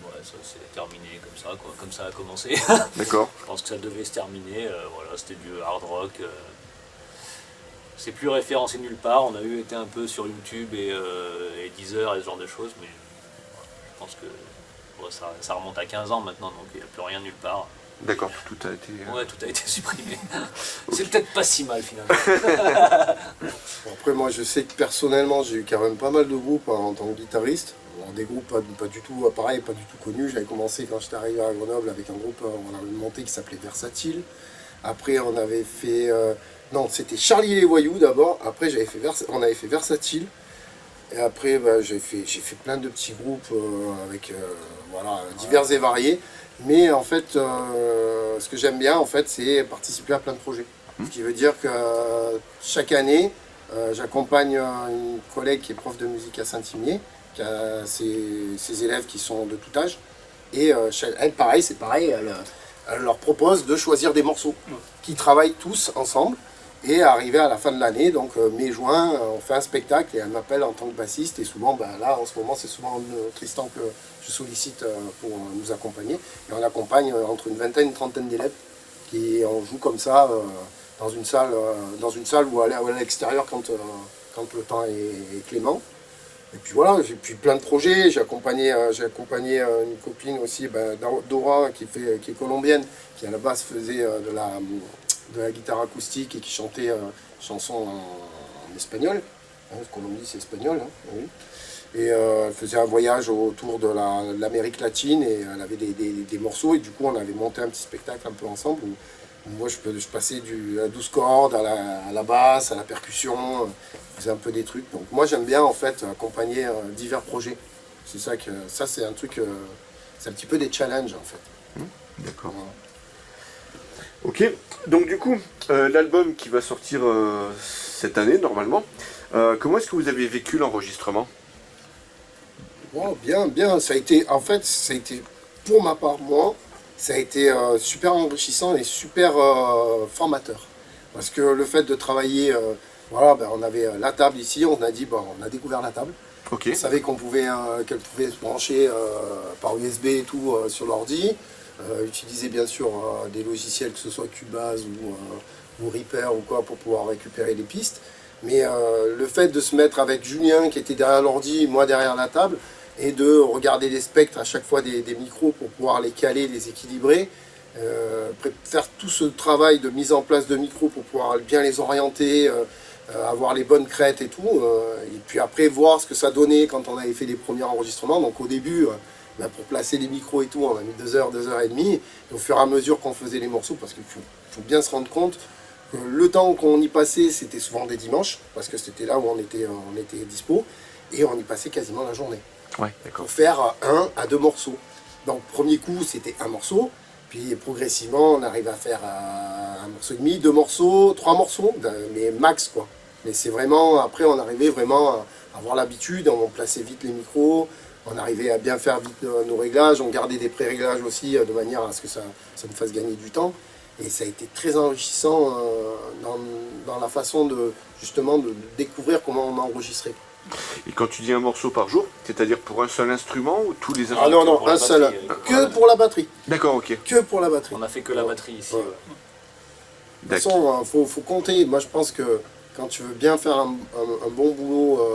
Ouais, ça s'est terminé comme ça, quoi. Comme ça a commencé. D'accord. Je pense que ça devait se terminer, voilà, c'était du hard rock. C'est plus référencé nulle part, on a été un peu sur YouTube et Deezer et ce genre de choses, mais je pense que ça remonte à 15 ans maintenant, donc il n'y a plus rien nulle part. D'accord, tout a été... Ouais, tout a été supprimé. C'est peut-être pas si mal finalement. Bon, après moi je sais que personnellement j'ai eu quand même pas mal de groupes en tant que guitariste. Alors, des groupes pas du tout pareil, pas du tout connus. J'avais commencé quand j'étais arrivé à Grenoble avec un groupe, on avait monté qui s'appelait Versatile. Après on avait fait... non, c'était Charlie et les Voyous d'abord. Après on avait fait Versatile. Et après j'ai fait plein de petits groupes avec divers et variés. Mais en fait, ce que j'aime bien, en fait, c'est participer à plein de projets. Ce qui veut dire que chaque année, j'accompagne une collègue qui est prof de musique à Saint-Imier, qui a ses élèves qui sont de tout âge. Et elle, pareil, elle leur propose de choisir des morceaux qui travaillent tous ensemble. Et arrivé à la fin de l'année, donc mai-juin, on fait un spectacle et elle m'appelle en tant que bassiste. Et souvent, là en ce moment, c'est souvent Tristan que je sollicite pour nous accompagner. Et on accompagne entre une vingtaine et une trentaine d'élèves. Et on joue comme ça dans une salle ou à l'extérieur quand le temps est clément. Et puis voilà, j'ai puis plein de projets. J'ai accompagné une copine aussi, Dora, qui est colombienne, qui à la base faisait de la guitare acoustique et qui chantait chansons en espagnol. Colombie, c'est espagnol. Oui. Et elle faisait un voyage autour de l'Amérique latine et elle avait des morceaux. Et du coup, on avait monté un petit spectacle un peu ensemble. Où moi, je passais à 12 cordes, à la basse, à la percussion. Je faisais un peu des trucs. Donc moi, j'aime bien en fait accompagner divers projets. C'est ça c'est un truc... c'est un petit peu des challenges en fait. D'accord. Voilà. Ok, donc du coup, l'album qui va sortir cette année normalement, comment est-ce que vous avez vécu l'enregistrement? Wow, bien, ça a été pour ma part, ça a été super enrichissant et super formateur. Parce que le fait de travailler, on avait la table ici, on a dit, on a découvert la table. Ok. On savait qu'elle pouvait se brancher par USB et tout sur l'ordi. utiliser bien sûr des logiciels, que ce soit Cubase ou Reaper ou quoi, pour pouvoir récupérer les pistes. Mais le fait de se mettre avec Julien qui était derrière l'ordi, moi derrière la table, et de regarder les spectres à chaque fois des micros pour pouvoir les caler, les équilibrer, faire tout ce travail de mise en place de micros pour pouvoir bien les orienter, avoir les bonnes crêtes et tout, et puis après voir ce que ça donnait quand on avait fait les premiers enregistrements. Donc au début, pour placer les micros et tout, on a mis 2 heures, 2 heures et demie, et au fur et à mesure qu'on faisait les morceaux, parce qu'il faut bien se rendre compte que le temps qu'on y passait, c'était souvent des dimanches, parce que c'était là où on était dispo, et on y passait quasiment la journée. Ouais, d'accord. Pour faire 1 à 2 morceaux. Donc premier coup c'était un morceau, puis progressivement on arrive à faire 1 morceau et demi, 2 morceaux, 3 morceaux, mais max quoi. Mais c'est vraiment, après on arrivait vraiment à avoir l'habitude, on plaçait vite les micros, on arrivait à bien faire vite nos réglages, on gardait des pré-réglages aussi de manière à ce que ça nous fasse gagner du temps. Et ça a été très enrichissant dans la façon de découvrir comment on enregistrait. Et quand tu dis un morceau par jour, c'est-à-dire pour un seul instrument ou tous les instruments? Ah non, non, pour la un seul. batterie, Que pour la batterie. D'accord, ok. Que pour la batterie. On a fait que la batterie ici. Ouais. Ouais. De toute façon, faut compter. Moi, je pense que quand tu veux bien faire un bon boulot,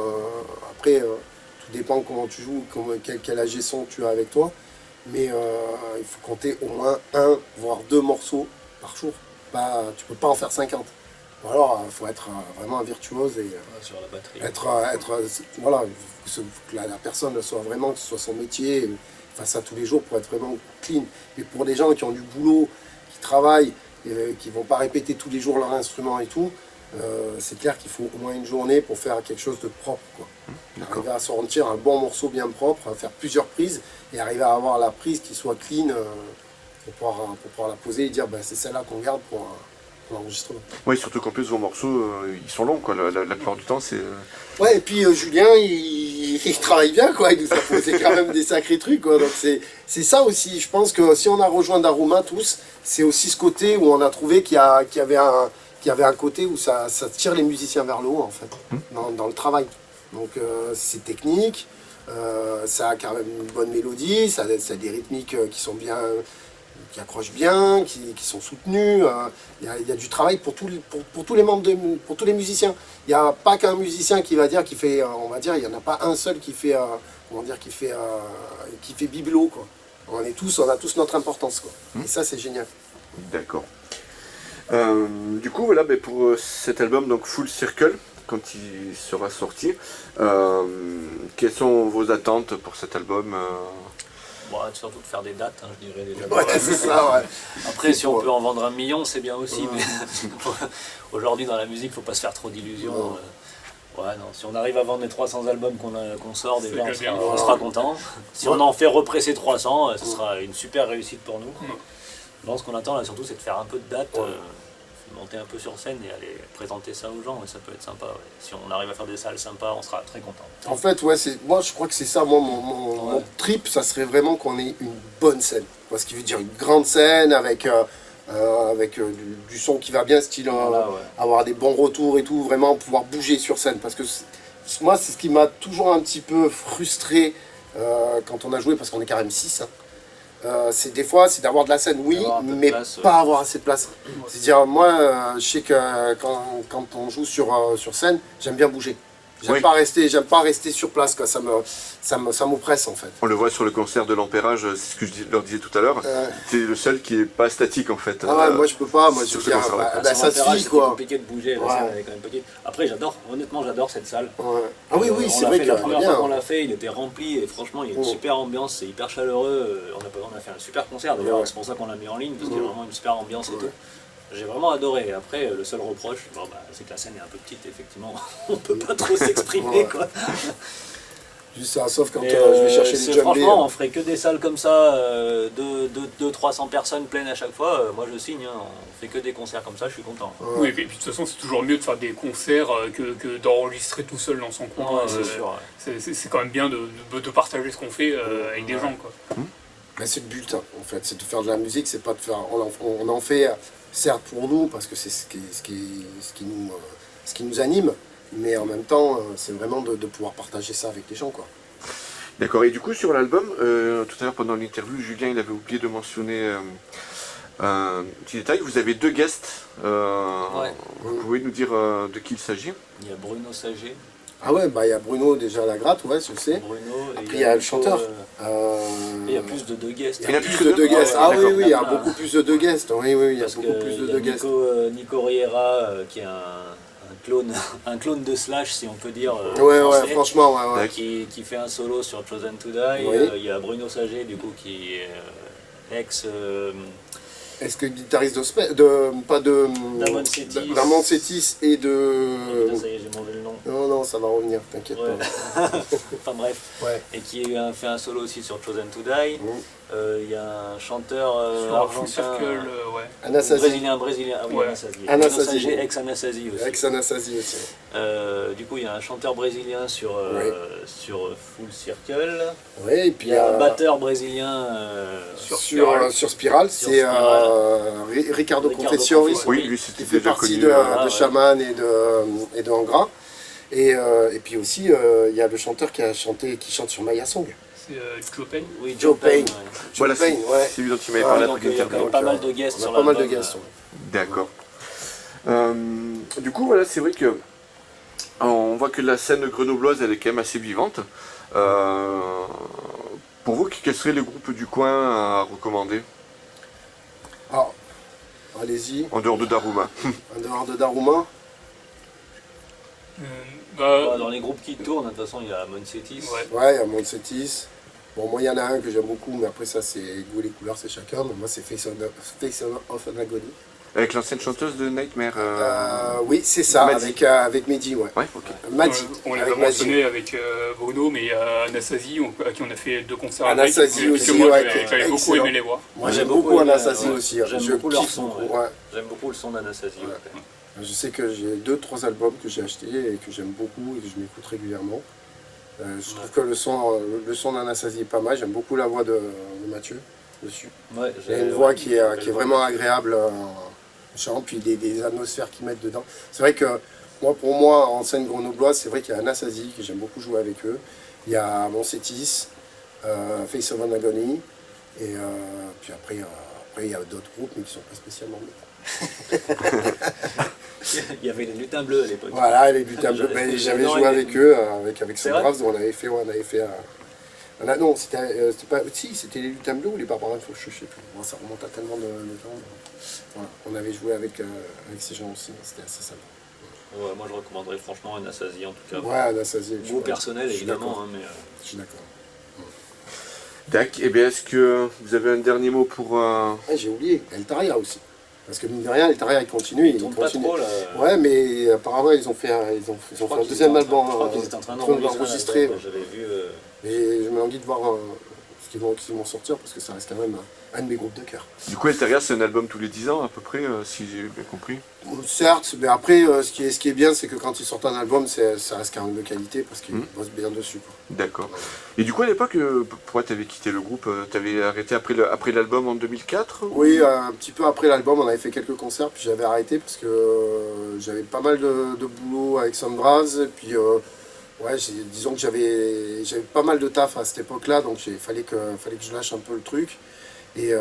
après, tout dépend comment tu joues, quel AG son tu as avec toi. Mais il faut compter au moins 1, voire 2 morceaux par jour. Tu peux pas en faire 50. Ou alors, il faut être vraiment un virtuose et Sur la batterie. voilà, que la personne soit vraiment, que ce soit son métier, fasse ça tous les jours pour être vraiment clean. Mais pour des gens qui ont du boulot, qui travaillent, qui vont pas répéter tous les jours leur instrument et tout, c'est clair qu'il faut au moins une journée pour faire quelque chose de propre, quoi. Arriver à sortir un bon morceau bien propre, à faire plusieurs prises et arriver à avoir la prise qui soit clean pour pouvoir la poser et dire c'est celle-là qu'on garde pour l'enregistrement. Oui, surtout qu'en plus vos morceaux, ils sont longs, quoi. La plupart du temps, c'est... Ouais, et puis Julien, il travaille bien, quoi. Il nous a posé quand même des sacrés trucs, quoi. Donc c'est ça aussi. Je pense que si on a rejoint Daruma tous, c'est aussi ce côté où on a trouvé qu'il y avait un côté où ça tire les musiciens vers le haut, en fait, dans le travail. Donc c'est technique, ça a quand même une bonne mélodie, ça a des rythmiques qui sont bien, qui accrochent bien, qui sont soutenus. Il y a du travail pour tous les membres, pour tous les musiciens. Il n'y a pas qu'un musicien qui va dire qu'il fait, on va dire, il n'y en a pas un seul qui fait, qui fait bibelot, quoi. On a tous notre importance, quoi. Et ça, c'est génial. D'accord. Du coup, voilà, pour cet album, donc Full Circle, quand il sera sorti, quelles sont vos attentes pour cet album Bon, surtout de faire des dates, hein, je dirais déjà. Ouais, c'est ça, ouais. Après, si on peut en vendre 1 million, c'est bien aussi, mais aujourd'hui dans la musique, il ne faut pas se faire trop d'illusions. Ouais, non, si on arrive à vendre les 300 albums qu'on sort, déjà, on sera content. Si on en fait represser 300, ce sera une super réussite pour nous. Non, ce qu'on attend là surtout, c'est de faire un peu de dates, monter un peu sur scène et aller présenter ça aux gens, et ça peut être sympa. Ouais. Si on arrive à faire des salles sympas, on sera très content. En fait, ouais, moi je crois que c'est ça, moi, mon trip, ça serait vraiment qu'on ait une bonne scène. Moi, ce qui veut dire une grande scène avec du son qui va bien, style avoir des bons retours et tout, vraiment pouvoir bouger sur scène. Parce que moi, c'est ce qui m'a toujours un petit peu frustré quand on a joué, parce qu'on est quand même 6. C'est des fois, c'est d'avoir de la scène, oui, mais pas avoir assez de place. C'est-à-dire, moi, je sais que quand on joue sur scène, j'aime bien bouger. J'aime pas rester sur place, quoi. Ça m'oppresse, en fait. On le voit sur le concert de l'Ampérage, c'est ce que je leur disais tout à l'heure. C'est le seul qui est pas statique, en fait. Ah ouais, moi je peux pas, moi je sur veux ce dire, concert-là. ça se fit, quoi. C'est compliqué de bouger, la scène elle est quand même petite. Après, honnêtement, j'adore cette salle. Ouais. Ah oui, c'est vrai que la première fois bien. qu'on l'a fait, il était rempli et franchement, il y a une super ambiance, c'est hyper chaleureux. On a fait un super concert, d'ailleurs, c'est pour ça qu'on l'a mis en ligne, parce qu'il y a vraiment une super ambiance et tout. J'ai vraiment adoré. Après, le seul reproche, c'est que la scène est un peu petite, effectivement. On peut pas trop s'exprimer, quoi. Juste ça, sauf quand je vais chercher les jumbés. Franchement, on ferait que des salles comme ça, 200-300 personnes pleines à chaque fois. Moi, je signe. Hein. On fait que des concerts comme ça, je suis content. Oui, et puis de toute façon, c'est toujours mieux de faire des concerts que d'enregistrer tout seul dans son coin. C'est sûr. C'est quand même bien de partager ce qu'on fait avec des gens, quoi. Mais c'est le but, hein, en fait, c'est de faire de la musique, c'est pas de faire. On en fait, certes pour nous, parce que c'est ce qui nous anime, mais en même temps, c'est vraiment de pouvoir partager ça avec les gens, quoi. D'accord, et du coup sur l'album, tout à l'heure pendant l'interview, Julien il avait oublié de mentionner un petit détail, vous avez 2 guests, vous pouvez nous dire de qui il s'agit? Il y a Bruno Sager. Ah ouais, bah il y a Bruno déjà à la gratte, ouais, je sais. Bruno, et Après il y a le chanteur. et il y a plus de 2 guests. Il y a plus de 2 guests. Ah Ah ouais, oui, oui, il y a d'accord. beaucoup plus de 2 guests. Oui, oui, il y a Parce beaucoup que plus de il y a 2 guests. Nico Riera, qui est un clone de Slash, si on peut dire. Ouais, français, ouais, franchement, ouais, ouais. qui fait un solo sur Chosen to Die. Oui. Il y a Bruno Sager, du coup, qui est ex. Est-ce que guitariste pas de Damon Setis. Damon Setis et de... Putain, ça y est, j'ai mauvais le nom. Non, non, ça va revenir, t'inquiète Ouais. pas. Enfin bref. Ouais. Et qui a fait un solo aussi sur Chosen to Die. Il y a un chanteur Sur Full argentin. Circle, ouais. Anasazi, Brésilien. Ah oui, Ouais. Anasazi. Anasazi. Bruno Sager, ex-Anasazi aussi. ex-Anasazi aussi. Du coup, il y a un chanteur brésilien sur Full Circle. Oui, et puis Il y a un batteur brésilien sur Spiral, Sur c'est Spiral. Ricardo Ricardo Confessori, Confessori. Oui, lui qui c'était fait déjà partie connu. de Shaman et de Angra. Et puis aussi, il y a le chanteur qui chante sur Maya Song. C'est Joe Payne. Oui, Joe Payne. ouais. Voilà, Joe Payne, c'est ouais. c'est lui dont il m'avait Ah, parlé Donc après il y a quand l'interview. même pas mal de guests On sur a pas mal de l'album. guests. Ouais. D'accord. Du coup, voilà, c'est vrai que on voit que la scène grenobloise, elle est quand même assez vivante. Pour vous, quels seraient les groupes du coin à recommander, Alors, allez-y, en dehors de Daruma? en dehors de Daruma. Dans les groupes qui tournent, de toute façon, il y a Monsetis. Ouais. Ouais, il y a Monsetis. Bon, moi, il y en a un que j'aime beaucoup, mais après, ça, c'est goût et les couleurs, c'est chacun. Mais moi, c'est Face of an Agony. Avec l'ancienne chanteuse de Nightmare. Oui, c'est ça, Madi. avec Mehdi, ouais. Ouais, ok. Madi, On les a avec Madi. mentionnés avec Bruno, mais il y a Anasazi, à qui on a fait 2 concerts avec. Anasazi que aussi, moi, ouais, j'avais beaucoup excellent. aimé les voir. Moi, J'aime j'aime beaucoup beaucoup aimé, Anasazi ouais. aussi. J'aime Je beaucoup leur kiffe son, beaucoup, ouais. ouais. J'aime beaucoup le son d'Anastasie. Ouais. Je sais que j'ai 2-3 albums que j'ai achetés et que j'aime beaucoup et que je m'écoute régulièrement. Je trouve que le son d'Anastasie est pas mal. J'aime beaucoup la voix de Mathieu dessus. Ouais, Il y a une voix qui est vraiment agréable en chant, puis des atmosphères qu'ils mettent dedans. C'est vrai que pour moi, en scène grenobloise, c'est vrai qu'il y a Anastasie, que j'aime beaucoup jouer avec eux. Il y a Monsetis, Face of an Agony, et puis après, il y a d'autres groupes, mais qui sont pas spécialement bons. Il y avait les lutins bleus à l'époque. Voilà, les butins bleus. J'avais- Ben, j'avais j'avais joué aimé. avec eux, avec C'est vrai Sandrave, on avait fait non, c'était pas. Si, c'était les lutins bleus ou les barbares, je sais plus. Bon, ça remonte à tellement de temps. Voilà, on avait joué avec ces gens aussi, c'était assez sympa. Ouais, moi, je recommanderais franchement Anastasie, en tout cas. Ouais, Anastasie. Goût personnel, je suis évidemment. d'accord. Hein, mais, Je suis d'accord. Dac, et bien est-ce que vous avez un dernier mot pour... Ouais, j'ai oublié, Eltaria aussi. Parce que mine de rien, Eltaria, il continue. ils tournent pas trop, là. Ouais, mais apparemment, ils ont fait un deuxième album. Je crois qu'ils étaient en train d'enregistrer. J'avais vu... Et je me languis de voir ce qu'ils vont sortir parce que ça reste quand même un de mes groupes de cœur. Du coup, Eltaria, c'est un album tous les 10 ans à peu près, si j'ai bien compris. Certes, mais après, ce qui est bien, c'est que quand ils sortent un album, ça reste quand même de qualité parce qu'ils bossent bien dessus. Quoi. D'accord. Et du coup, à l'époque, pourquoi t'avais quitté le groupe? T'avais arrêté après l'album en 2004? Oui, un petit peu après l'album, on avait fait quelques concerts, puis j'avais arrêté parce que j'avais pas mal de boulot avec Sandrave, et puis ouais, disons que j'avais pas mal de taf à cette époque-là, donc il fallait que je lâche un peu le truc. Et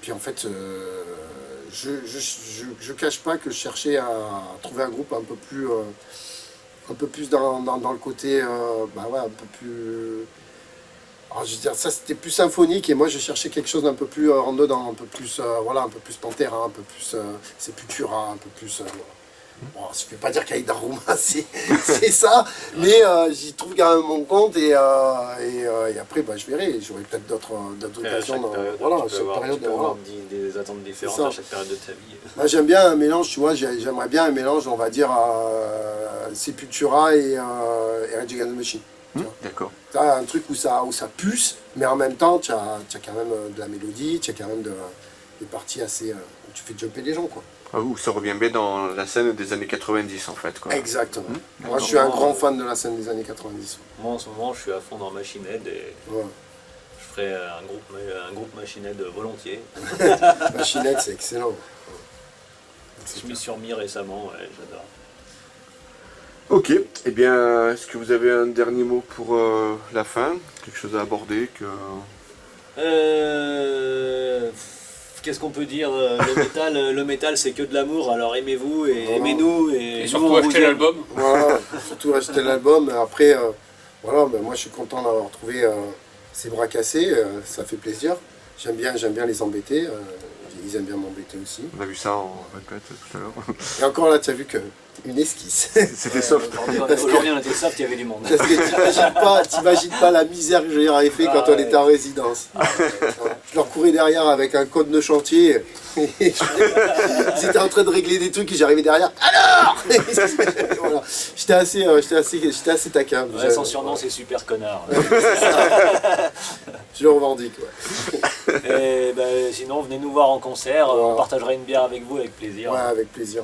puis en fait, je cache pas que je cherchais à trouver un groupe un peu plus dans le côté, bah ouais, un peu plus... Alors je veux dire, ça c'était plus symphonique et moi je cherchais quelque chose d'un peu plus en dedans, un peu plus, voilà, un peu plus Pantera, un peu plus Sepultura, un peu plus... Bon, je ne vais pas dire qu'avec Daruma c'est ça, mais j'y trouve quand même mon compte et après bah, je verrai, j'aurai peut-être d'autres occasions. Voilà, chaque période. Tu peux avoir des attentes différentes à chaque période de ta vie. Moi j'aime bien un mélange, tu vois, j'aimerais bien un mélange, on va dire, Sepultura et Rage Against the Machine. D'accord. Tu as un truc où ça puce, mais en même temps tu as quand même de la mélodie, tu as quand même des parties assez... où tu fais jumper les gens, quoi. Ah, ça revient bien dans la scène des années 90 en fait. Quoi. Exactement. Moi je suis un grand fan de la scène des années 90. Moi en ce moment je suis à fond dans Machine Head et Ouais. je ferai un groupe Machine Head volontiers. Machine Head, c'est excellent. Je m'y suis remis récemment, ouais, j'adore. Ok, eh bien, est-ce que vous avez un dernier mot pour la fin? Quelque chose à aborder que... Qu'est-ce qu'on peut dire le métal c'est que de l'amour, alors aimez-vous et Voilà. aimez-nous Et nous, surtout on vous acheter aime. l'album. Voilà, surtout acheter l'album. Après, voilà, ben moi je suis content d'avoir trouvé ces bras cassés, ça fait plaisir. J'aime bien les embêter, ils aiment bien m'embêter aussi. On a vu ça en répète tout à l'heure. Et encore là, tu as vu qu'une esquisse. C'était soft. Aujourd'hui on était soft, il y avait du monde. Parce que t'imagines pas la misère que je leur ai fait quand on était en résidence. Je leur courais derrière avec un code de chantier. Ils étaient en train de régler des trucs et j'arrivais derrière. Alors voilà. J'étais assez taquin. Ouais, son surnom c'est Super Connard. Je le revendique. Ouais. Et sinon venez nous voir en concert, on Voilà. partagera une bière avec vous avec plaisir. Ouais, avec plaisir.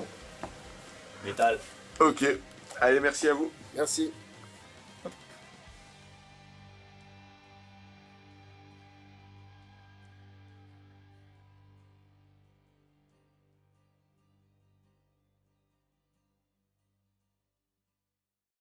Métal. Ok, allez, merci à vous. Merci.